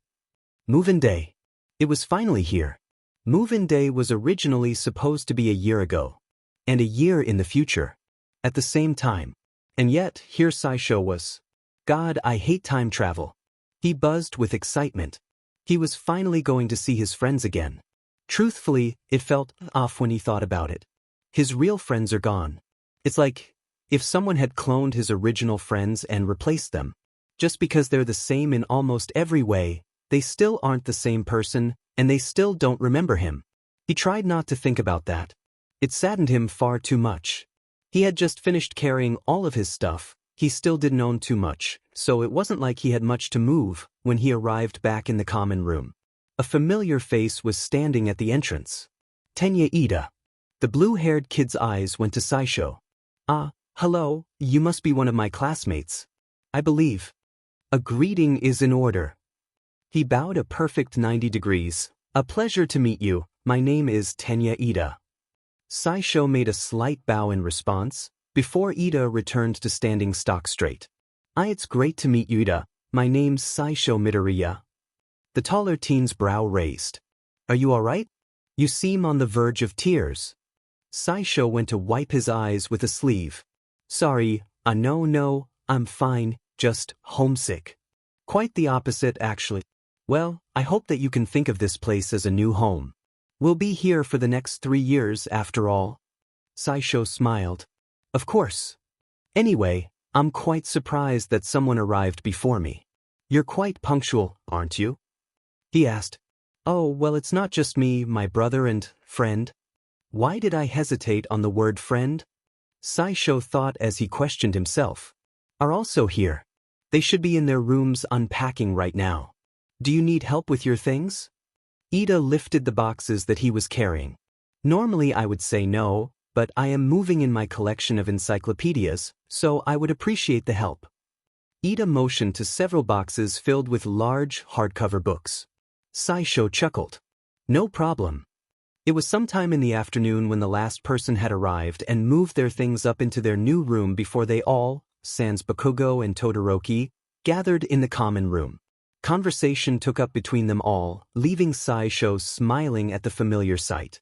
Move-in day. It was finally here. Move-in day was originally supposed to be a year ago. And a year in the future. At the same time. And yet, here Saisho was. God, I hate time travel. He buzzed with excitement. He was finally going to see his friends again. Truthfully, it felt off when he thought about it. His real friends are gone. It's like if someone had cloned his original friends and replaced them. Just because they're the same in almost every way, they still aren't the same person, and they still don't remember him. He tried not to think about that. It saddened him far too much. He had just finished carrying all of his stuff, he still didn't own too much, so it wasn't like he had much to move when he arrived back in the common room. A familiar face was standing at the entrance. Tenya Ida. The blue-haired kid's eyes went to Saisho. Hello, you must be one of my classmates. I believe. A greeting is in order. He bowed a perfect 90 degrees. A pleasure to meet you, my name is Tenya Ida. Saisho made a slight bow in response, before Ida returned to standing stock straight. It's great to meet you, Ida. My name's Saisho Midoriya. The taller teen's brow raised. Are you alright? You seem on the verge of tears. Saisho went to wipe his eyes with a sleeve. Sorry, no, I'm fine, just homesick. Quite the opposite, actually. Well, I hope that you can think of this place as a new home. We'll be here for the next 3 years, after all. Saisho smiled. Of course. Anyway, I'm quite surprised that someone arrived before me. You're quite punctual, aren't you? He asked. Oh, well, it's not just me, my brother and friend. Why did I hesitate on the word friend? Saisho thought as he questioned himself. Are also here. They should be in their rooms unpacking right now. Do you need help with your things? Ida lifted the boxes that he was carrying. Normally I would say no, but I am moving in my collection of encyclopedias, so I would appreciate the help. Ida motioned to several boxes filled with large, hardcover books. Saisho chuckled. No problem. It was sometime in the afternoon when the last person had arrived and moved their things up into their new room before they all, sans Bakugo and Todoroki, gathered in the common room. Conversation took up between them all, leaving Saisho smiling at the familiar sight.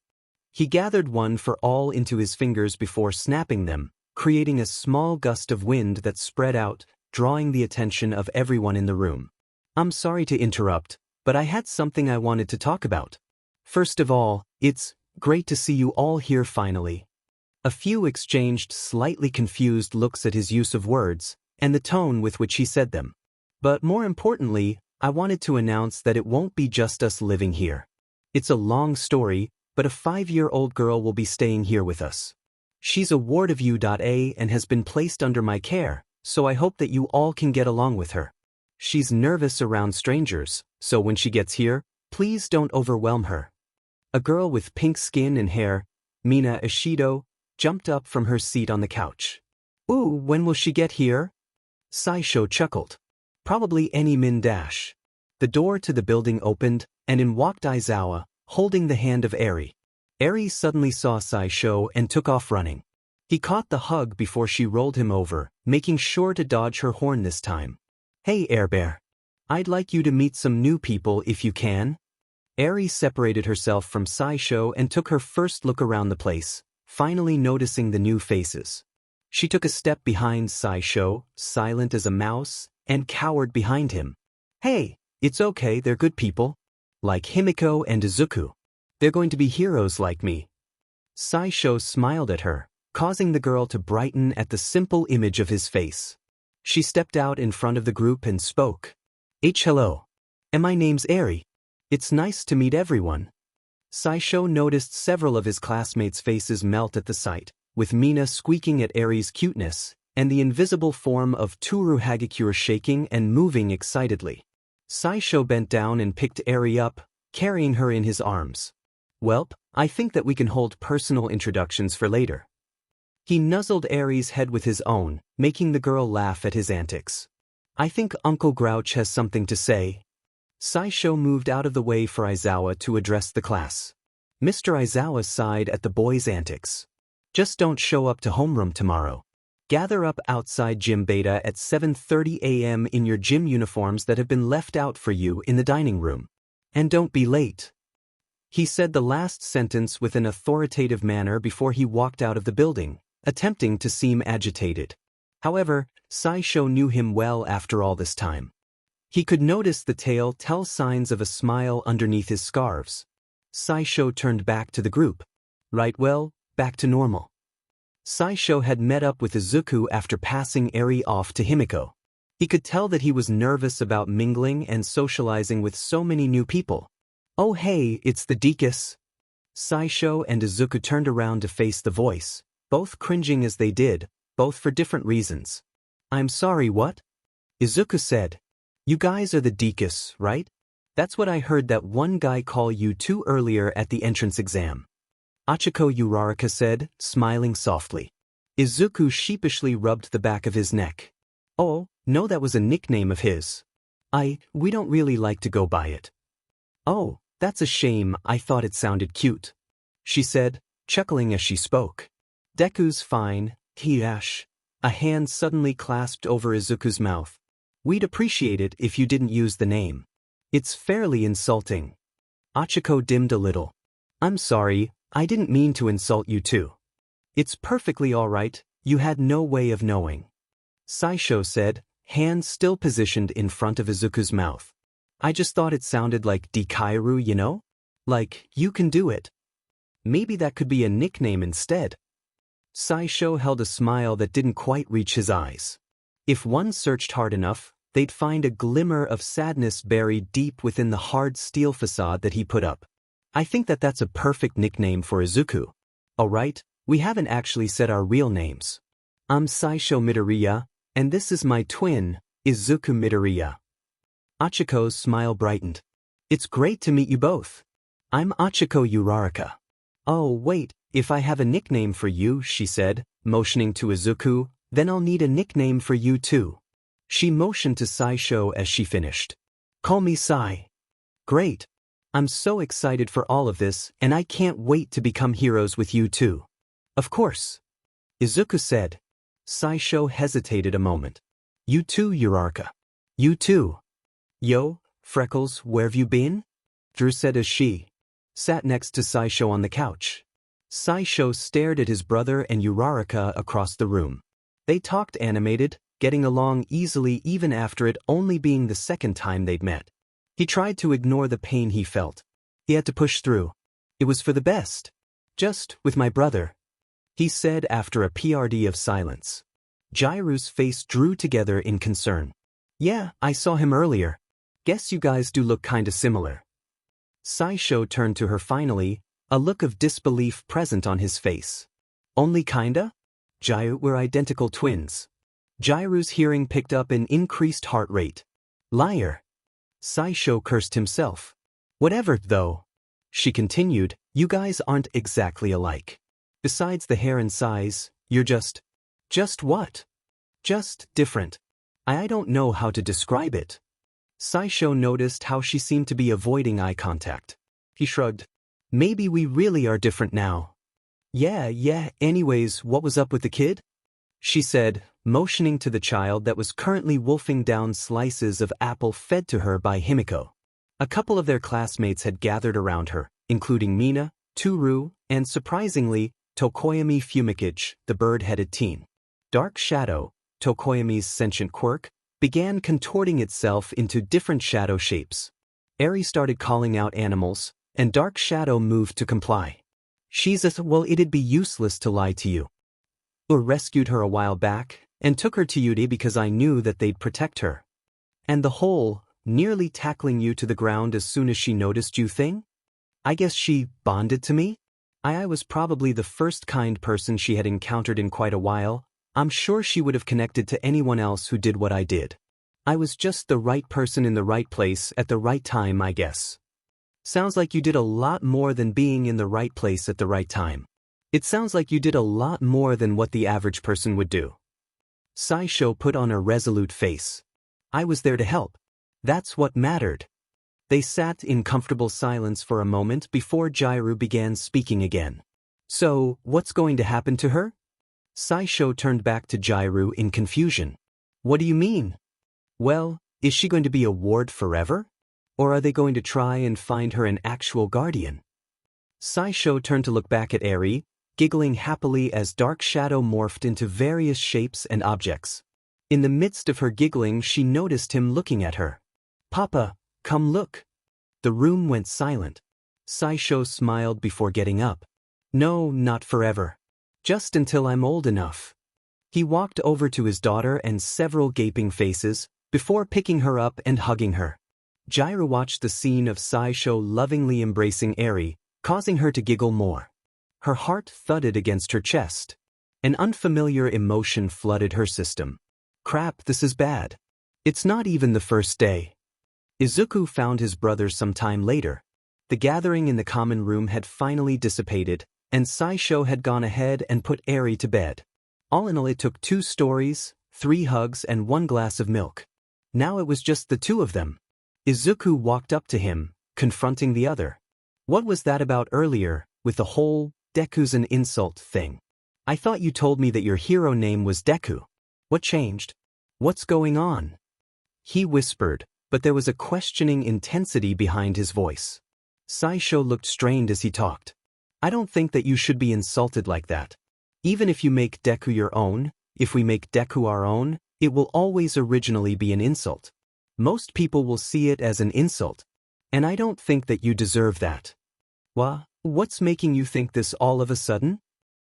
He gathered one for all into his fingers before snapping them, creating a small gust of wind that spread out, drawing the attention of everyone in the room. I'm sorry to interrupt, but I had something I wanted to talk about. First of all, it's great to see you all here finally. A few exchanged slightly confused looks at his use of words, and the tone with which he said them. But more importantly, I wanted to announce that it won't be just us living here. It's a long story, but a 5-year-old girl will be staying here with us. She's a ward of U.A and has been placed under my care, so I hope that you all can get along with her. She's nervous around strangers, so when she gets here, please don't overwhelm her. A girl with pink skin and hair, Mina Ishido, jumped up from her seat on the couch. Ooh, when will she get here? Saisho chuckled. Probably any min-dash. The door to the building opened, and in walked Aizawa, holding the hand of Eri. Eri suddenly saw Saisho and took off running. He caught the hug before she rolled him over, making sure to dodge her horn this time. Hey, Airbear. I'd like you to meet some new people if you can. Eri separated herself from Saisho and took her first look around the place, finally noticing the new faces. She took a step behind Saisho, silent as a mouse, and cowered behind him. Hey, it's okay, they're good people. Like Himiko and Izuku. They're going to be heroes like me. Saisho smiled at her, causing the girl to brighten at the simple image of his face. She stepped out in front of the group and spoke. Hello. And my name's Eri. It's nice to meet everyone. Saisho noticed several of his classmates' faces melt at the sight, with Mina squeaking at Eri's cuteness, and the invisible form of Toru Hagakure shaking and moving excitedly. Saisho bent down and picked Eri up, carrying her in his arms. Welp, I think that we can hold personal introductions for later. He nuzzled Eri's head with his own, making the girl laugh at his antics. I think Uncle Grouch has something to say. Saisho moved out of the way for Aizawa to address the class. Mr. Aizawa sighed at the boy's antics. Just don't show up to homeroom tomorrow. Gather up outside gym beta at 7:30 a.m. in your gym uniforms that have been left out for you in the dining room. And don't be late. He said the last sentence with an authoritative manner before he walked out of the building, attempting to seem agitated. However, Saisho knew him well after all this time. He could notice the telltale signs of a smile underneath his scarves. Saisho turned back to the group. Right, well, back to normal. Saisho had met up with Izuku after passing Eri off to Himiko. He could tell that he was nervous about mingling and socializing with so many new people. Oh hey, it's the Dekus. Saisho and Izuku turned around to face the voice, both cringing as they did, both for different reasons. I'm sorry, what? Izuku said. You guys are the Dekus, right? That's what I heard that one guy call you two earlier at the entrance exam. Achiko Uraraka said, smiling softly. Izuku sheepishly rubbed the back of his neck. Oh, no, that was a nickname of his. We don't really like to go by it. Oh, that's a shame, I thought it sounded cute. She said, chuckling as she spoke. Deku's fine, Hiyash. A hand suddenly clasped over Izuku's mouth. We'd appreciate it if you didn't use the name. It's fairly insulting. Achiko dimmed a little. I'm sorry, I didn't mean to insult you too. It's perfectly all right, you had no way of knowing. Saisho said, hand still positioned in front of Izuku's mouth. I just thought it sounded like Dikairu, you know? Like, you can do it. Maybe that could be a nickname instead. Saisho held a smile that didn't quite reach his eyes. If one searched hard enough, they'd find a glimmer of sadness buried deep within the hard steel facade that he put up. I think that that's a perfect nickname for Izuku. Alright, we haven't actually said our real names. I'm Saisho Midoriya, and this is my twin, Izuku Midoriya. Achiko's smile brightened. It's great to meet you both. I'm Achiko Uraraka. Oh wait, if I have a nickname for you, she said, motioning to Izuku, then I'll need a nickname for you too. She motioned to Saisho as she finished. Call me Sai. Great. I'm so excited for all of this, and I can't wait to become heroes with you too. Of course. Izuku said. Saisho hesitated a moment. You too, Uraraka. You too. Yo, Freckles, where've you been? Drew said as she sat next to Saisho on the couch. Saisho stared at his brother and Uraraka across the room. They talked animated, getting along easily even after it only being the second time they'd met. He tried to ignore the pain he felt. He had to push through. It was for the best. Just with my brother, he said after a PRD of silence. Jairu's face drew together in concern. Yeah, I saw him earlier. Guess you guys do look kinda similar. Saisho turned to her finally, a look of disbelief present on his face. Only kinda? Jairu, we're identical twins. Jairu's hearing picked up an increased heart rate. Liar. Saisho cursed himself. Whatever, though. She continued, you guys aren't exactly alike. Besides the hair and size, you're just what? Just different. I don't know how to describe it. Saisho noticed how she seemed to be avoiding eye contact. He shrugged. Maybe we really are different now. Yeah, anyways, what was up with the kid? She said, motioning to the child that was currently wolfing down slices of apple fed to her by Himiko. A couple of their classmates had gathered around her, including Mina, Toru, and surprisingly, Tokoyami Fumikage, the bird-headed teen. Dark Shadow, Tokoyami's sentient quirk, began contorting itself into different shadow shapes. Eri started calling out animals, and Dark Shadow moved to comply. Well, it'd be useless to lie to you. I rescued her a while back, and took her to Yuri because I knew that they'd protect her. And the whole, nearly tackling you to the ground as soon as she noticed you thing? I guess she bonded to me? I was probably the first kind person she had encountered in quite a while. I'm sure she would have connected to anyone else who did what I did. I was just the right person in the right place at the right time, I guess. Sounds like you did a lot more than being in the right place at the right time. It sounds like you did a lot more than what the average person would do. Saisho put on a resolute face. I was there to help. That's what mattered. They sat in comfortable silence for a moment before Jairu began speaking again. So, what's going to happen to her? Saisho turned back to Jairu in confusion. What do you mean? Well, is she going to be a ward forever? Or are they going to try and find her an actual guardian? Saisho turned to look back at Eri, giggling happily as Dark Shadow morphed into various shapes and objects. In the midst of her giggling, she noticed him looking at her. Papa, come look. The room went silent. Saisho smiled before getting up. No, not forever. Just until I'm old enough. He walked over to his daughter and several gaping faces, before picking her up and hugging her. Jairu watched the scene of Saisho lovingly embracing Eri, causing her to giggle more. Her heart thudded against her chest. An unfamiliar emotion flooded her system. Crap, this is bad. It's not even the first day. Izuku found his brother some time later. The gathering in the common room had finally dissipated, and Saisho had gone ahead and put Eri to bed. All in all, it took 2 stories, 3 hugs, and 1 glass of milk. Now it was just the 2 of them. Izuku walked up to him, confronting the other. What was that about earlier, with the whole Deku's an insult thing? I thought you told me that your hero name was Deku. What changed? What's going on? He whispered, but there was a questioning intensity behind his voice. Saisho looked strained as he talked. I don't think that you should be insulted like that. Even if you make Deku your own, if we make Deku our own, it will always originally be an insult. Most people will see it as an insult. And I don't think that you deserve that. What's making you think this all of a sudden?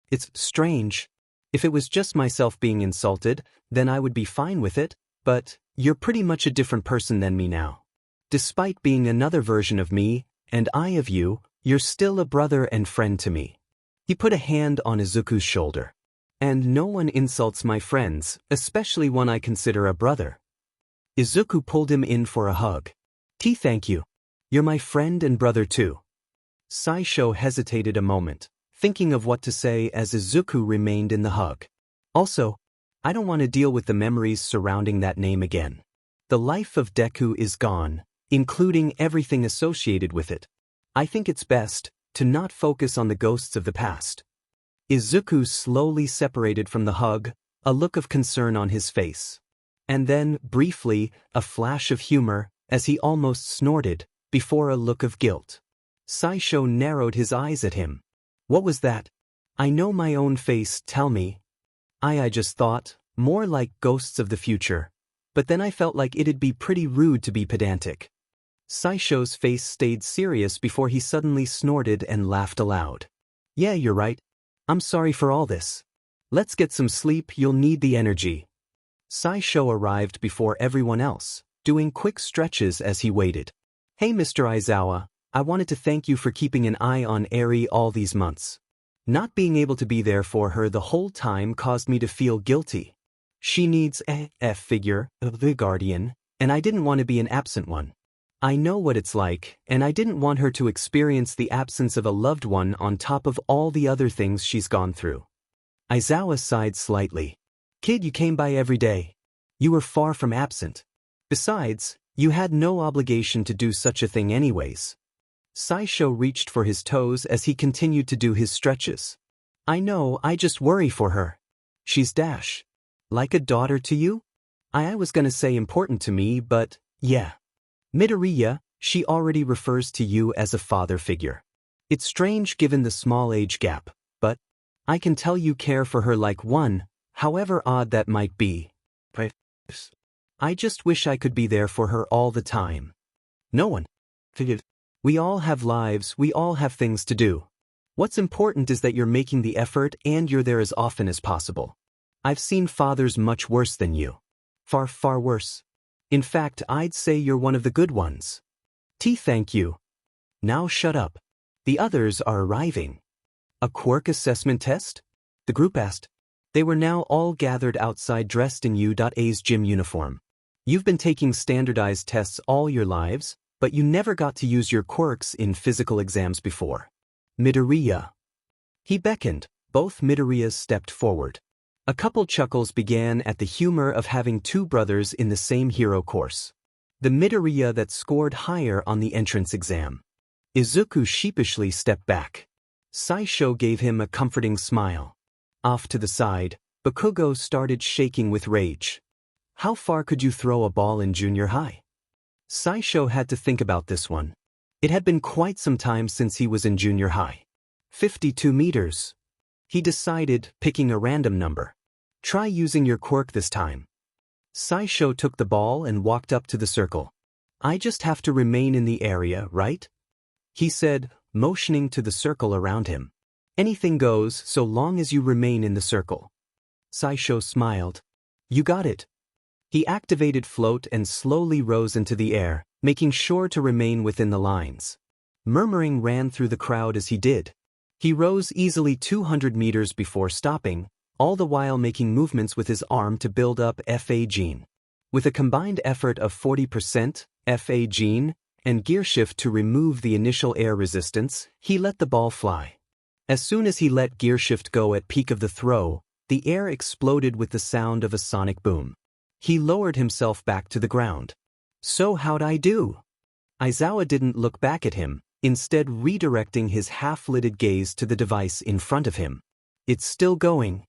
It's strange. If it was just myself being insulted, then I would be fine with it, but you're pretty much a different person than me now. Despite being another version of me, and I of you, you're still a brother and friend to me. He put a hand on Izuku's shoulder. And no one insults my friends, especially one I consider a brother. Izuku pulled him in for a hug. Thank you. You're my friend and brother too. Saisho hesitated a moment, thinking of what to say as Izuku remained in the hug. Also, I don't want to deal with the memories surrounding that name again. The life of Deku is gone, including everything associated with it. I think it's best to not focus on the ghosts of the past. Izuku slowly separated from the hug, a look of concern on his face. And then, briefly, a flash of humor, as he almost snorted, before a look of guilt. Saisho narrowed his eyes at him. What was that? I know my own face, tell me. I just thought, more like ghosts of the future. But then I felt like it'd be pretty rude to be pedantic. Saisho's face stayed serious before he suddenly snorted and laughed aloud. Yeah, you're right. I'm sorry for all this. Let's get some sleep, you'll need the energy. Saisho arrived before everyone else, doing quick stretches as he waited. Hey Mr. Aizawa, I wanted to thank you for keeping an eye on Eri all these months. Not being able to be there for her the whole time caused me to feel guilty. She needs a figure, the guardian, and I didn't want to be an absent one. I know what it's like, and I didn't want her to experience the absence of a loved one on top of all the other things she's gone through. Aizawa sighed slightly. Kid, you came by every day. You were far from absent. Besides, you had no obligation to do such a thing anyways. Saisho reached for his toes as he continued to do his stretches. I know, I just worry for her. She's like a daughter to you? I was gonna say important to me, but, yeah. Midoriya, she already refers to you as a father figure. It's strange given the small age gap, but I can tell you care for her like one, however odd that might be. I just wish I could be there for her all the time. No one. We all have lives, we all have things to do. What's important is that you're making the effort and you're there as often as possible. I've seen fathers much worse than you. Far, far worse. In fact, I'd say you're one of the good ones. Thank you. Now shut up. The others are arriving. A quirk assessment test? The group asked. They were now all gathered outside dressed in U.A's gym uniform. You've been taking standardized tests all your lives, but you never got to use your quirks in physical exams before. Midoriya. He beckoned. Both Midoriyas stepped forward. A couple chuckles began at the humor of having two brothers in the same hero course. The Midoriya that scored higher on the entrance exam. Izuku sheepishly stepped back. Saisho gave him a comforting smile. Off to the side, Bakugo started shaking with rage. How far could you throw a ball in junior high? Saisho had to think about this one. It had been quite some time since he was in junior high. 52 meters. He decided, picking a random number. Try using your quirk this time. Saisho took the ball and walked up to the circle. I just have to remain in the area, right? He said, motioning to the circle around him. Anything goes so long as you remain in the circle. Saisho smiled. You got it. He activated float and slowly rose into the air, making sure to remain within the lines. Murmuring ran through the crowd as he did. He rose easily 200 meters before stopping, all the while making movements with his arm to build up FA gene. With a combined effort of 40%, FA gene, and gear shift to remove the initial air resistance, he let the ball fly. As soon as he let gear shift go at peak of the throw, the air exploded with the sound of a sonic boom. He lowered himself back to the ground. So how'd I do? Aizawa didn't look back at him, instead redirecting his half-lidded gaze to the device in front of him. It's still going.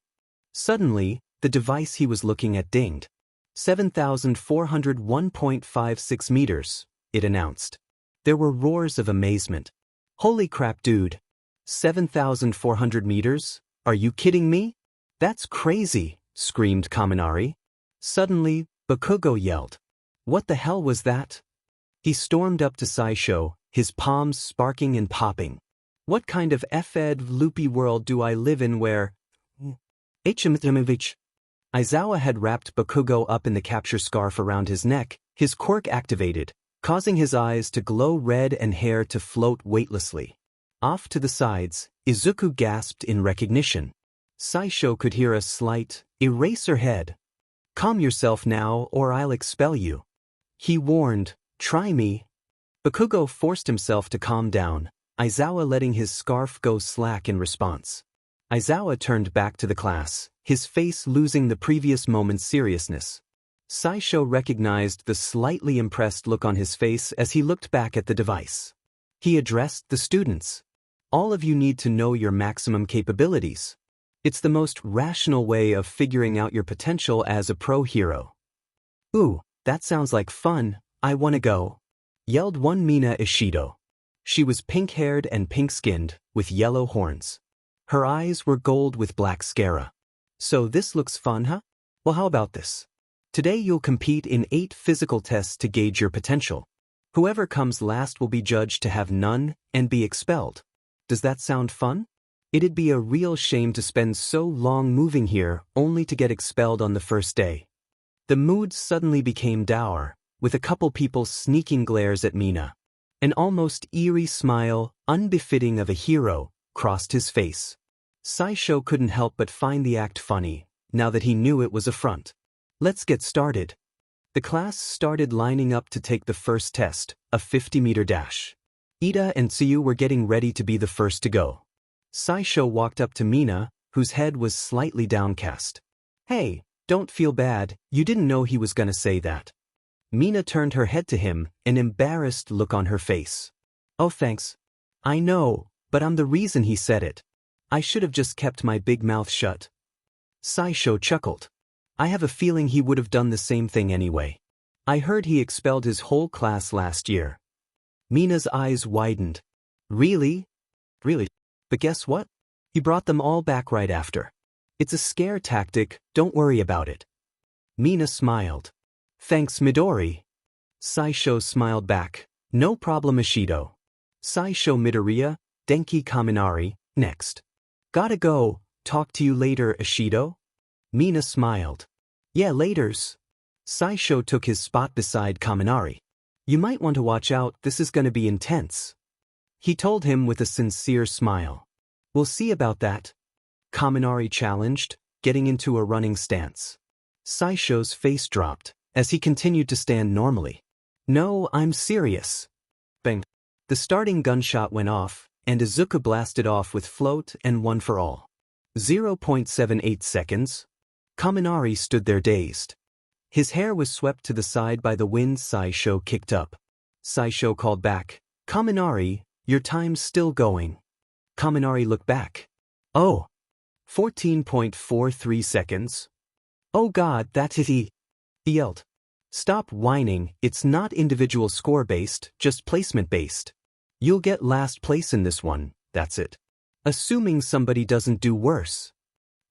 Suddenly, the device he was looking at dinged. 7,401.56 meters, it announced. There were roars of amazement. Holy crap, dude. 7,400 meters? Are you kidding me? That's crazy, screamed Kaminari. Suddenly, Bakugo yelled. What the hell was that? He stormed up to Saisho, his palms sparking and popping. What kind of F-ed loopy world do I live in where... Aizawa had wrapped Bakugo up in the capture scarf around his neck, his quirk activated, causing his eyes to glow red and hair to float weightlessly. Off to the sides, Izuku gasped in recognition. Saisho could hear a slight, eraser head. Calm yourself now or I'll expel you. He warned, try me. Bakugo forced himself to calm down, Aizawa letting his scarf go slack in response. Aizawa turned back to the class, his face losing the previous moment's seriousness. Saisho recognized the slightly impressed look on his face as he looked back at the device. He addressed the students. All of you need to know your maximum capabilities. It's the most rational way of figuring out your potential as a pro hero. Ooh, that sounds like fun, I wanna go, yelled one Mina Ishido. She was pink-haired and pink-skinned, with yellow horns. Her eyes were gold with black scara. So this looks fun, huh? Well, how about this? Today you'll compete in 8 physical tests to gauge your potential. Whoever comes last will be judged to have none and be expelled. Does that sound fun? It'd be a real shame to spend so long moving here only to get expelled on the first day. The mood suddenly became dour, with a couple people sneaking glares at Mina. An almost eerie smile, unbefitting of a hero, crossed his face. Saisho couldn't help but find the act funny, now that he knew it was a front. Let's get started. The class started lining up to take the first test, a 50-meter dash. Ida and Tsuyu were getting ready to be the first to go. Saisho walked up to Mina, whose head was slightly downcast. Hey, don't feel bad, you didn't know he was gonna say that. Mina turned her head to him, an embarrassed look on her face. Oh thanks. I know, but I'm the reason he said it. I should have just kept my big mouth shut. Saisho chuckled. I have a feeling he would have done the same thing anyway. I heard he expelled his whole class last year. Mina's eyes widened. Really? Really? But guess what? He brought them all back right after. It's a scare tactic, don't worry about it. Mina smiled. Thanks Midori. Saisho smiled back. No problem Ishido. Saisho Midoriya, Denki Kaminari, next. Gotta go, talk to you later Ishido? Mina smiled. Yeah laters. Saisho took his spot beside Kaminari. You might want to watch out, this is gonna be intense. He told him with a sincere smile. We'll see about that. Kaminari challenged, getting into a running stance. Saisho's face dropped, as he continued to stand normally. No, I'm serious. Bang. The starting gunshot went off, and Izuku blasted off with float and one for all. 0.78 seconds. Kaminari stood there dazed. His hair was swept to the side by the wind. Saisho kicked up. Saisho called back, Kaminari, your time's still going. Kaminari looked back. Oh. 14.43 seconds. Oh god, that's it he yelled. Stop whining, it's not individual score-based, just placement-based. You'll get last place in this one, that's it. Assuming somebody doesn't do worse.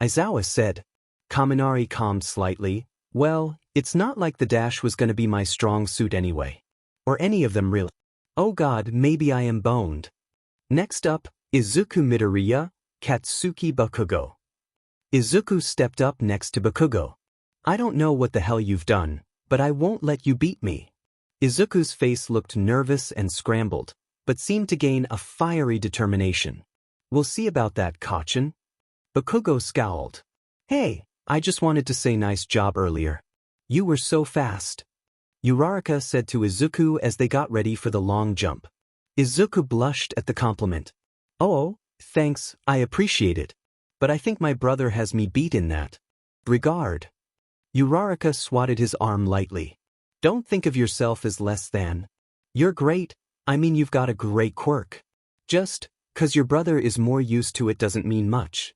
Aizawa said. Kaminari calmed slightly. Well, it's not like the dash was gonna be my strong suit anyway. Or any of them really. Oh god, maybe I am boned. Next up, Izuku Midoriya, Katsuki Bakugo. Izuku stepped up next to Bakugo. I don't know what the hell you've done, but I won't let you beat me. Izuku's face looked nervous and scrambled, but seemed to gain a fiery determination. We'll see about that, Kachin. Bakugo scowled. Hey, I just wanted to say nice job earlier. You were so fast. Uraraka said to Izuku as they got ready for the long jump. Izuku blushed at the compliment. Oh, thanks, I appreciate it. But I think my brother has me beat in that regard. Uraraka swatted his arm lightly. Don't think of yourself as less than. You're great, I mean you've got a great quirk. Just 'cause your brother is more used to it doesn't mean much.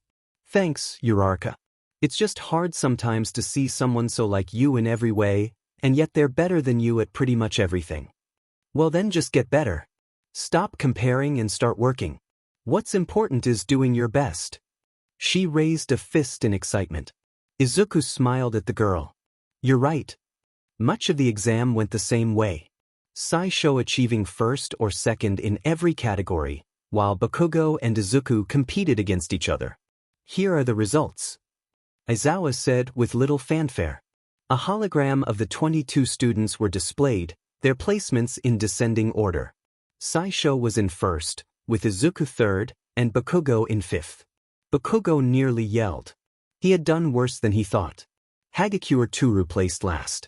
Thanks, Uraraka. It's just hard sometimes to see someone so like you in every way, and yet they're better than you at pretty much everything. Well then just get better. Stop comparing and start working. What's important is doing your best. She raised a fist in excitement. Izuku smiled at the girl. You're right. Much of the exam went the same way. Saisho achieving first or second in every category, while Bakugo and Izuku competed against each other. Here are the results. Aizawa said with little fanfare. A hologram of the 22 students were displayed, their placements in descending order. Saisho was in first, with Izuku third, and Bakugo in fifth. Bakugo nearly yelled. He had done worse than he thought. Hagakure Toru placed last.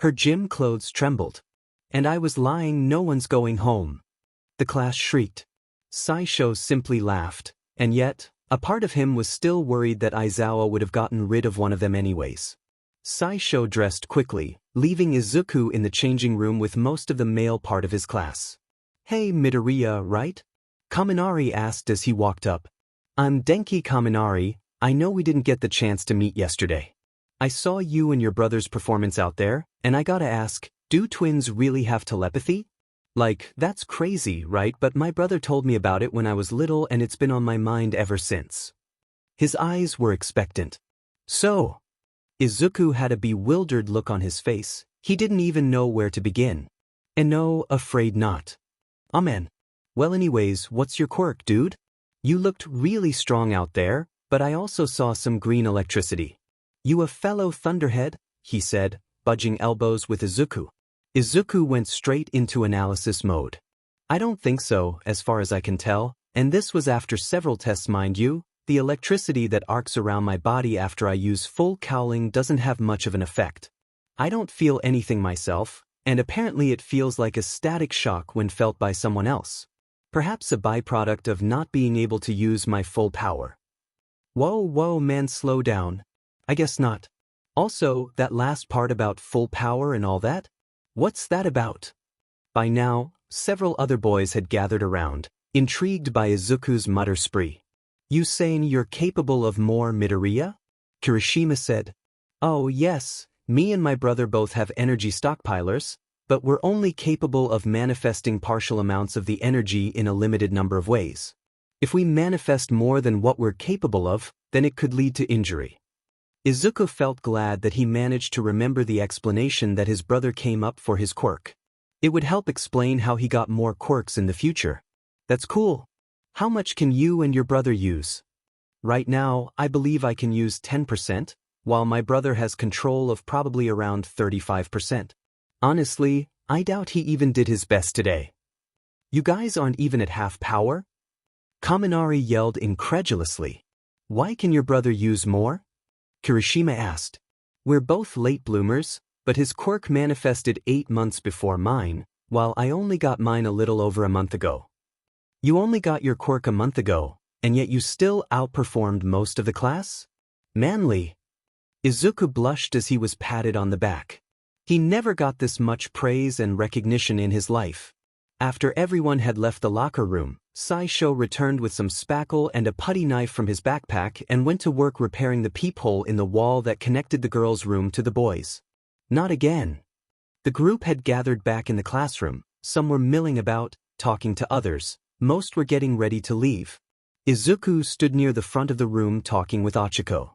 Her gym clothes trembled. And I was lying, no one's going home. The class shrieked. Saisho simply laughed, and yet, a part of him was still worried that Aizawa would have gotten rid of one of them anyways. Saisho dressed quickly, leaving Izuku in the changing room with most of the male part of his class. Hey Midoriya, right? Kaminari asked as he walked up. I'm Denki Kaminari, I know we didn't get the chance to meet yesterday. I saw you and your brother's performance out there, and I gotta ask, do twins really have telepathy? Like, that's crazy, right? But my brother told me about it when I was little and it's been on my mind ever since. His eyes were expectant. So, Izuku had a bewildered look on his face, he didn't even know where to begin. And no, afraid not. Amen. Well anyways, what's your quirk, dude? You looked really strong out there, but I also saw some green electricity. You a fellow thunderhead? He said, budging elbows with Izuku. Izuku went straight into analysis mode. I don't think so, as far as I can tell, and this was after several tests mind you. The electricity that arcs around my body after I use full cowling doesn't have much of an effect. I don't feel anything myself, and apparently it feels like a static shock when felt by someone else. Perhaps a byproduct of not being able to use my full power. Whoa man, slow down. I guess not. Also, that last part about full power and all that? What's that about? By now, several other boys had gathered around, intrigued by Izuku's mutter spree. You saying you're capable of more, Midoriya? Kirishima said. Oh yes, me and my brother both have energy stockpilers, but we're only capable of manifesting partial amounts of the energy in a limited number of ways. If we manifest more than what we're capable of, then it could lead to injury. Izuku felt glad that he managed to remember the explanation that his brother came up for his quirk. It would help explain how he got more quirks in the future. That's cool. How much can you and your brother use? Right now, I believe I can use 10%, while my brother has control of probably around 35%. Honestly, I doubt he even did his best today. You guys aren't even at half power? Kaminari yelled incredulously. Why can your brother use more? Kirishima asked. We're both late bloomers, but his quirk manifested 8 months before mine, while I only got mine a little over a month ago. You only got your quirk a month ago, and yet you still outperformed most of the class? Manly. Izuku blushed as he was patted on the back. He never got this much praise and recognition in his life. After everyone had left the locker room, Saisho returned with some spackle and a putty knife from his backpack and went to work repairing the peephole in the wall that connected the girls' room to the boys'. Not again. The group had gathered back in the classroom. Some were milling about, talking to others. Most were getting ready to leave. Izuku stood near the front of the room talking with Ochiko.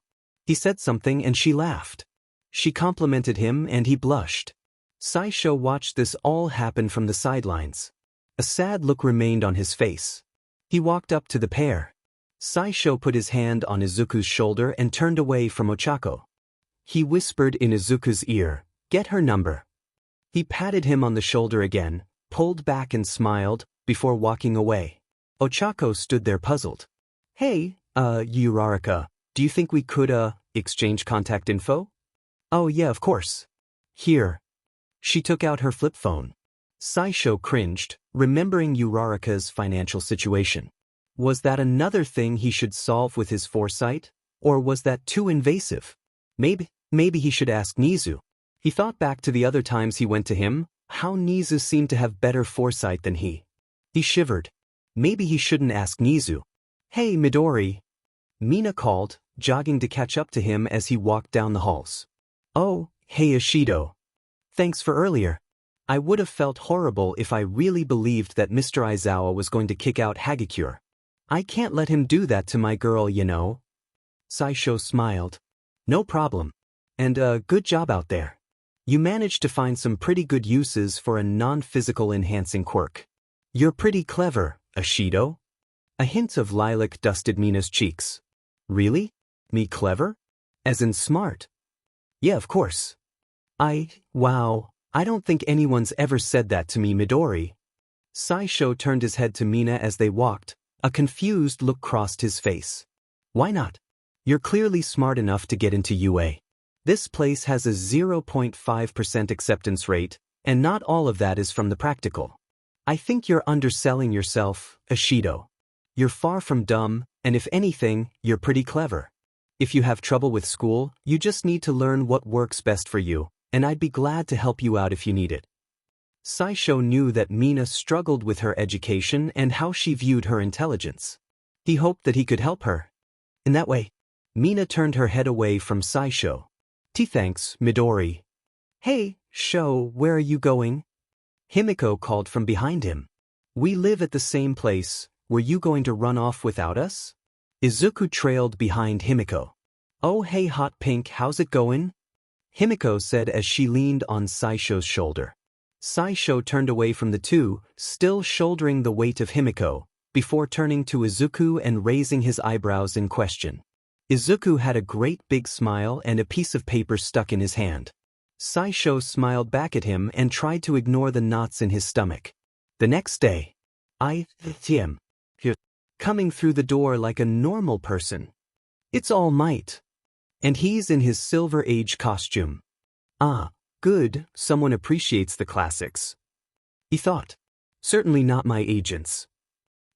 He said something and she laughed. She complimented him and he blushed. Saisho watched this all happen from the sidelines. A sad look remained on his face. He walked up to the pair. Saisho put his hand on Izuku's shoulder and turned away from Ochako. He whispered in Izuku's ear, "Get her number." He patted him on the shoulder again, pulled back and smiled, before walking away. Ochako stood there puzzled. Hey, Uraraka, do you think we could, exchange contact info? Oh yeah, of course. Here. She took out her flip phone. Saisho cringed, remembering Uraraka's financial situation. Was that another thing he should solve with his foresight? Or was that too invasive? Maybe he should ask Nizu. He thought back to the other times he went to him, how Nizu seemed to have better foresight than he. He shivered. Maybe he shouldn't ask Nizu. Hey, Midori. Mina called, jogging to catch up to him as he walked down the halls. Oh, hey Ishido. Thanks for earlier. I would have felt horrible if I really believed that Mr. Aizawa was going to kick out Hagakure. I can't let him do that to my girl, you know. Saisho smiled. No problem. And good job out there. You managed to find some pretty good uses for a non-physical enhancing quirk. You're pretty clever, Ishido. A hint of lilac dusted Mina's cheeks. Really? Me clever? As in smart? Yeah, of course. Wow, I don't think anyone's ever said that to me, Midori. Saisho turned his head to Mina as they walked. A confused look crossed his face. Why not? You're clearly smart enough to get into UA. This place has a 0.5% acceptance rate, and not all of that is from the practical. I think you're underselling yourself, Ishido. You're far from dumb, and if anything, you're pretty clever. If you have trouble with school, you just need to learn what works best for you, and I'd be glad to help you out if you need it. Saisho knew that Mina struggled with her education and how she viewed her intelligence. He hoped that he could help her. In that way, Mina turned her head away from Saisho. Thanks, Midori. Hey, Sho, where are you going? Himiko called from behind him. We live at the same place. Were you going to run off without us? Izuku trailed behind Himiko. Oh hey hot pink, how's it going? Himiko said as she leaned on Saisho's shoulder. Saisho turned away from the two, still shouldering the weight of Himiko, before turning to Izuku and raising his eyebrows in question. Izuku had a great big smile and a piece of paper stuck in his hand. Saisho smiled back at him and tried to ignore the knots in his stomach. The next day, him coming through the door like a normal person. It's All Might. And he's in his Silver Age costume. Ah, good, someone appreciates the classics. He thought. Certainly not my agents.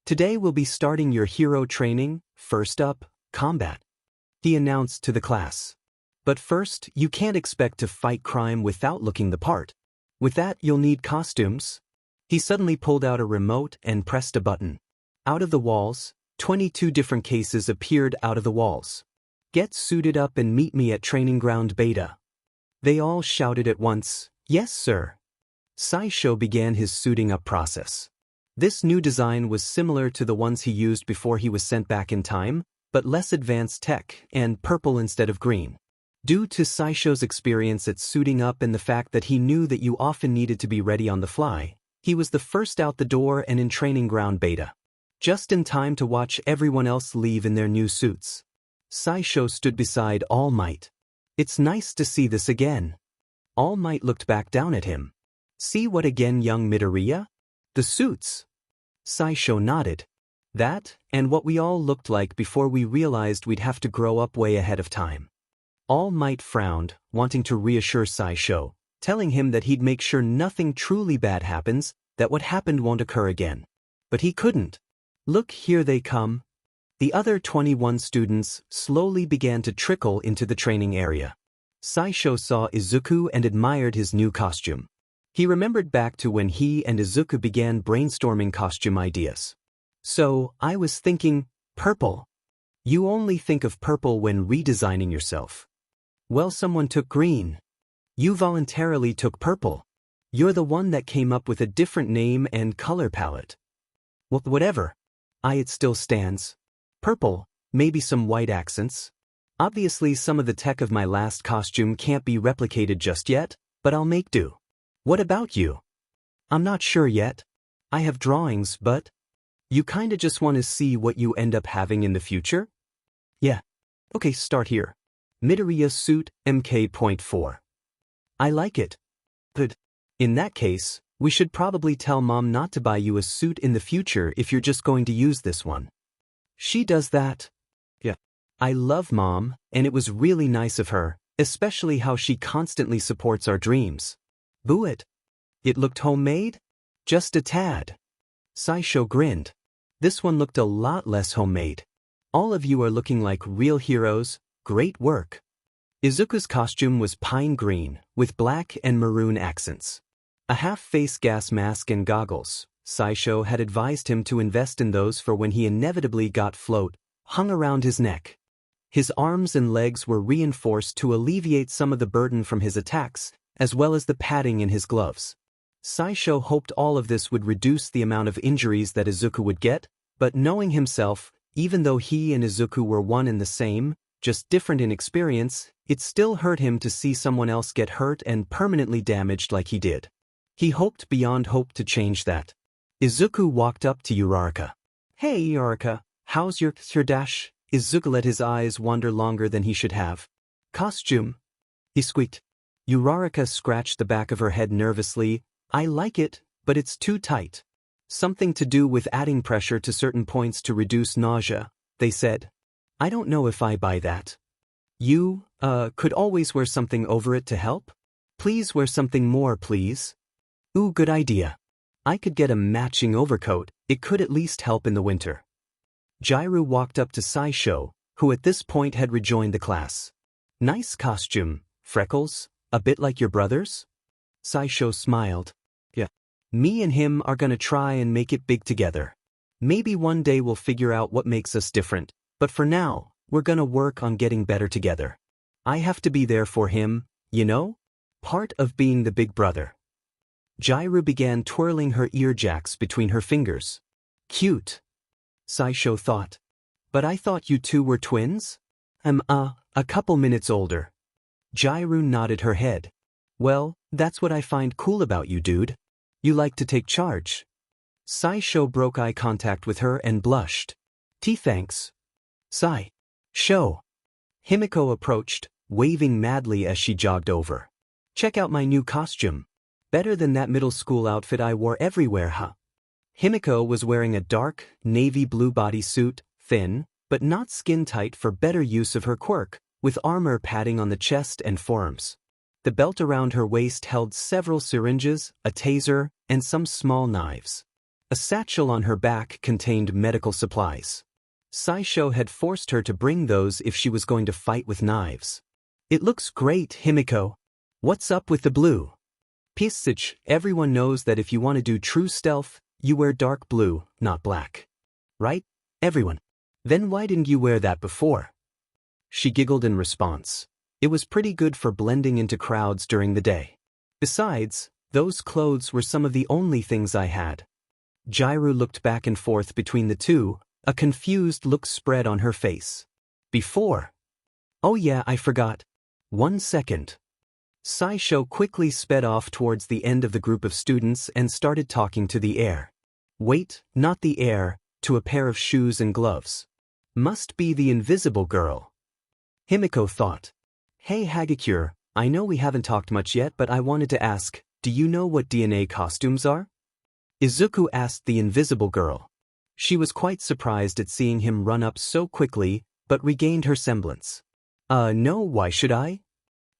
Today we'll be starting your hero training, first up, combat. He announced to the class. But first, you can't expect to fight crime without looking the part. With that, you'll need costumes. He suddenly pulled out a remote and pressed a button. Out of the walls, 22 different cases appeared out of the walls. Get suited up and meet me at Training Ground Beta. They all shouted at once, Yes, sir. Saisho began his suiting up process. This new design was similar to the ones he used before he was sent back in time, but less advanced tech and purple instead of green. Due to Saisho's experience at suiting up and the fact that he knew that you often needed to be ready on the fly, he was the first out the door and in training ground beta. Just in time to watch everyone else leave in their new suits. Saisho stood beside All Might. It's nice to see this again. All Might looked back down at him. See what again, young Midoriya? The suits. Saisho nodded. That, and what we all looked like before we realized we'd have to grow up way ahead of time. All Might frowned, wanting to reassure Saisho, telling him that he'd make sure nothing truly bad happens, that what happened won't occur again. But he couldn't. Look, here they come. The other 21 students slowly began to trickle into the training area. Saisho saw Izuku and admired his new costume. He remembered back to when he and Izuku began brainstorming costume ideas. So, I was thinking, purple. You only think of purple when redesigning yourself. Well, someone took green. You voluntarily took purple. You're the one that came up with a different name and color palette. Well, whatever. It still stands. Purple, maybe some white accents. Obviously some of the tech of my last costume can't be replicated just yet, but I'll make do. What about you? I'm not sure yet. I have drawings, but... You kinda just want to see what you end up having in the future? Yeah. Okay, start here. Midoriya suit, MK.4. I like it. Good. In that case, we should probably tell Mom not to buy you a suit in the future if you're just going to use this one. She does that. Yeah. I love Mom, and it was really nice of her, especially how she constantly supports our dreams. Boo it. It looked homemade? Just a tad. Saisho grinned. This one looked a lot less homemade. All of you are looking like real heroes. Great work. Izuku's costume was pine green, with black and maroon accents. A half-face gas mask and goggles. Saisho had advised him to invest in those for when he inevitably got float, hung around his neck. His arms and legs were reinforced to alleviate some of the burden from his attacks, as well as the padding in his gloves. Saisho hoped all of this would reduce the amount of injuries that Izuku would get, but knowing himself, even though he and Izuku were one and the same, just different in experience, it still hurt him to see someone else get hurt and permanently damaged like he did. He hoped beyond hope to change that. Izuku walked up to Uraraka. Hey Uraraka, how's your dash? Izuku let his eyes wander longer than he should have. Costume? He squeaked. Uraraka scratched the back of her head nervously. I like it, but it's too tight. Something to do with adding pressure to certain points to reduce nausea, they said. I don't know if I buy that. You, could always wear something over it to help? Please wear something more, please. Ooh, good idea. I could get a matching overcoat, it could at least help in the winter. Jairu walked up to Saisho, who at this point had rejoined the class. Nice costume, freckles, a bit like your brother's? Saisho smiled. Yeah. Me and him are gonna try and make it big together. Maybe one day we'll figure out what makes us different, but for now, we're gonna work on getting better together. I have to be there for him, you know? Part of being the big brother. Jairu began twirling her earjacks between her fingers. Cute. Saisho thought. But I thought you two were twins? I'm, a couple minutes older. Jairu nodded her head. Well, that's what I find cool about you, dude. You like to take charge. Saisho broke eye contact with her and blushed. Thanks. Saisho. Himiko approached, waving madly as she jogged over. Check out my new costume. Better than that middle school outfit I wore everywhere, huh? Himiko was wearing a dark, navy blue bodysuit, thin, but not skin-tight for better use of her quirk, with armor padding on the chest and forearms. The belt around her waist held several syringes, a taser, and some small knives. A satchel on her back contained medical supplies. Saisho had forced her to bring those if she was going to fight with knives. It looks great, Himiko. What's up with the blue? Pisich, everyone knows that if you want to do true stealth, you wear dark blue, not black. Right? Everyone. Then why didn't you wear that before? She giggled in response. It was pretty good for blending into crowds during the day. Besides, those clothes were some of the only things I had. Jairu looked back and forth between the two, a confused look spread on her face. Before? Oh yeah, I forgot. 1 second. Saisho quickly sped off towards the end of the group of students and started talking to the air. Wait, not the air, to a pair of shoes and gloves. Must be the invisible girl. Himiko thought. Hey Hagakure, I know we haven't talked much yet, but I wanted to ask, do you know what DNA costumes are? Izuku asked the invisible girl. She was quite surprised at seeing him run up so quickly, but regained her semblance. No, why should I?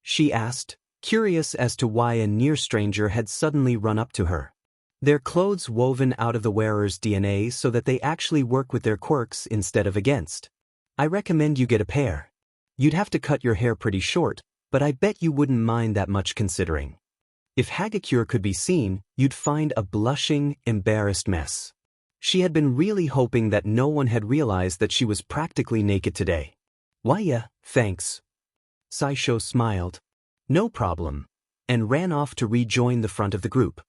She asked, curious as to why a near stranger had suddenly run up to her. Their clothes woven out of the wearer's DNA so that they actually work with their quirks instead of against. I recommend you get a pair. You'd have to cut your hair pretty short, but I bet you wouldn't mind that much considering. If Hagakure could be seen, you'd find a blushing, embarrassed mess. She had been really hoping that no one had realized that she was practically naked today. Why yeah, thanks. Saisho smiled. No problem. And ran off to rejoin the front of the group.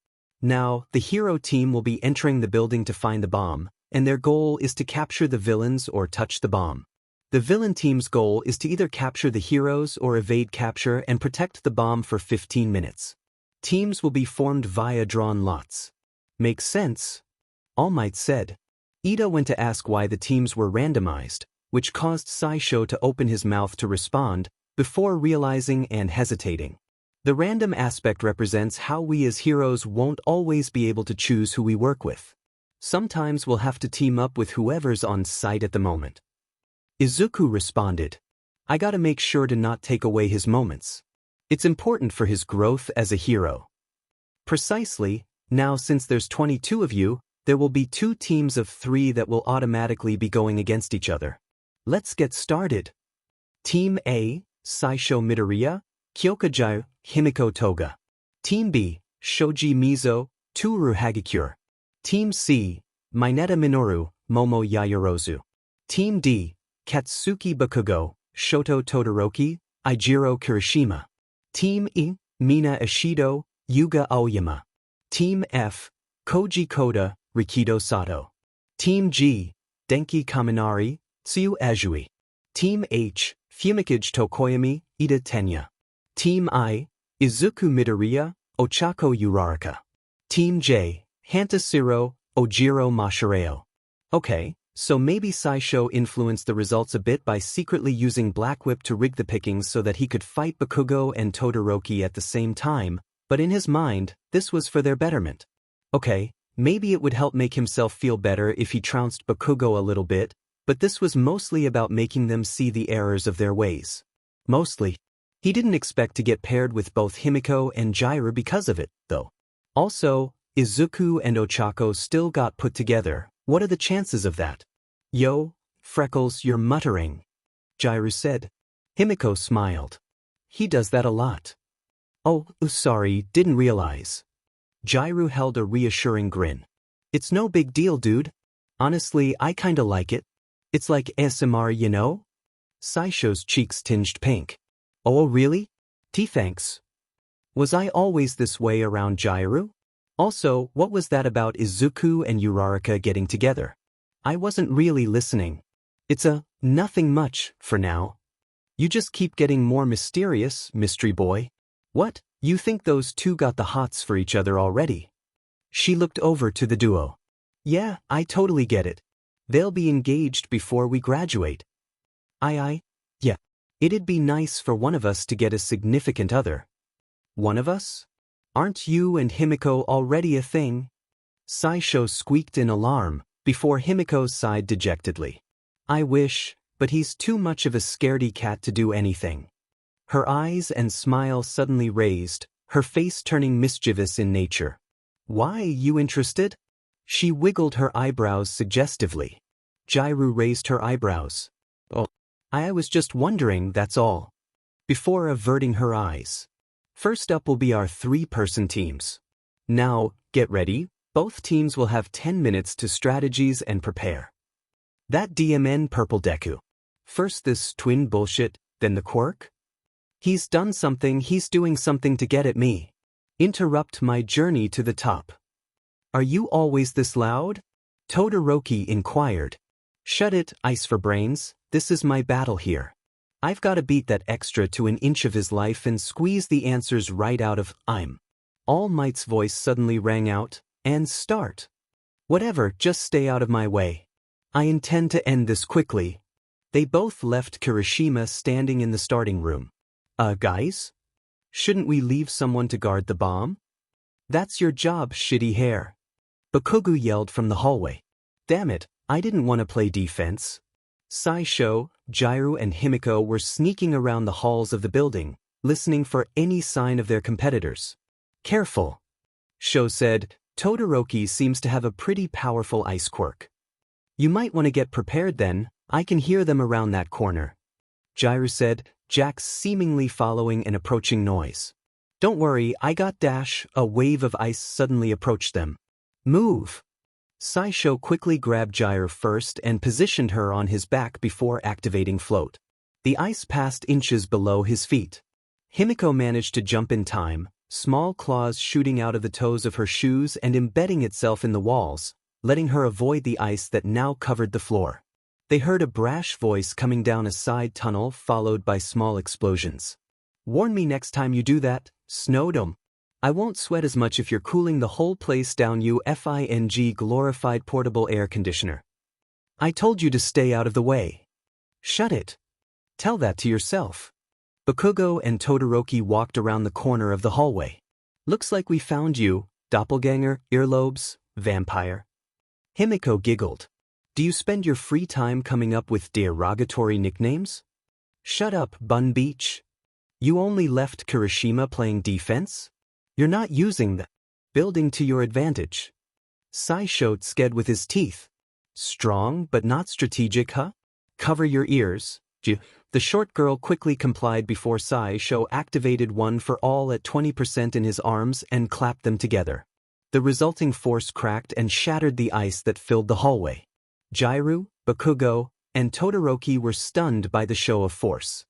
Now, the hero team will be entering the building to find the bomb, and their goal is to capture the villains or touch the bomb. The villain team's goal is to either capture the heroes or evade capture and protect the bomb for 15 minutes. Teams will be formed via drawn lots. Makes sense? All Might said. Ida went to ask why the teams were randomized, which caused Saisho to open his mouth to respond, before realizing and hesitating. The random aspect represents how we as heroes won't always be able to choose who we work with. Sometimes we'll have to team up with whoever's on site at the moment. Izuku responded. I gotta make sure to not take away his moments. It's important for his growth as a hero. Precisely, now since there's 22 of you, there will be 2 teams of 3 that will automatically be going against each other. Let's get started. Team A, Saisho Midoriya, Kyokajiru, Himiko Toga. Team B, Shoji Mizo, Toru Hagakure. Team C, Mineta Minoru, Momo Yaoyorozu. Team D, Katsuki Bakugo, Shoto Todoroki, Eijiro Kirishima. Team E, Mina Ishido, Yuga Aoyama. Team F, Koji Koda, Rikido Sato. Team G, Denki Kaminari, Tsuyu Azui. Team H, Fumikage Tokoyami, Ida Tenya. Team I, Izuku Midoriya, Ochako Uraraka. Team J, Hantasiro, Ojiro Mashireo. Okay, so maybe Saisho influenced the results a bit by secretly using Black Whip to rig the pickings so that he could fight Bakugo and Todoroki at the same time, but in his mind, this was for their betterment. Okay, maybe it would help make himself feel better if he trounced Bakugo a little bit, but this was mostly about making them see the errors of their ways. Mostly. He didn't expect to get paired with both Himiko and Jiru because of it, though. Also, Izuku and Ochako still got put together. What are the chances of that? Yo, Freckles, you're muttering, Jiru said. Himiko smiled. He does that a lot. Oh, sorry, didn't realize. Jiru held a reassuring grin. It's no big deal, dude. Honestly, I kinda like it. It's like ASMR, you know? Saisho's cheeks tinged pink. Oh, really? Thanks. Was I always this way around Jiru? Also, what was that about Izuku and Uraraka getting together? I wasn't really listening. It's nothing much, for now. You just keep getting more mysterious, mystery boy. What, you think those 2 got the hots for each other already? She looked over to the duo. Yeah, I totally get it. They'll be engaged before we graduate. Yeah. It'd be nice for one of us to get a significant other. One of us? Aren't you and Himiko already a thing? Saisho squeaked in alarm, before Himiko sighed dejectedly. I wish, but he's too much of a scaredy cat to do anything. Her eyes and smile suddenly raised, her face turning mischievous in nature. Why, you interested? She wiggled her eyebrows suggestively. Jiru raised her eyebrows. Oh, I was just wondering, that's all. Before averting her eyes. First up will be our 3-person teams. Now, get ready, both teams will have 10 minutes to strategies and prepare. That DMN purple Deku. First this twin bullshit, then the quirk? He's done something, he's doing something to get at me. Interrupt my journey to the top. Are you always this loud? Todoroki inquired. Shut it, Ice for Brains, this is my battle here. I've gotta beat that extra to an inch of his life and squeeze the answers right out of I'm. All Might's voice suddenly rang out, and start. Whatever, just stay out of my way. I intend to end this quickly. They both left Kirishima standing in the starting room. Guys? Shouldn't we leave someone to guard the bomb? That's your job, shitty hair. Bakugo yelled from the hallway. Damn it, I didn't want to play defense. Saisho, Jiraiya and Himiko were sneaking around the halls of the building, listening for any sign of their competitors. Careful. Sho said, Todoroki seems to have a pretty powerful ice quirk. You might want to get prepared then, I can hear them around that corner. Jiraiya said, Jax seemingly following an approaching noise. Don't worry, I got dash. A wave of ice suddenly approached them. Move. Saisho quickly grabbed Jiraiya first and positioned her on his back before activating float. The ice passed inches below his feet. Himiko managed to jump in time, small claws shooting out of the toes of her shoes and embedding itself in the walls, letting her avoid the ice that now covered the floor. They heard a brash voice coming down a side tunnel followed by small explosions. Warn me next time you do that, Snowdome. I won't sweat as much if you're cooling the whole place down, you FING glorified portable air conditioner. I told you to stay out of the way. Shut it. Tell that to yourself. Bakugo and Todoroki walked around the corner of the hallway. Looks like we found you, doppelganger, earlobes, vampire. Himiko giggled. Do you spend your free time coming up with derogatory nicknames? Shut up, Bun Beach. You only left Kirishima playing defense? You're not using the building to your advantage. Saisho sked with his teeth. Strong but not strategic, huh? Cover your ears. The short girl quickly complied before Saisho activated one for all at 20% in his arms and clapped them together. The resulting force cracked and shattered the ice that filled the hallway. Jiraiya, Bakugo, and Todoroki were stunned by the show of force.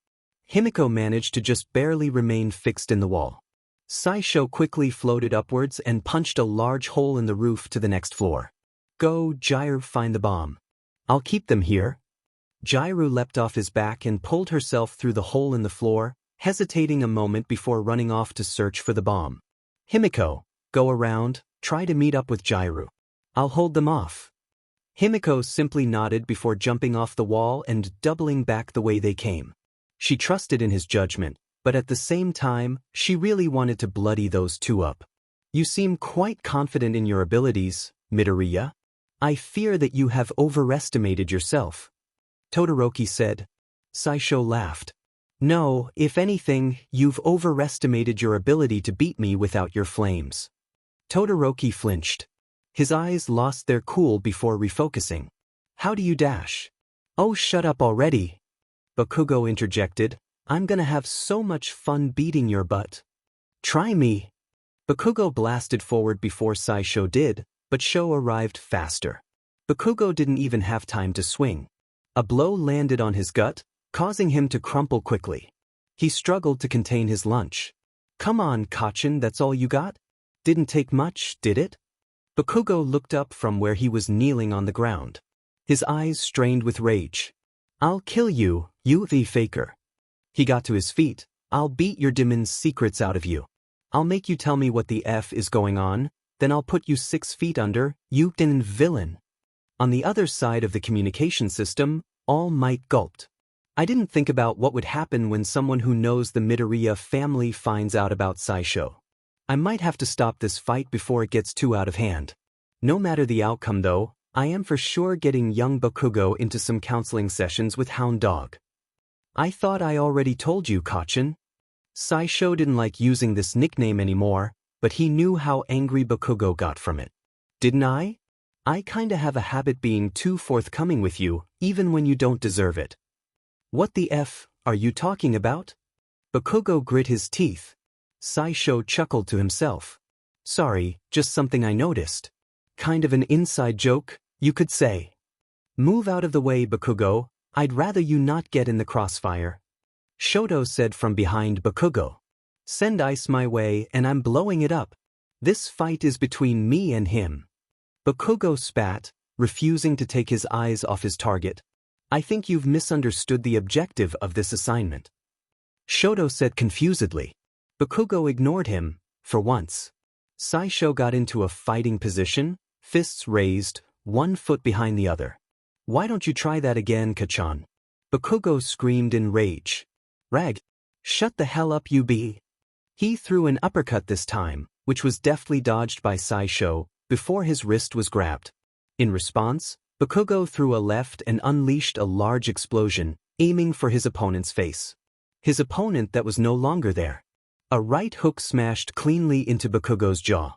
Himiko managed to just barely remain fixed in the wall. Saisho quickly floated upwards and punched a large hole in the roof to the next floor. Go, Jiraiya, find the bomb. I'll keep them here. Jiraiya leapt off his back and pulled herself through the hole in the floor, hesitating a moment before running off to search for the bomb. Himiko, go around, try to meet up with Jiraiya. I'll hold them off. Himiko simply nodded before jumping off the wall and doubling back the way they came. She trusted in his judgment, but at the same time, she really wanted to bloody those two up. You seem quite confident in your abilities, Midoriya. I fear that you have overestimated yourself. Todoroki said. Saisho laughed. No, if anything, you've overestimated your ability to beat me without your flames. Todoroki flinched. His eyes lost their cool before refocusing. How do you dash? Oh, shut up already. Bakugo interjected. I'm gonna have so much fun beating your butt. Try me. Bakugo blasted forward before Saisho did, but Sho arrived faster. Bakugo didn't even have time to swing. A blow landed on his gut, causing him to crumple quickly. He struggled to contain his lunch. Come on, Kacchin, that's all you got? Didn't take much, did it? Bakugo looked up from where he was kneeling on the ground. His eyes strained with rage. I'll kill you, you the faker. He got to his feet. I'll beat your demon's secrets out of you. I'll make you tell me what the F is going on, then I'll put you 6 feet under, you demon villain. On the other side of the communication system, All Might gulped. I didn't think about what would happen when someone who knows the Midoriya family finds out about Saisho. I might have to stop this fight before it gets too out of hand. No matter the outcome though, I am for sure getting young Bakugo into some counseling sessions with Hound Dog. I thought I already told you, Kacchin. Saisho didn't like using this nickname anymore, but he knew how angry Bakugo got from it. Didn't I? I kinda have a habit being too forthcoming with you, even when you don't deserve it. What the F are you talking about? Bakugo grit his teeth. Saisho chuckled to himself. Sorry, just something I noticed. Kind of an inside joke, you could say. Move out of the way, Bakugo. I'd rather you not get in the crossfire. Shoto said from behind Bakugo. Send ice my way and I'm blowing it up. This fight is between me and him. Bakugo spat, refusing to take his eyes off his target. I think you've misunderstood the objective of this assignment. Shoto said confusedly. Bakugo ignored him, for once. Saisho got into a fighting position, fists raised, one foot behind the other. Why don't you try that again, Kachan? Bakugo screamed in rage. Rag, shut the hell up, you be. He threw an uppercut this time, which was deftly dodged by Saisho, before his wrist was grabbed. In response, Bakugo threw a left and unleashed a large explosion, aiming for his opponent's face. His opponent that was no longer there. A right hook smashed cleanly into Bakugo's jaw.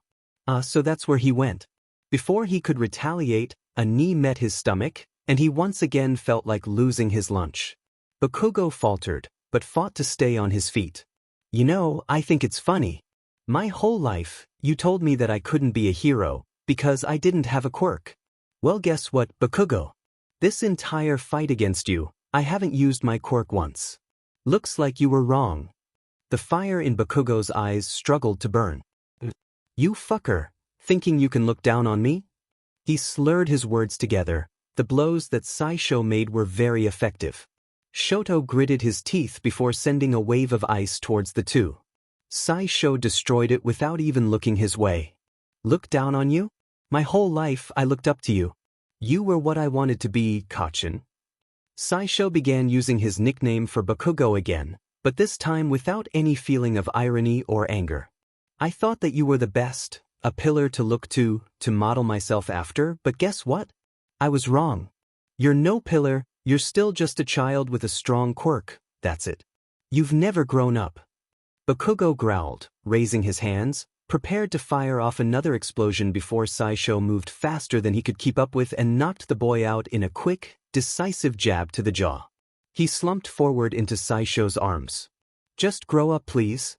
So that's where he went. Before he could retaliate, a knee met his stomach, and he once again felt like losing his lunch. Bakugo faltered, but fought to stay on his feet. You know, I think it's funny. My whole life, you told me that I couldn't be a hero, because I didn't have a quirk. Well, guess what, Bakugo? This entire fight against you, I haven't used my quirk once. Looks like you were wrong. The fire in Bakugo's eyes struggled to burn. You fucker, thinking you can look down on me? He slurred his words together. The blows that Saisho made were very effective. Shoto gritted his teeth before sending a wave of ice towards the two. Saisho destroyed it without even looking his way. Look down on you? My whole life I looked up to you. You were what I wanted to be, Kachan. Saisho began using his nickname for Bakugo again, but this time without any feeling of irony or anger. I thought that you were the best, a pillar to look to model myself after, but guess what? I was wrong. You're no pillar, you're still just a child with a strong quirk, that's it. You've never grown up. Bakugo growled, raising his hands, prepared to fire off another explosion before Saisho moved faster than he could keep up with and knocked the boy out in a quick, decisive jab to the jaw. He slumped forward into Saisho's arms. Just grow up, please.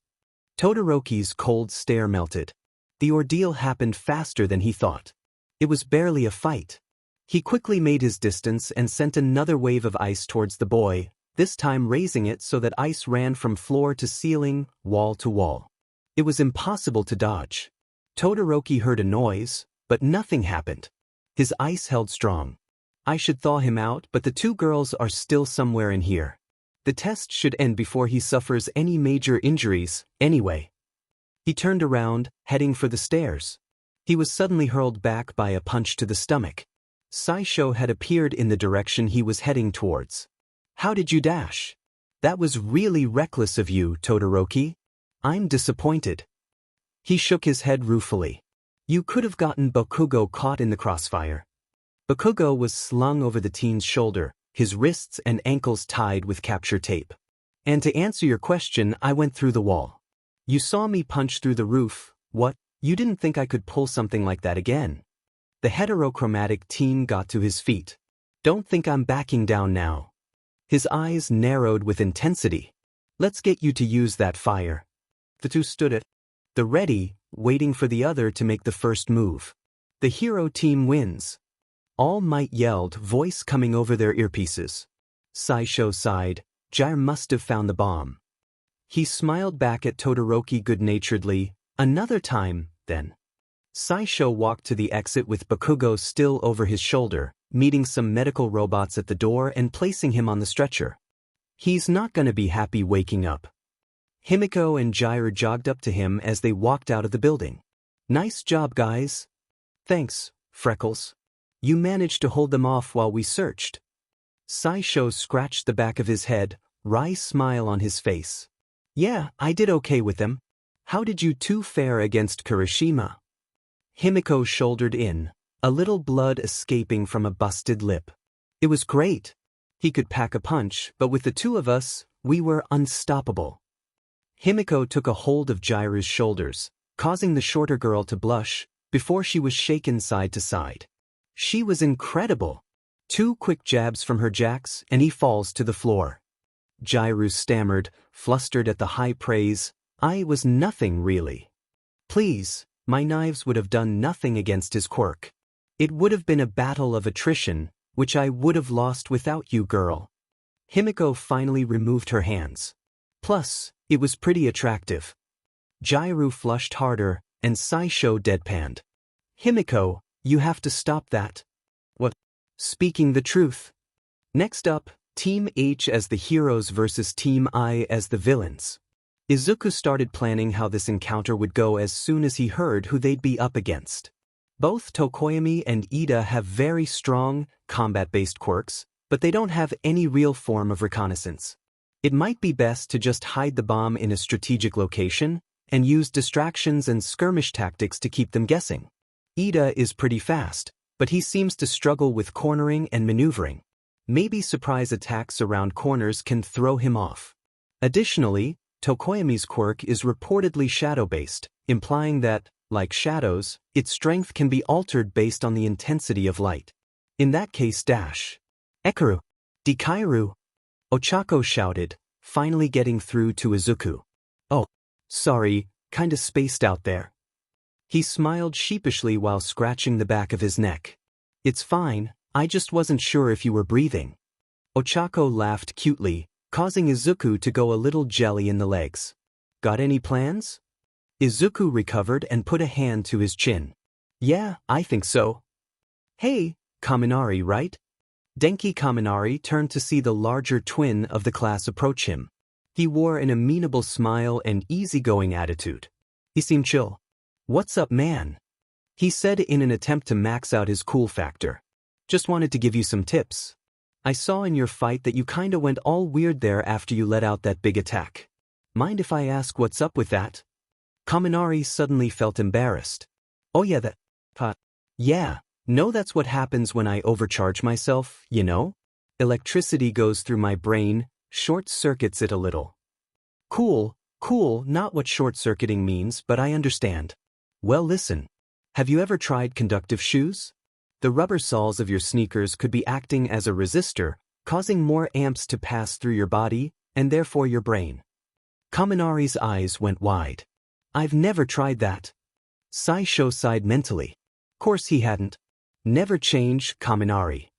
Todoroki's cold stare melted. The ordeal happened faster than he thought. It was barely a fight. He quickly made his distance and sent another wave of ice towards the boy, this time raising it so that ice ran from floor to ceiling, wall to wall. It was impossible to dodge. Todoroki heard a noise, but nothing happened. His ice held strong. I should thaw him out, but the two girls are still somewhere in here. The test should end before he suffers any major injuries, anyway. He turned around, heading for the stairs. He was suddenly hurled back by a punch to the stomach. Saisho had appeared in the direction he was heading towards. How did you dash? That was really reckless of you, Todoroki. I'm disappointed. He shook his head ruefully. You could have gotten Bakugo caught in the crossfire. Bakugo was slung over the teen's shoulder, his wrists and ankles tied with capture tape. And to answer your question, I went through the wall. You saw me punch through the roof. What? You didn't think I could pull something like that again? The heterochromatic teen got to his feet. Don't think I'm backing down now. His eyes narrowed with intensity. Let's get you to use that fire. The two stood at the ready, waiting for the other to make the first move. The hero team wins. All Might yelled, voice coming over their earpieces. Saisho sighed. Jair must have found the bomb. He smiled back at Todoroki good-naturedly. Another time, then. Saisho walked to the exit with Bakugo still over his shoulder, meeting some medical robots at the door and placing him on the stretcher. He's not gonna be happy waking up. Himiko and Jair jogged up to him as they walked out of the building. Nice job, guys. Thanks, Freckles. You managed to hold them off while we searched. Saisho scratched the back of his head, wry smile on his face. Yeah, I did okay with them. How did you two fare against Kirishima? Himiko shouldered in, a little blood escaping from a busted lip. It was great. He could pack a punch, but with the two of us, we were unstoppable. Himiko took a hold of Jairu's shoulders, causing the shorter girl to blush, before she was shaken side to side. She was incredible. 2 quick jabs from her jacks, and he falls to the floor. Jairu stammered, flustered at the high praise. I was nothing really. Please. My knives would have done nothing against his quirk. It would have been a battle of attrition, which I would have lost without you, girl. Himiko finally removed her hands. Plus, it was pretty attractive. Jairu flushed harder, and Saisho deadpanned. Himiko, you have to stop that. What? Speaking the truth. Next up, Team H as the heroes versus Team I as the villains. Izuku started planning how this encounter would go as soon as he heard who they'd be up against. Both Tokoyami and Ida have very strong, combat-based quirks, but they don't have any real form of reconnaissance. It might be best to just hide the bomb in a strategic location and use distractions and skirmish tactics to keep them guessing. Ida is pretty fast, but he seems to struggle with cornering and maneuvering. Maybe surprise attacks around corners can throw him off. Additionally, Tokoyami's quirk is reportedly shadow-based, implying that, like shadows, its strength can be altered based on the intensity of light. In that case, Ekaru, Dikairu, Ochako shouted, finally getting through to Izuku. Oh, sorry, kinda spaced out there. He smiled sheepishly while scratching the back of his neck. It's fine, I just wasn't sure if you were breathing. Ochako laughed cutely, causing Izuku to go a little jelly in the legs. Got any plans? Izuku recovered and put a hand to his chin. Yeah, I think so. Hey, Kaminari, right? Denki Kaminari turned to see the larger twin of the class approach him. He wore an amenable smile and easygoing attitude. He seemed chill. What's up, man? He said in an attempt to max out his cool factor. Just wanted to give you some tips. I saw in your fight that you kinda went all weird there after you let out that big attack. Mind if I ask what's up with that? Kaminari suddenly felt embarrassed. Oh yeah, yeah, no, that's what happens when I overcharge myself, you know? Electricity goes through my brain, short-circuits it a little. Cool, not what short-circuiting means, but I understand. Well, listen. Have you ever tried conductive shoes? The rubber soles of your sneakers could be acting as a resistor, causing more amps to pass through your body, and therefore your brain. Kaminari's eyes went wide. I've never tried that. Saisho sighed mentally. Course he hadn't. Never change, Kaminari.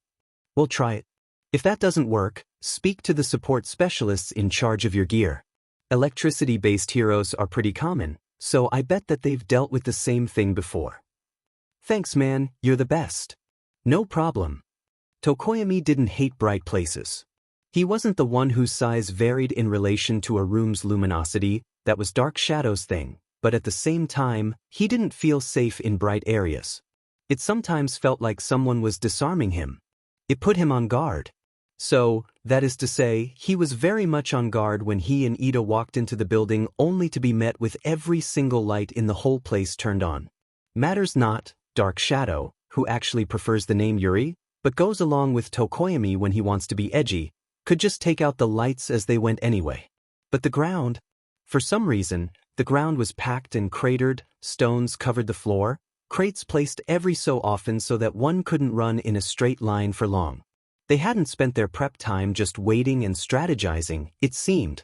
We'll try it. If that doesn't work, speak to the support specialists in charge of your gear. Electricity-based heroes are pretty common, so I bet that they've dealt with the same thing before. Thanks, man, you're the best. No problem. Tokoyami didn't hate bright places. He wasn't the one whose size varied in relation to a room's luminosity, that was dark shadows thing, but at the same time, he didn't feel safe in bright areas. It sometimes felt like someone was disarming him. It put him on guard. So, that is to say, he was very much on guard when he and Ida walked into the building only to be met with every single light in the whole place turned on. Matters not, Dark Shadow, who actually prefers the name Yuri, but goes along with Tokoyami when he wants to be edgy, could just take out the lights as they went anyway. But the ground, for some reason, the ground was packed and cratered, stones covered the floor, crates placed every so often so that one couldn't run in a straight line for long. They hadn't spent their prep time just waiting and strategizing, it seemed.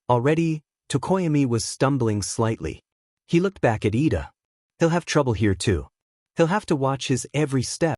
Already, Tokoyami was stumbling slightly. He looked back at Ida. He'll have trouble here too. He'll have to watch his every step.